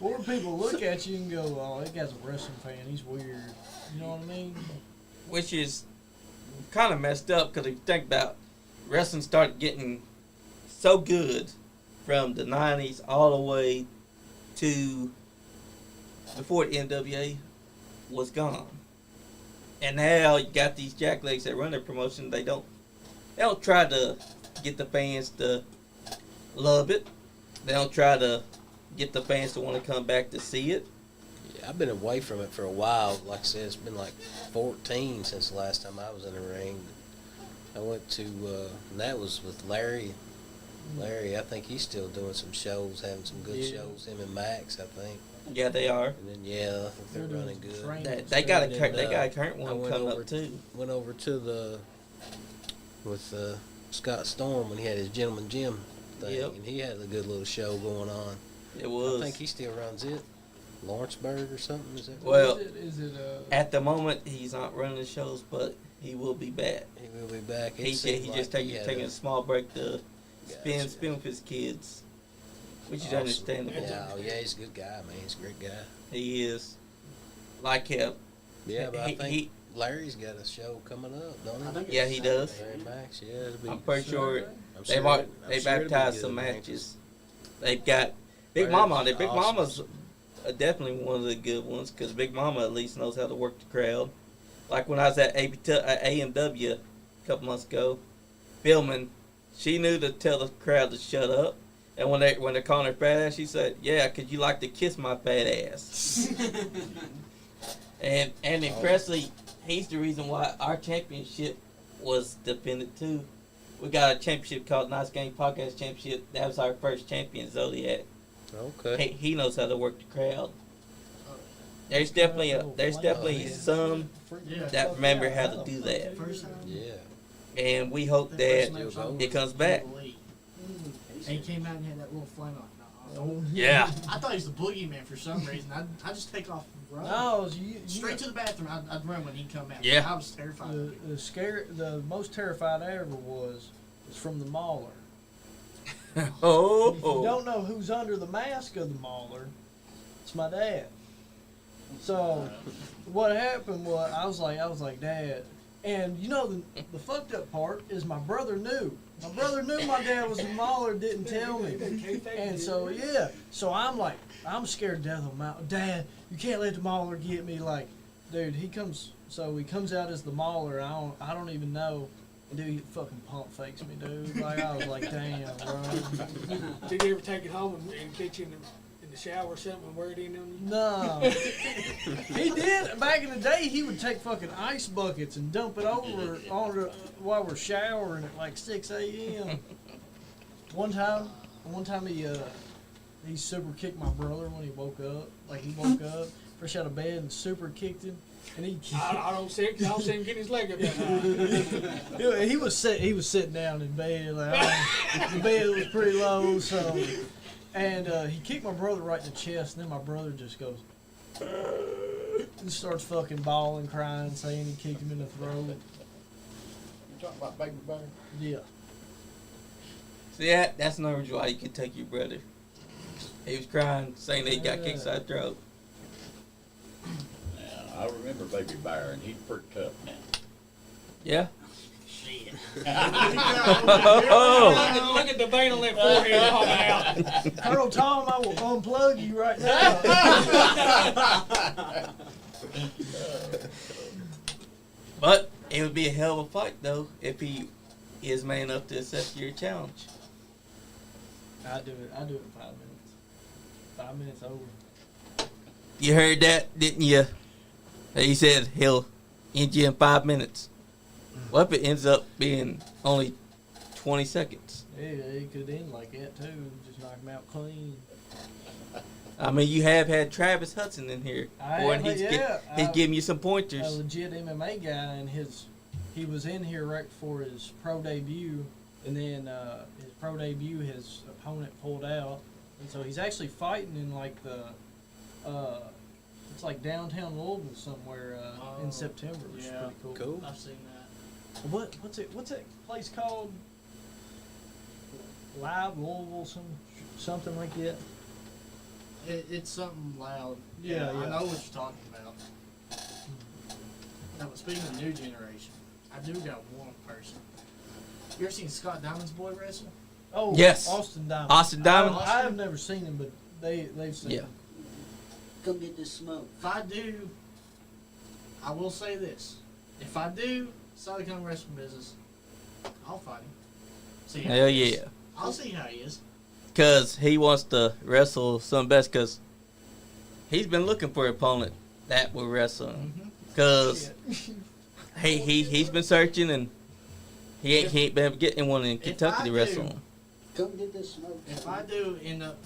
Speaker 7: Or people look at you and go, oh, that guy's a wrestling fan. He's weird. You know what I mean?
Speaker 1: Which is kind of messed up because if you think about wrestling started getting so good from the 90s all the way to before the NWA was gone. And now you got these jacklegs that run their promotion. They don't try to get the fans to love it. They don't try to get the fans to want to come back to see it.
Speaker 3: Yeah, I've been away from it for a while. Like I said, it's been like 14 since the last time I was in the ring. I went to, and that was with Larry. Larry, I think he's still doing some shows, having some good shows. Him and Max, I think.
Speaker 1: Yeah, they are.
Speaker 3: And then I think they're running good.
Speaker 1: They got a
Speaker 3: And,
Speaker 1: they got a current
Speaker 3: I
Speaker 1: one
Speaker 3: went
Speaker 1: coming
Speaker 3: over
Speaker 1: up too.
Speaker 3: Went over to with Scott Storm when he had his Gentleman Gym thing,
Speaker 1: Yep.
Speaker 3: and he had a good little show going on.
Speaker 1: It was.
Speaker 3: I think he still runs it. Lawrenceburg or something, is that?
Speaker 1: Well,
Speaker 7: is it
Speaker 1: at the moment he's not running the shows, but he will be back.
Speaker 3: He will be back. It
Speaker 1: He
Speaker 3: seemed
Speaker 1: just
Speaker 3: like he
Speaker 1: taking
Speaker 3: had
Speaker 1: a small break to
Speaker 3: Gotcha.
Speaker 1: spin with his kids, which is
Speaker 3: Awesome.
Speaker 1: understandable.
Speaker 3: Yeah, he's a good guy, man. He's a great guy.
Speaker 1: He is. Like him.
Speaker 3: Yeah, but I
Speaker 1: He-
Speaker 3: think
Speaker 1: he-
Speaker 3: Larry's got a show coming up, don't
Speaker 5: I
Speaker 3: he?
Speaker 5: think
Speaker 1: Yeah,
Speaker 5: it's
Speaker 1: he
Speaker 5: Saturday.
Speaker 1: does.
Speaker 3: Larry Max, yeah, it'll be.
Speaker 1: I'm pretty sure
Speaker 3: I'm
Speaker 1: they
Speaker 3: sure
Speaker 1: might
Speaker 3: it- I'm
Speaker 1: they
Speaker 3: sure it'll be
Speaker 1: baptized
Speaker 3: good,
Speaker 1: some
Speaker 3: man.
Speaker 1: matches. They've got Big
Speaker 3: Larry's
Speaker 1: Mama on there. Big
Speaker 3: awesome.
Speaker 1: Mama's definitely one of the good ones because Big Mama at least knows how to work the crowd. Like when I was at AMW a couple months ago, filming, she knew to tell the crowd to shut up. And when they're calling her fat ass, she said, "Yeah, 'cause you like to kiss my fat ass." And Andy Presley, he's the reason why our championship was defended too. We got a championship called Nice Game Podcast Championship. That was our first champion, Zodiac.
Speaker 3: Okay.
Speaker 1: He knows how to work the crowd. There's definitely some
Speaker 4: Yeah.
Speaker 1: that remember how to do that,
Speaker 4: First time.
Speaker 3: Yeah.
Speaker 1: and we hope that it comes back.
Speaker 4: And he came out and had that little flame on. No,
Speaker 1: Yeah.
Speaker 4: I thought he was the boogeyman for some reason. I'd just take off and run.
Speaker 7: No,
Speaker 4: Straight to the bathroom. I'd run when he'd come out.
Speaker 1: Yeah.
Speaker 4: I was terrified. of it.
Speaker 7: the most terrified I ever was from the Mauler.
Speaker 1: Oh,
Speaker 7: If you don't know who's under the mask of the Mauler, it's my dad. So what happened was I was like, Dad, and you know the fucked up part is my brother knew. My brother knew my dad was the Mauler, didn't tell me. And so I'm scared to death of my Dad. You can't let the Mauler get me. Like, dude, he comes out as the Mauler. I don't even know. And dude, he fucking pump fakes me, dude. Like I was like, damn, bro.
Speaker 2: Did you ever take it home and catch you in the shower or something and wear it in on you?
Speaker 7: No. He did. Back in the day, he would take fucking ice buckets and dump it over while we're showering at like 6 a.m. One time he super kicked my brother when he woke up. Like he woke up, fresh out of bed, and super kicked him. And he
Speaker 2: I don't see it 'cause I don't see him getting his leg up that high.
Speaker 7: he was sitting down in bed. Like, the bed was pretty low, so. And he kicked my brother right in the chest, and then my brother just goes and starts fucking bawling, crying, saying he kicked him in the throat.
Speaker 6: You talking about Baby Bear?
Speaker 7: Yeah.
Speaker 1: see that's another reason why you could take your brother. He was crying, saying that he got kicked side throat.
Speaker 6: Yeah, I remember Baby Bear, and he's pretty tough now.
Speaker 1: Yeah.
Speaker 4: Shit.
Speaker 1: Oh.
Speaker 2: Look at the vein on that forehead popping out.
Speaker 7: Colonel Tom, I will unplug you right now.
Speaker 1: But it would be a hell of a fight though if he is man enough to accept your challenge.
Speaker 7: I do it in 5 minutes. 5 minutes over.
Speaker 1: You heard that, didn't you? He said he'll end you in 5 minutes. What if it ends up being only 20 seconds?
Speaker 7: Yeah, it could end like that too. Just knock him out clean.
Speaker 1: I mean, you have had Travis Hudson in here, and he's giving you some
Speaker 7: A
Speaker 1: pointers.
Speaker 7: legit MMA guy, and he was in here right before his pro debut, and then his pro debut, his opponent pulled out, and so he's actually fighting in like it's like downtown Louisville somewhere in September, which is
Speaker 4: Yeah.
Speaker 7: pretty cool.
Speaker 3: Cool.
Speaker 4: I've seen that.
Speaker 7: What's that place called? Live Louisville, something like that.
Speaker 4: It's something loud.
Speaker 7: Yeah,
Speaker 4: I
Speaker 7: yeah.
Speaker 4: know what you're talking about. Now, but speaking of new generation, I do got one person You ever seen Scott Diamond's boy wrestle?
Speaker 7: Oh,
Speaker 1: Yes.
Speaker 7: Austin Diamond.
Speaker 1: Austin Diamond?
Speaker 7: I have never seen him, but they've seen
Speaker 1: Yeah.
Speaker 7: him.
Speaker 5: Come get this smoke.
Speaker 4: If I do, I will say this. If I do start to come to wrestling business, I'll fight him. See how
Speaker 1: Hell
Speaker 4: he is.
Speaker 1: yeah.
Speaker 4: I'll see how he is.
Speaker 1: Because he wants to wrestle some best because he's been looking for an opponent that will wrestle him.
Speaker 4: Mhm.
Speaker 1: Because he's been searching and he ain't been getting one in Kentucky to wrestle him.
Speaker 5: Come get this smoke.
Speaker 4: If I do end up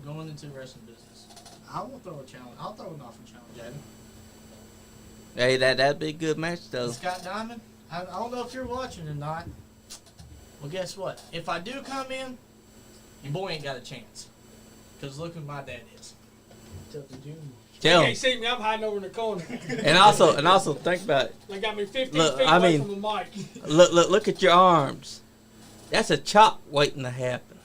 Speaker 4: going into the wrestling business, I will throw a challenge. I'll throw an offer challenge at him.
Speaker 1: Hey, that'd be a good match though.
Speaker 4: Scott Diamond, I don't know if you're watching or not. Well, guess what? If I do come in, your boy ain't got a chance. Because look who my dad is.
Speaker 7: Tuffy Jr.
Speaker 1: Tell
Speaker 2: You
Speaker 1: him.
Speaker 2: can't see me. I'm hiding over in the corner.
Speaker 1: And also think about it.
Speaker 2: They got me 15
Speaker 1: Look,
Speaker 2: feet
Speaker 1: I
Speaker 2: away
Speaker 1: mean-
Speaker 2: from the mic.
Speaker 1: Look at your arms. That's a chop waiting to happen.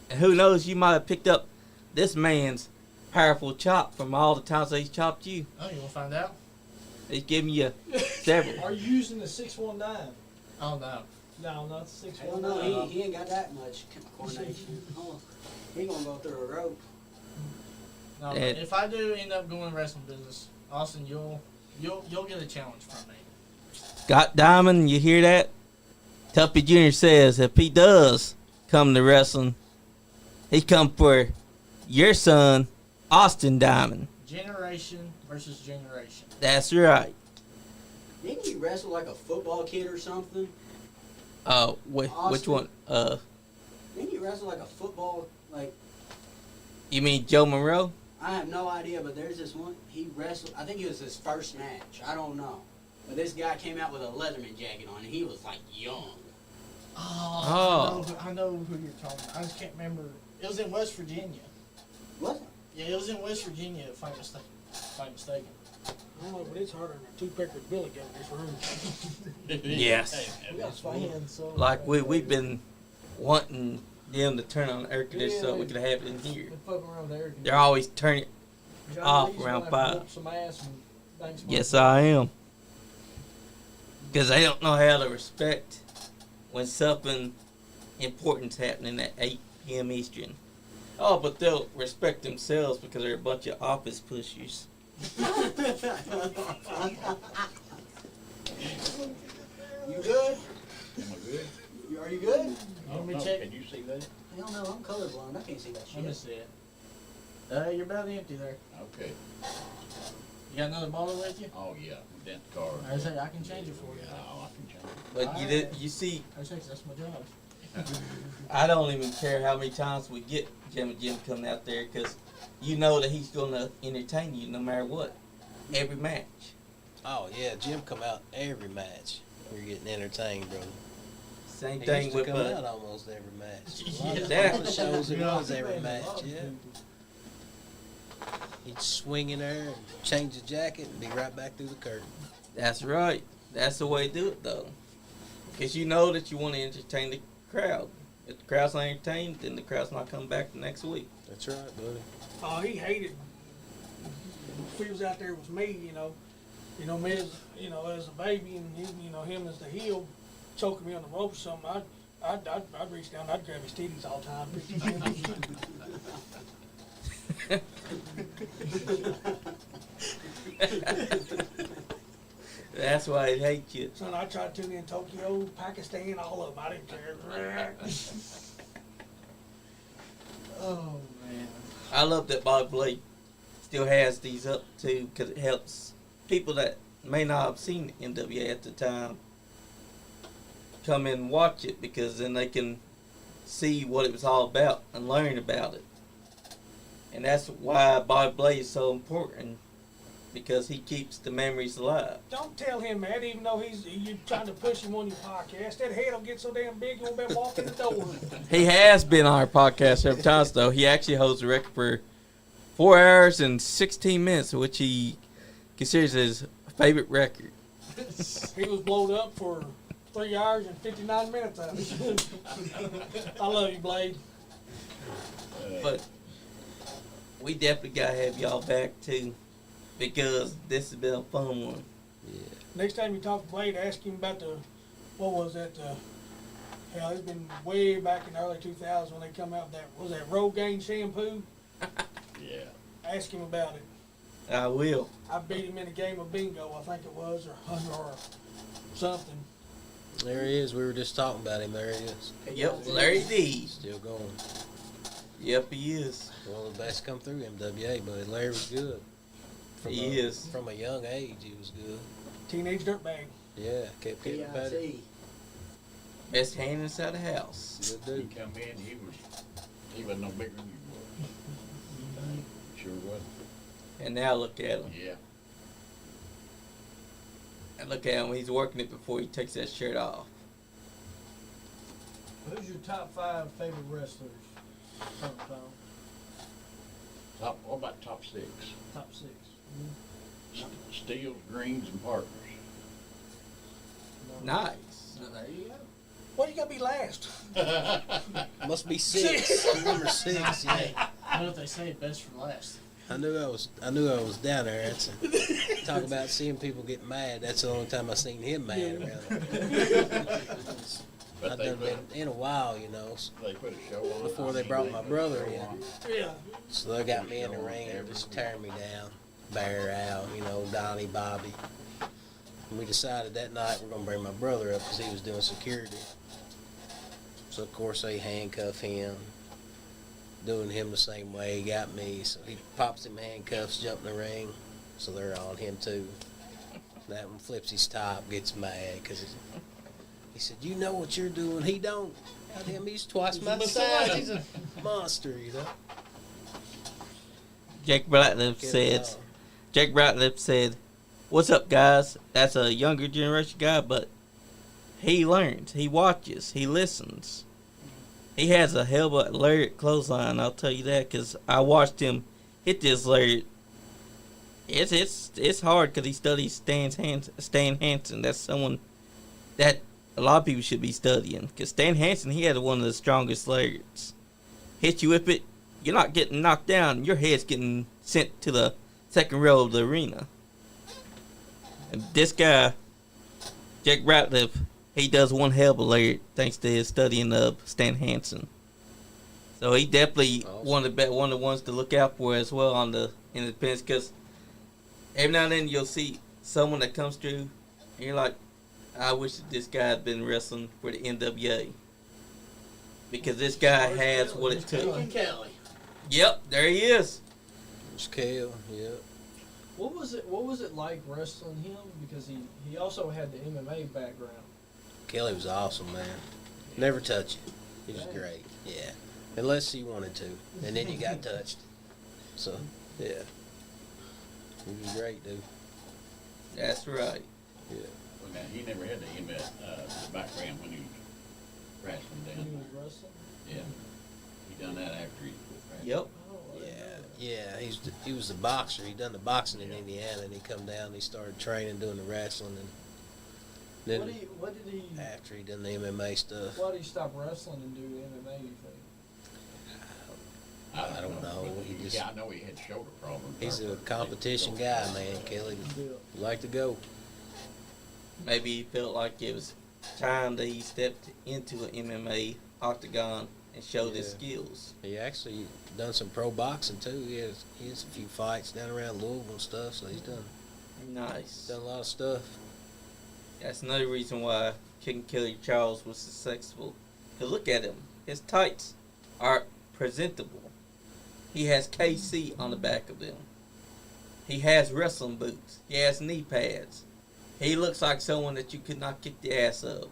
Speaker 1: And who knows, you might have picked up this man's powerful chop from all the times that he's chopped you.
Speaker 4: Oh, you want to find out?
Speaker 1: He's giving you several.
Speaker 7: Are you using the 619?
Speaker 4: Oh, no.
Speaker 7: No, not the
Speaker 5: Hell
Speaker 7: 619.
Speaker 5: no, he ain't got that much coordination. Oh, he gonna go through a rope.
Speaker 4: No, but
Speaker 1: And-
Speaker 4: if I do end up going wrestling business, Austin, you'll get a challenge from me.
Speaker 1: Scott Diamond, you hear that? Tuffy Jr. says if he does come to wrestling, he come for your son, Austin Diamond.
Speaker 4: Generation versus generation.
Speaker 1: That's right.
Speaker 5: Didn't he wrestle like a football kid or something?
Speaker 1: Which
Speaker 5: Austin?
Speaker 1: one?
Speaker 5: Didn't he wrestle like a football, like,
Speaker 1: You mean Joe Monroe?
Speaker 5: I have no idea, but there's this one, he wrestled, I think it was his first match, I don't know. But this guy came out with a Leatherman jacket on, and he was like young.
Speaker 1: Oh.
Speaker 4: I know who you're talking about. I just can't remember. It was in West Virginia.
Speaker 5: What?
Speaker 4: Yeah, it was in West Virginia, if I'm mistaken.
Speaker 2: I don't know, but it's harder than a two-pecker Billy got in this room.
Speaker 1: Yes.
Speaker 7: We got fans, so.
Speaker 1: Like we've been wanting them to turn on the air conditioner so we could have it in here.
Speaker 7: They're fucking around there.
Speaker 1: They're always turning.
Speaker 7: Johnny
Speaker 1: off
Speaker 7: Lee's
Speaker 1: around
Speaker 7: gonna have to
Speaker 1: 5.
Speaker 7: whoop some ass and bang some
Speaker 1: Yes,
Speaker 7: motherfuckers.
Speaker 1: I am. Because they don't know how to respect when something important's happening at 8 p.m. Eastern. Oh, but they'll respect themselves because they're a bunch of office pushers.
Speaker 5: You good?
Speaker 6: Am I good?
Speaker 5: Are you good?
Speaker 4: Let me
Speaker 6: Oh,
Speaker 4: check.
Speaker 6: Can you see that?
Speaker 5: Hell no, I'm colorblind. I can't see that
Speaker 4: Let me
Speaker 5: shit.
Speaker 4: see it. You're about empty there.
Speaker 6: Okay.
Speaker 4: You got another bottle with you?
Speaker 6: Oh, yeah. We dent the car.
Speaker 4: I say I can change it for you.
Speaker 6: Oh, I can change it.
Speaker 1: But you see,
Speaker 4: I say that's my job.
Speaker 1: I don't even care how many times we get Jim coming out there because you know that he's going to entertain you no matter what. Every match.
Speaker 3: Oh yeah, Jim come out every match. We're getting entertained, brother.
Speaker 1: Same
Speaker 3: He
Speaker 1: thing
Speaker 3: used to
Speaker 1: with
Speaker 3: come out almost every match. A lot of
Speaker 1: Yeah.
Speaker 3: shows it
Speaker 7: Yeah.
Speaker 3: was every match. Yeah. He'd swing in there and change the jacket and be right back through the curtain.
Speaker 1: That's right. That's the way to do it, though. Because you know that you want to entertain the crowd. If the crowd's not entertained, then the crowd's not coming back the next week.
Speaker 3: That's right, buddy.
Speaker 2: Oh, he hated. If he was out there with me, me as as a baby, and him as the heel, choking me on the rope or something. I'd reach down, I'd grab his titties all the time. 50
Speaker 1: That's why he hates you.
Speaker 2: Son, I tried to in Tokyo, Pakistan, all of them. I didn't care.
Speaker 4: Oh, man.
Speaker 1: I love that Bob Blake still has these up too because it helps people that may not have seen MWA at the time come in and watch it because then they can see what it was all about and learn about it. And that's why Bob Blake is so important because he keeps the memories alive.
Speaker 2: Don't tell him that, even though you're trying to push him on your podcast. That head will get so damn big, you won't be able to walk in the door.
Speaker 1: He has been on our podcast several times, though. He actually holds the record for 4 hours and 16 minutes, which he considers his favorite record.
Speaker 2: He was blowed up for 3 hours and 59 minutes of it. I love you, Blade.
Speaker 1: But we definitely got to have y'all back, too, because this has been a fun one.
Speaker 3: Yeah.
Speaker 2: Next time you talk to Blade, ask him about what was that? Hell, it's been way back in the early 2000s when they come out with that. Was that Rogaine shampoo?
Speaker 6: Yeah.
Speaker 2: Ask him about it.
Speaker 1: I will.
Speaker 2: I beat him in a game of bingo, I think it was, or something.
Speaker 3: There he is. We were just talking about him. There he is.
Speaker 1: Yep, Larry D.
Speaker 3: Still going.
Speaker 1: Yep, he is.
Speaker 3: One of the best come through MWA, but Larry was good.
Speaker 1: He is.
Speaker 3: From a young age, he was good.
Speaker 2: Teenage dirtbag.
Speaker 3: Yeah, kept getting better.
Speaker 5: PIT.
Speaker 1: Best hand inside the house.
Speaker 3: Good
Speaker 6: He
Speaker 3: dude.
Speaker 6: come in, he was no bigger than you was. Sure was.
Speaker 1: And now look at him.
Speaker 6: Yeah.
Speaker 1: And look at him. He's working it before he takes that shirt off.
Speaker 7: Who's your top 5 favorite wrestlers? Tom?
Speaker 6: What about top 6?
Speaker 7: Top 6.
Speaker 6: Steels, Greens, and Parkers.
Speaker 1: Nice.
Speaker 4: So there you go.
Speaker 2: Why you gotta be last?
Speaker 3: Must be 6. Number 6. Yeah.
Speaker 4: I know what they say, best for last.
Speaker 3: I knew I was down there. That's talk about seeing people get mad. That's the only time I seen him mad around there.
Speaker 6: But
Speaker 3: I've
Speaker 6: they
Speaker 3: done
Speaker 6: put,
Speaker 3: been in a while, you know.
Speaker 6: they put a show on.
Speaker 3: Before they brought my brother in.
Speaker 2: Yeah.
Speaker 3: So they got me in the ring and just tearing me down, Bear out, you know, Donnie, Bobby. And we decided that night we're gonna bring my brother up because he was doing security. So of course they handcuff him, doing him the same way he got me. So he pops him handcuffs, jump in the ring. So they're on him too. That one flips his top, gets mad because he said, "You know what you're doing." He don't. Goddamn, he's twice my size. He's a monster, you know.
Speaker 1: Jake Ratliff said, "What's up, guys?" That's a younger generation guy, but he learns, he watches, he listens. He has a hell of a lariat clothesline, I'll tell you that, because I watched him hit this lariat. It's hard because he studies Stan Hansen. That's someone that a lot of people should be studying, because Stan Hansen, he had one of the strongest lariats. Hit you with it, you're not getting knocked down, your head's getting sent to the second row of the arena. And this guy, Jack Ratliff, he does one hell of a lariat thanks to his studying of Stan Hansen. So he definitely one of the ones to look out for as well on the independents, because every now and then you'll see someone that comes through and you're like, I wish that this guy had been wrestling for the NWA, because this guy has what it took.
Speaker 4: Kickin Kelly.
Speaker 1: Yep, there he is.
Speaker 3: There's Kale, yeah.
Speaker 7: What was it like wrestling him? Because he also had the MMA background.
Speaker 3: Kelly was awesome, man. Never touch you. He was great. Yeah. Unless you wanted to. And then you got touched. So, yeah. He was great, dude.
Speaker 1: That's right.
Speaker 3: Yeah.
Speaker 6: Well, now, he never had the background when he was wrestling
Speaker 7: When he
Speaker 6: down.
Speaker 7: was wrestling.
Speaker 6: Yeah. He done that after he quit wrestling.
Speaker 1: Yep.
Speaker 7: Oh, I didn't know that.
Speaker 3: Yeah, he was the boxer. He done the boxing in Indiana, and he come down and he started training, doing the wrestling, and then
Speaker 7: What did he?
Speaker 3: after he done the MMA stuff,
Speaker 7: Why did he stop wrestling and do MMA? You think?
Speaker 3: I don't know. He just
Speaker 6: I know he had shoulder problems.
Speaker 3: he's a competition guy, man. Kelly
Speaker 7: Yeah.
Speaker 3: like to go.
Speaker 1: Maybe he felt like it was time that he stepped into an MMA octagon and showed his
Speaker 3: Yeah.
Speaker 1: skills.
Speaker 3: He actually done some pro boxing too. He has a few fights down around Louisville and stuff. So he's done
Speaker 1: Nice.
Speaker 3: a lot of stuff.
Speaker 1: That's another reason why Kickin Kelly Charles was successful. Cause look at him. His tights are presentable. He has KC on the back of them. He has wrestling boots. He has knee pads. He looks like someone that you could not kick the ass of.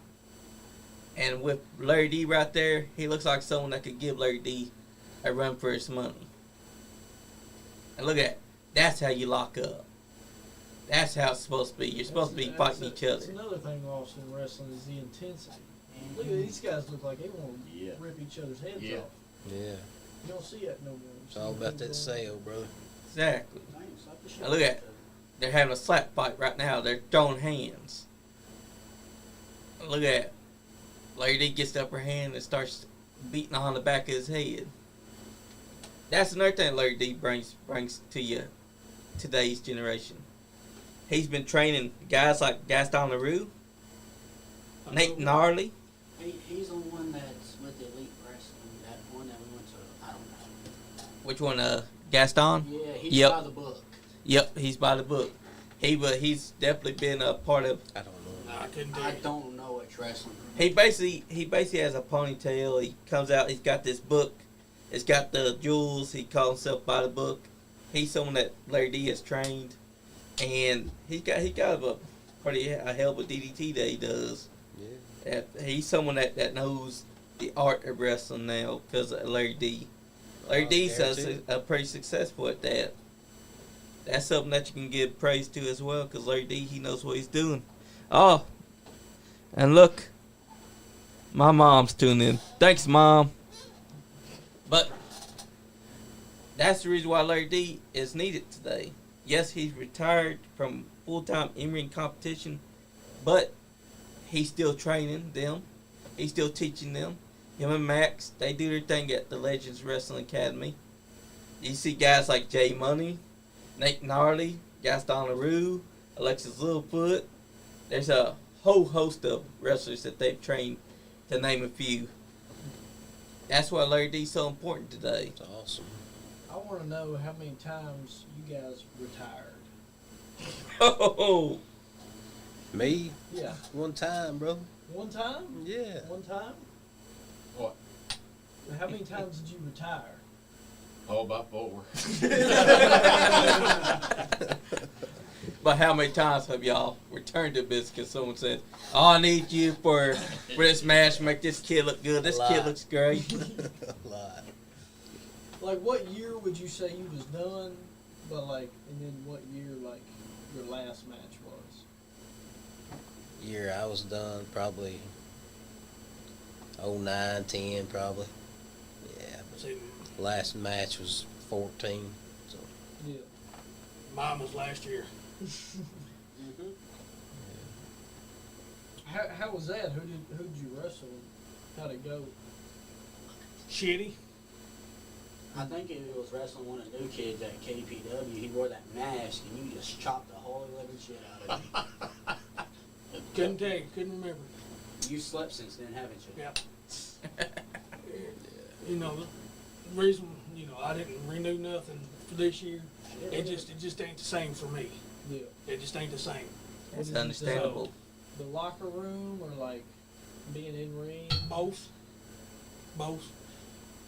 Speaker 1: And with Larry D right there, he looks like someone that could give Larry D a run for his money. And look at that. That's how you lock up. That's how it's supposed to be. You're supposed to be fighting each
Speaker 7: That's
Speaker 1: other.
Speaker 7: another thing also in wrestling is the intensity. Look at these guys. Look like they want to
Speaker 6: Yeah.
Speaker 7: rip each other's heads
Speaker 6: Yeah.
Speaker 7: off.
Speaker 3: Yeah,
Speaker 7: You don't see that no more.
Speaker 3: it's all about that sale, brother.
Speaker 1: Exactly.
Speaker 5: Thanks, I appreciate
Speaker 1: Now look at
Speaker 5: that.
Speaker 1: They're having a slap fight right now. They're throwing hands. Look at it. Larry D gets the upper hand and starts beating on the back of his head. That's another thing Larry D brings to you today's generation. He's been training guys like Gaston LaRue. Nate Gnarly.
Speaker 5: He's the one that's with the Elite Wrestling. That one that we went to. I don't know.
Speaker 1: Which one? Gaston.
Speaker 5: Yeah, he's
Speaker 1: Yep.
Speaker 5: by the book.
Speaker 1: Yep, he's by the book. He's definitely been a part of.
Speaker 3: I don't know.
Speaker 2: Nah, I couldn't do
Speaker 5: I
Speaker 2: it.
Speaker 5: don't know what's wrestling.
Speaker 1: He basically has a ponytail. He comes out. He's got this book. It's got the jewels. He calls himself by the book. He's someone that Larry D has trained, and he got a hell of a DDT that he does.
Speaker 3: Yeah.
Speaker 1: He's someone that knows the art of wrestling now because of Larry D. Larry D's pretty successful at that. That's something that you can give praise to as well because Larry D, he knows what he's doing. Oh, and look, my mom's tuning in. Thanks, Mom. But that's the reason why Larry D is needed today. Yes, he's retired from full-time in-ring competition, but he's still training them. He's still teaching them. Him and Max, they do their thing at the Legends Wrestling Academy. You see guys like Jay Money, Nate Gnarly, Gaston LaRue, Alexis Littlefoot. There's a whole host of wrestlers that they've trained, to name a few. That's why Larry D's so important today.
Speaker 3: It's awesome.
Speaker 7: I want to know how many times you guys retired.
Speaker 1: Oh,
Speaker 3: Me?
Speaker 7: Yeah.
Speaker 3: One time, bro.
Speaker 7: One time?
Speaker 3: Yeah.
Speaker 7: One time?
Speaker 6: What?
Speaker 7: How many times did you retire?
Speaker 6: Oh, about 4.
Speaker 1: but how many times have y'all returned to business because someone says, "Oh, I need you for this match, make this kid look good. This kid looks great."
Speaker 3: A lot.
Speaker 7: Like, what year would you say you was done? But like, and then what year like your last match was?
Speaker 3: Year I was done, probably 09, 10, probably. Yeah. But
Speaker 2: See,
Speaker 3: last match was 14. So
Speaker 7: Yeah.
Speaker 2: mine was last year.
Speaker 5: Mm-hmm.
Speaker 7: How was that? Who did you wrestle? How'd it go?
Speaker 2: Shitty.
Speaker 5: I think it was wrestling one of the new kids at KPW. He wore that mask, and you just chopped the holy living shit out of him.
Speaker 2: Couldn't tell you. Couldn't remember.
Speaker 5: You slept since then, haven't you?
Speaker 2: Yep. You know, the reason, I didn't renew nothing for this year, it just ain't the same for me.
Speaker 7: Yeah.
Speaker 2: It just ain't the same.
Speaker 1: That's understandable.
Speaker 7: The locker room or like being in ring?
Speaker 2: Both.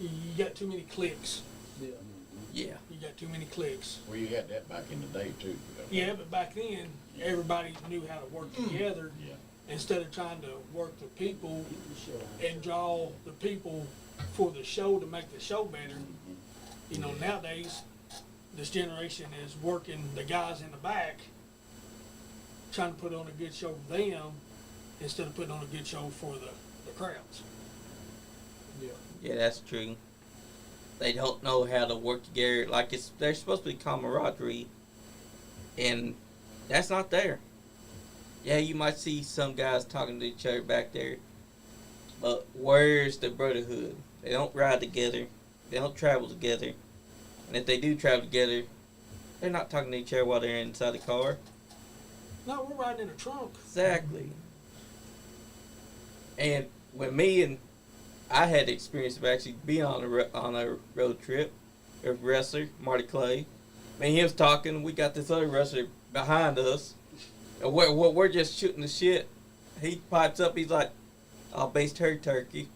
Speaker 2: You got too many clicks.
Speaker 7: Yeah.
Speaker 1: Yeah.
Speaker 2: You got too many clicks.
Speaker 6: Well, you had that back in the day, too.
Speaker 2: Yeah, but back then, everybody knew how to work together
Speaker 6: Yeah.
Speaker 2: instead of trying to work the people
Speaker 5: Keep the shit out.
Speaker 2: and draw the people for the show to make the show better. Nowadays, this generation is working the guys in the back, trying to put on a good show for them instead of putting on a good show for the crowds.
Speaker 7: Yeah.
Speaker 1: Yeah, that's true. They don't know how to work together. Like they're supposed to be camaraderie, and that's not there. Yeah, you might see some guys talking to each other back there, but where's the brotherhood? They don't ride together. They don't travel together. And if they do travel together, they're not talking to each other while they're inside the car.
Speaker 2: No, we're riding in a trunk.
Speaker 1: Exactly. And with me and I had the experience of actually being on a road trip with a wrestler, Marty Clay. Me and him was talking. We got this other wrestler behind us. And we're just shooting the shit. He pipes up. He's like, "I'll baste her turkey."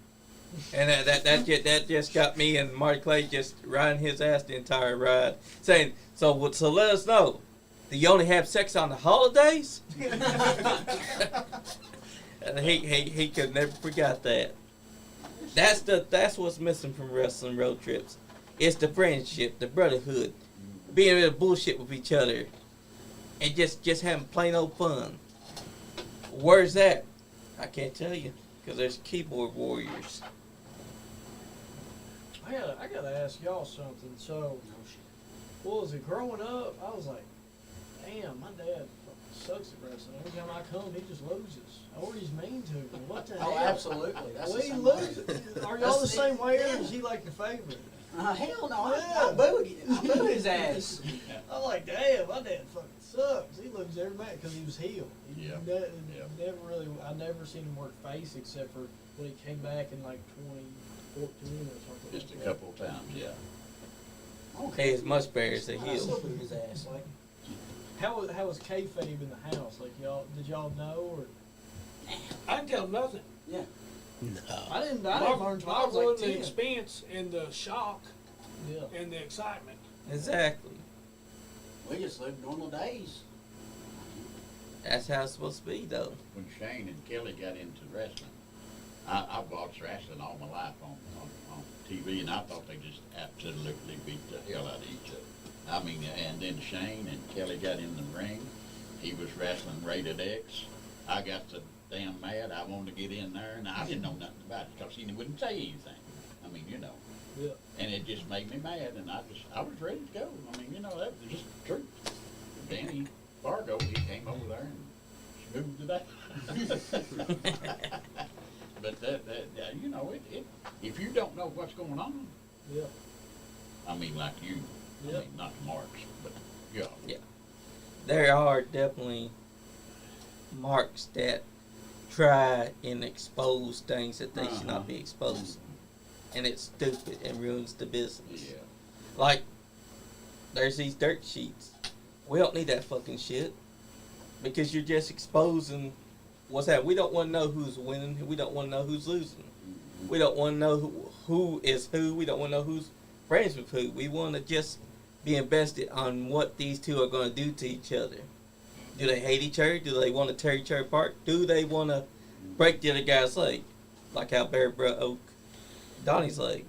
Speaker 1: And that just got me and Marty Clay just riding his ass the entire ride, saying, "So let us know. Do you only have sex on the holidays?" And he could never forget that. That's what's missing from wrestling road trips. It's the friendship, the brotherhood, being able to bullshit with each other, and just having plain old fun. Where's that? I can't tell you, because there's keyboard warriors.
Speaker 7: I gotta ask y'all something. So,
Speaker 5: No shit.
Speaker 7: what was it? Growing up, I was like, damn, my dad fucking sucks at wrestling. Every time I come, he just loses. Or he's mean to me. What the hell?
Speaker 5: Oh, absolutely. That's
Speaker 7: Well,
Speaker 5: the
Speaker 7: he
Speaker 5: same way.
Speaker 7: loses. Are y'all the same way, or is he like your favorite?
Speaker 5: Hell no,
Speaker 7: Yeah.
Speaker 5: I booed his ass.
Speaker 7: I'm like, damn, my dad fucking sucks. He
Speaker 4: lose every match because he was heel. He
Speaker 6: Yeah.
Speaker 4: Never really. I never seen him work face except for when he came back in like 2014 or something.
Speaker 6: Just a
Speaker 4: like
Speaker 6: couple of times, yeah.
Speaker 1: He is much better as a
Speaker 5: I
Speaker 1: heel.
Speaker 5: still beat his ass.
Speaker 4: Like, how was kayfabe in the house? Like did y'all know or?
Speaker 2: I didn't tell him nothing.
Speaker 5: Yeah.
Speaker 3: No.
Speaker 4: I didn't learn till I was
Speaker 2: Marvel
Speaker 4: like
Speaker 2: the
Speaker 4: 10.
Speaker 2: expense and the shock
Speaker 4: Yeah.
Speaker 2: and the excitement.
Speaker 1: Exactly.
Speaker 5: We just lived normal days.
Speaker 1: That's how it's supposed to be, though.
Speaker 6: When Shayne and Kelly got into wrestling, I've watched wrestling all my life on TV, and I thought they just absolutely beat the hell out of each other. I mean, and then Shayne and Kelly got in the ring. He was wrestling Rated X. I got so damn mad, I wanted to get in there, and I didn't know nothing about it because he wouldn't say anything. I mean, you know.
Speaker 4: Yeah.
Speaker 6: And it just made me mad, and I was ready to go. I mean, you know, that was just the truth. Danny Fargo, he came over there and smoothed it out. But that you know, if you don't know what's going on,
Speaker 4: Yeah.
Speaker 6: I mean, like you,
Speaker 4: Yep.
Speaker 6: I mean, not Marks, but yeah.
Speaker 1: Yeah. There are definitely marks that try and expose things that they should not be exposed. And it's stupid and ruins the business.
Speaker 6: Yeah.
Speaker 1: Like, there's these dirt sheets. We don't need that fucking shit. Because you're just exposing what's happening. We don't want to know who's winning. We don't want to know who's losing. We don't want to know who is who. We don't want to know who's friends with who. We want to just be invested on what these two are going to do to each other. Do they hate each other? Do they want to tear each other apart? Do they want to break the other guy's leg? Like how Barry broke Donnie's leg.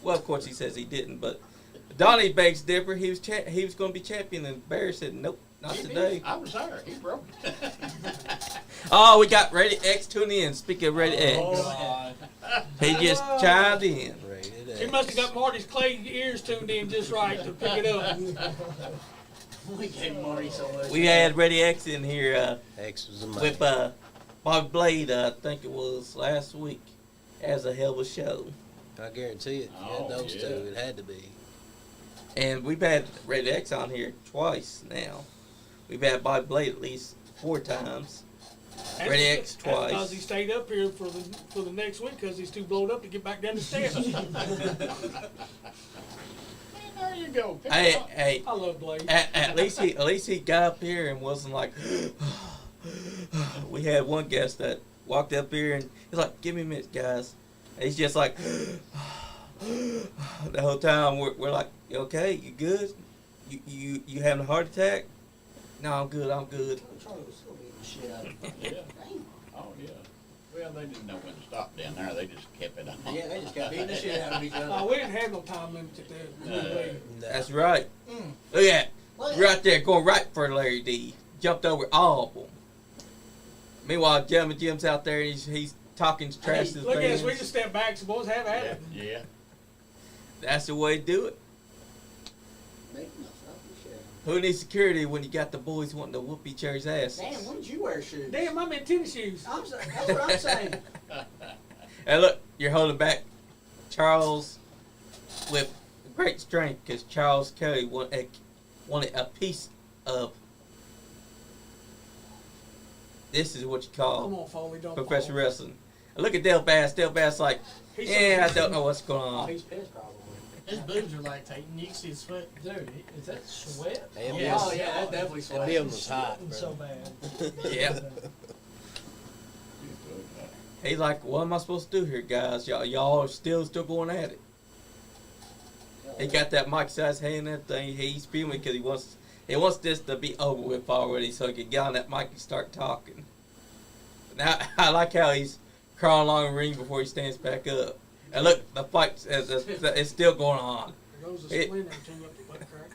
Speaker 1: Well, of course he says he didn't, but Donnie begs differ. He was going to be champion, and Barry said, "Nope, not today."
Speaker 6: I was there. He broke it.
Speaker 1: Oh, we got Ready X tuning in. Speaking of Ready X,
Speaker 4: God.
Speaker 1: he just chimed in.
Speaker 3: Rated
Speaker 2: He
Speaker 3: X.
Speaker 2: must have got Marty's clay ears tuned in just right to pick it up.
Speaker 5: We gave Marty so much.
Speaker 1: We had Ready X in here
Speaker 3: X was a man.
Speaker 1: with Bobby Blade. I think it was last week, as a hell of a show.
Speaker 3: I guarantee it.
Speaker 6: Oh,
Speaker 3: Yeah, those
Speaker 6: yeah.
Speaker 3: two. It had to be.
Speaker 1: And we've had Ready X on here twice now. We've had Bobby Blade at least 4 times. Ready X
Speaker 2: That's because
Speaker 1: twice.
Speaker 2: he stayed up here for the next week because he's too blowed up to get back down the steps.
Speaker 6: There you go. Pick
Speaker 1: Hey,
Speaker 6: it up.
Speaker 1: hey.
Speaker 2: I love Blade.
Speaker 1: At least he got up here and wasn't like. We had one guest that walked up here and he's like, "Give me a minute, guys." And he's just like, the whole time we're like, "You okay? You good? You having a heart attack?" "No, I'm good. I'm good."
Speaker 5: Charlie was still beating the shit out of him.
Speaker 6: Yeah.
Speaker 5: Damn.
Speaker 6: Oh, yeah. Well, they didn't know when to stop down there. They just kept it on.
Speaker 5: Yeah, they just got beating the shit out of each other.
Speaker 2: We didn't have no time limit at that.
Speaker 6: No.
Speaker 1: That's right.
Speaker 5: Mm.
Speaker 1: Look at
Speaker 5: Look.
Speaker 1: that. Right there, going right for Larry D. Jumped over all of them. Meanwhile, Jim's out there and he's talking trash to his
Speaker 2: Look at us, we
Speaker 1: fans.
Speaker 2: just step back, so boys have at
Speaker 6: Yeah,
Speaker 2: it.
Speaker 6: yeah.
Speaker 1: That's the way to do it.
Speaker 5: Making us up and shit.
Speaker 1: Who needs security when you got the boys wanting to whoop each other's asses?
Speaker 5: Damn, when did you wear shoes?
Speaker 2: Damn, I'm in tennis shoes.
Speaker 5: That's what I'm saying.
Speaker 1: And look, you're holding back Charles with great strength because Charles Kelly wanted a piece of. This is what you
Speaker 2: Come
Speaker 1: call
Speaker 2: on, Foley, don't
Speaker 1: professional
Speaker 2: fall.
Speaker 1: wrestling. And look at Dale Bass. Dale Bass like,
Speaker 2: He's
Speaker 1: yeah, I
Speaker 2: so-
Speaker 1: don't know what's going
Speaker 5: Oh,
Speaker 1: on.
Speaker 5: he's pissed probably.
Speaker 4: His boobs are lactating. You can see his sweat. Dude, is that sweat?
Speaker 3: Damn,
Speaker 5: Yeah, oh yeah, that's definitely
Speaker 3: That
Speaker 5: sweat.
Speaker 3: him was hot,
Speaker 4: Sweating
Speaker 3: bro.
Speaker 4: so bad.
Speaker 1: Yeah. He's like, what am I supposed to do here, guys? Y'all are still going at it. He got that mic size hand and everything. He's filming because he wants this to be over with already, so he can get on that mic and start talking. Now I like how he's crawling along the ring before he stands back up. And look, the fight is still going on.
Speaker 2: There goes a splinter or two up the butt crack.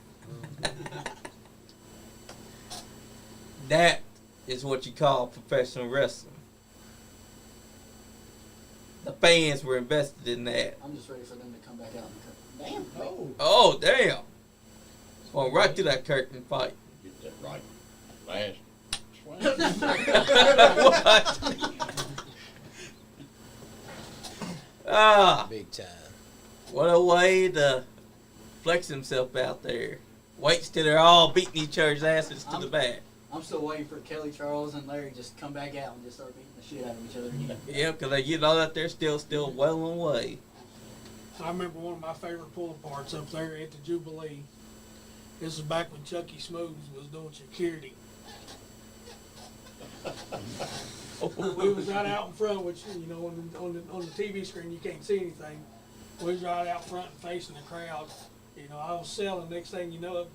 Speaker 1: That is what you call professional wrestling. The fans were invested in that.
Speaker 5: I'm just ready for them to come back out and cut. Damn.
Speaker 4: Oh.
Speaker 1: Oh, damn. Going right through that curtain fight.
Speaker 6: Get that right. Last swing.
Speaker 1: What? Ah,
Speaker 3: Big time.
Speaker 1: what a way to flex himself out there. Waits till they're all beating each other's asses to the back.
Speaker 5: I'm still waiting for Kelly Charles and Larry just come back out and just start beating the shit out of each other again.
Speaker 1: Yeah, because you know that they're still well on the way.
Speaker 2: I remember one of my favorite pull aparts up there at the Jubilee. This was back when Chucky Smooths was doing security. We was right out in front, which you know on the TV screen you can't see anything. We was right out front and facing the crowd. You know, I was selling. Next thing you know,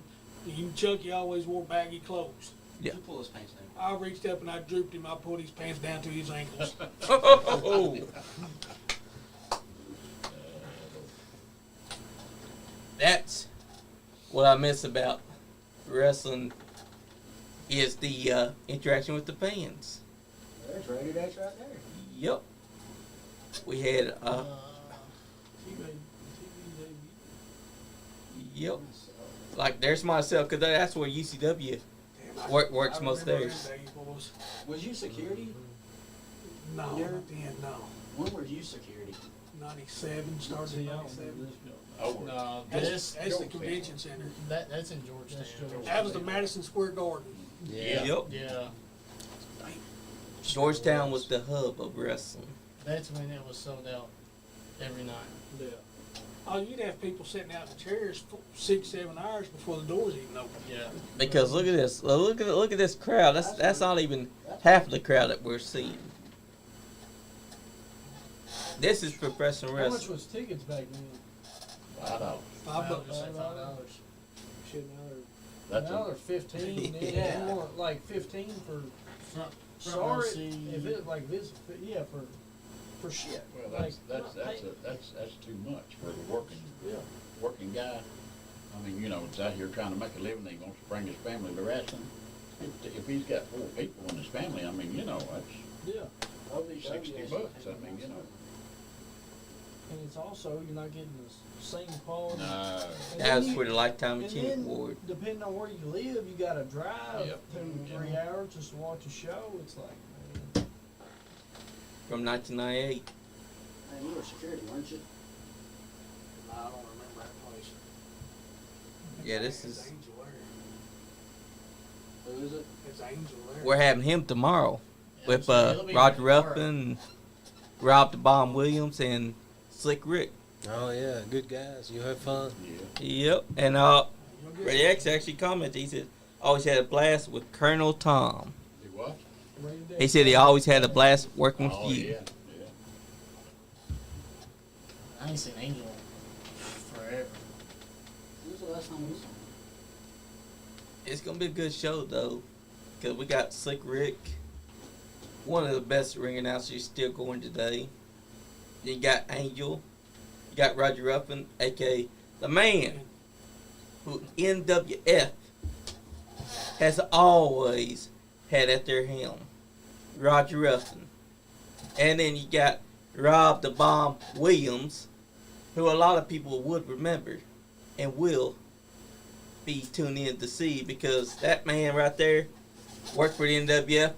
Speaker 2: Chucky always wore baggy clothes.
Speaker 1: Yeah.
Speaker 5: You pull his pants down.
Speaker 2: I reached up and I drooped him. I pulled his pants down to his ankles.
Speaker 1: That's what I miss about wrestling is the interaction with the fans.
Speaker 5: That's right there.
Speaker 1: Yep. We had yep. Like there's myself, cause that's where UCW
Speaker 2: Damn,
Speaker 1: works
Speaker 2: I
Speaker 1: most of
Speaker 2: remember
Speaker 1: theirs.
Speaker 2: them days, boys.
Speaker 5: Was you security?
Speaker 2: No,
Speaker 5: Yeah.
Speaker 2: then no.
Speaker 5: When were you security?
Speaker 2: 97, started in 97.
Speaker 6: Oh,
Speaker 4: No,
Speaker 2: That's the convention center.
Speaker 4: that's in Georgetown.
Speaker 2: That was the Madison Square Garden.
Speaker 3: Yeah.
Speaker 1: Yep.
Speaker 4: Yeah,
Speaker 1: Georgetown was the hub of wrestling.
Speaker 4: that's when it was sold out every night.
Speaker 2: Yeah. Oh, you'd have people sitting out in chairs for 6-7 hours before the doors even opened.
Speaker 4: Yeah.
Speaker 1: Because look at this, look at this crowd. That's not even half of the crowd that we're seeing. This is professional
Speaker 7: How much
Speaker 1: wrestling.
Speaker 7: was tickets back then?
Speaker 6: $5.
Speaker 2: $5.
Speaker 4: Just say $5.
Speaker 7: Shit,
Speaker 6: That's
Speaker 7: now
Speaker 6: a,
Speaker 7: they're 15.
Speaker 5: Yeah.
Speaker 7: You want like 15 for
Speaker 4: Front
Speaker 7: sorry
Speaker 4: row seat.
Speaker 7: if it like this. Yeah, for shit.
Speaker 6: well,
Speaker 7: Like,
Speaker 6: that's too much for the
Speaker 7: Yeah.
Speaker 6: working guy. I mean, you know, it's out here trying to make a living. He wants to bring his family to wrestling. If he's got 4 people in his family, I mean, you know, that's
Speaker 7: Yeah.
Speaker 6: $60. I mean, you know.
Speaker 7: And it's also you're not getting the same pause.
Speaker 6: No.
Speaker 7: And
Speaker 1: That
Speaker 7: then
Speaker 1: was
Speaker 7: you-
Speaker 1: for the Lifetime
Speaker 7: and
Speaker 1: Achievement
Speaker 7: then,
Speaker 1: Award.
Speaker 7: depending on where you live, you got to drive
Speaker 6: Yep.
Speaker 7: 2 or 3 hours just to watch a show. It's like, man.
Speaker 1: From 1998.
Speaker 5: Man, you were security, weren't you?
Speaker 2: I don't remember that place.
Speaker 1: Yeah, this
Speaker 2: It's
Speaker 1: is.
Speaker 2: Angel there.
Speaker 5: Who is it?
Speaker 2: It's Angel there.
Speaker 1: We're having him tomorrow with
Speaker 4: It'll be
Speaker 1: Roger
Speaker 4: tomorrow.
Speaker 1: Ruffin, Rob the Bomb Williams, and Slick Rick.
Speaker 3: Oh yeah, good guys. You have fun.
Speaker 6: Yeah.
Speaker 1: Yep. And
Speaker 2: You'll get
Speaker 1: Ray X actually commented. He said, "Always had a blast with Colonel Tom."
Speaker 6: Do what?
Speaker 7: Rated
Speaker 1: He said he always had a blast working with
Speaker 6: Oh,
Speaker 1: you.
Speaker 6: yeah.
Speaker 4: I ain't seen Angel forever.
Speaker 5: When was the last time we saw him?
Speaker 1: It's gonna be a good show though, cause we got Slick Rick, one of the best ring announcers still going today. You got Angel, you got Roger Ruffin, aka the man who NWF has always had at their helm, Roger Ruffin, and then you got Rob the Bomb Williams, who a lot of people would remember and will be tuned in to see, because that man right there worked for the NWF.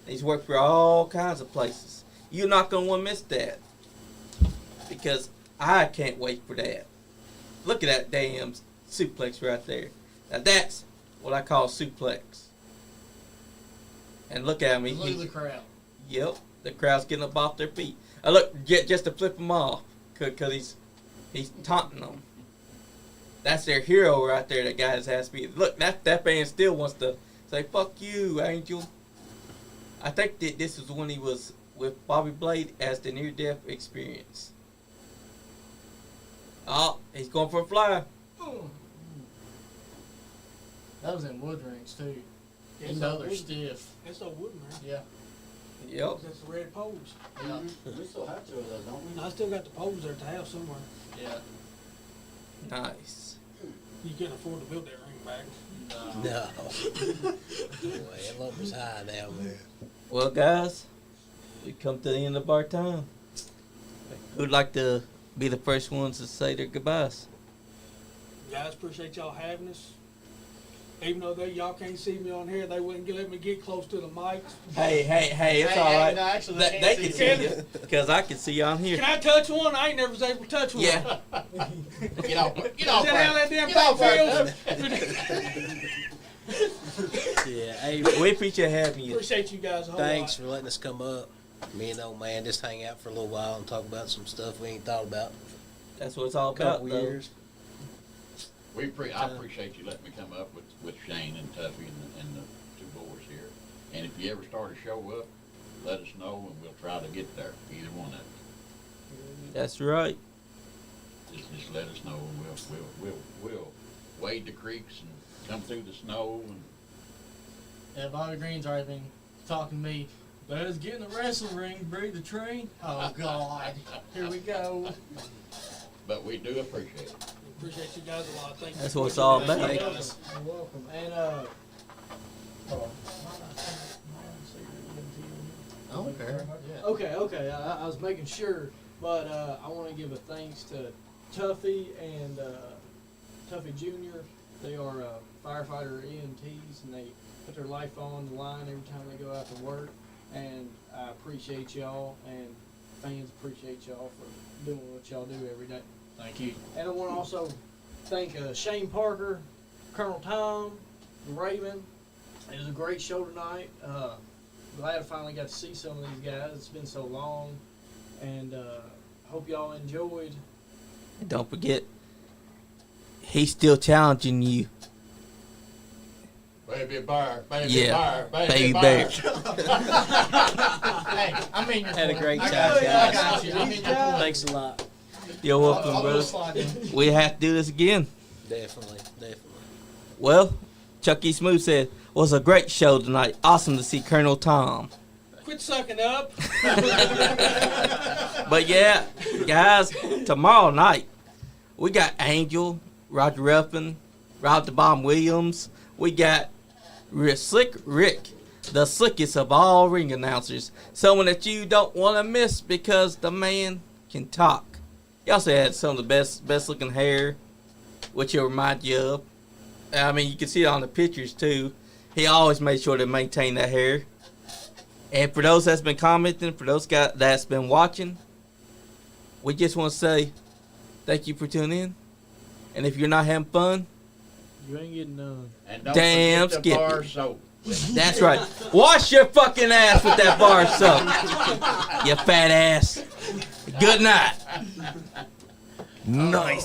Speaker 1: He's worked for all kinds of places. You're not going to want to miss that, because I can't wait for that. Look at that damn suplex right there. Now that's what I call suplex. And look at him.
Speaker 4: Look at the crowd.
Speaker 1: Yep, the crowd's getting up off their feet. Look, just to flip him off, because he's taunting them. That's their hero right there, that guy has to be. Look, that man still wants to say, "Fuck you, Angel." I think that this was when he was with Bobby Blade as the near-death experience. Oh, he's going for a fly.
Speaker 4: That was in wood rings too.
Speaker 2: It's
Speaker 4: You know
Speaker 2: a
Speaker 4: they're
Speaker 2: wood-
Speaker 4: stiff.
Speaker 2: It's a wooden ring.
Speaker 4: Yeah.
Speaker 1: Yep.
Speaker 2: That's the red poles.
Speaker 4: Yeah.
Speaker 5: We still have 2 of those, don't we?
Speaker 2: I still got the poles there at the house somewhere.
Speaker 4: Yeah.
Speaker 1: Nice.
Speaker 2: You couldn't afford to build that ring back.
Speaker 3: No. Boy, that lumber's high down there.
Speaker 1: Well, guys, we come to the end of our time. Who'd like to be the first ones to say their goodbyes?
Speaker 2: Guys, appreciate y'all having us. Even though y'all can't see me on here, they wouldn't let me get close to the mics.
Speaker 1: Hey, it's all right.
Speaker 4: No, actually,
Speaker 1: They can see you because I can see you on here.
Speaker 2: Can I touch one? I ain't never was able to touch one.
Speaker 1: Yeah.
Speaker 6: Get off,
Speaker 2: Is that how that damn
Speaker 6: Get off
Speaker 2: thing feels?
Speaker 3: Yeah, hey,
Speaker 1: We appreciate having you.
Speaker 2: Appreciate you guys a whole
Speaker 3: thanks
Speaker 2: lot.
Speaker 3: for letting us come up. Me and old man just hang out for a little while and talk about some stuff we ain't thought about
Speaker 1: That's what it's all
Speaker 3: in a couple
Speaker 1: about, though.
Speaker 3: years.
Speaker 6: I appreciate you letting me come up with Shayne and Tuffy and the two boys here. And if you ever start to show up, let us know and we'll try to get there, either one of us.
Speaker 1: That's right.
Speaker 6: Just let us know and we'll wade the creeks and come through the snow and
Speaker 4: Yeah, Bobby Green's already been talking to me. Let's get in the wrestling ring, bring the train. Oh, God. Here we go.
Speaker 6: but we do appreciate it.
Speaker 2: Appreciate you guys a lot. Thank you.
Speaker 1: That's what it's all about.
Speaker 4: You're welcome. And, I don't care. Okay. I was making sure, but I want to give a thanks to Tuffy and Tuffy Jr. They are firefighter EMTs, and they put their life on the line every time they go out to work. And I appreciate y'all, and fans appreciate y'all for doing what y'all do every day. Thank you. And I want to also thank Shayne Parker, Colonel Tom, Raven. It was a great show tonight. Glad I finally got to see some of these guys. It's been so long, and hope y'all enjoyed.
Speaker 1: And don't forget, he's still challenging you.
Speaker 6: Baby bear, baby
Speaker 1: Yeah,
Speaker 6: bear,
Speaker 1: baby
Speaker 6: bear.
Speaker 4: Hey, I mean,
Speaker 3: Had a great
Speaker 4: I
Speaker 3: time,
Speaker 4: got
Speaker 3: guys.
Speaker 4: you. I mean, your point.
Speaker 3: Thanks a lot.
Speaker 1: You're welcome,
Speaker 4: I'll
Speaker 1: brother.
Speaker 4: slide in.
Speaker 1: We have to do this again.
Speaker 3: Definitely.
Speaker 1: Well, Chucky Smooth said, was a great show tonight. Awesome to see Colonel Tom.
Speaker 2: Quit sucking up.
Speaker 1: But yeah, guys, tomorrow night, we got Angel, Roger Ruffin, Rob the Bomb Williams. We got Slick Rick, the slickest of all ring announcers. Someone that you don't want to miss because the man can talk. He also had some of the best looking hair, which he'll remind you of. I mean, you can see it on the pictures too. He always made sure to maintain that hair. And for those that's been commenting, for those guys that's been watching, we just want to say thank you for tuning in. And if you're not having fun,
Speaker 4: You ain't getting none.
Speaker 6: And don't
Speaker 1: Damn
Speaker 6: forget the
Speaker 1: Skippy.
Speaker 6: bar soap.
Speaker 1: that's right. Wash your fucking ass with that bar soap. You fat ass. Good night. Nice.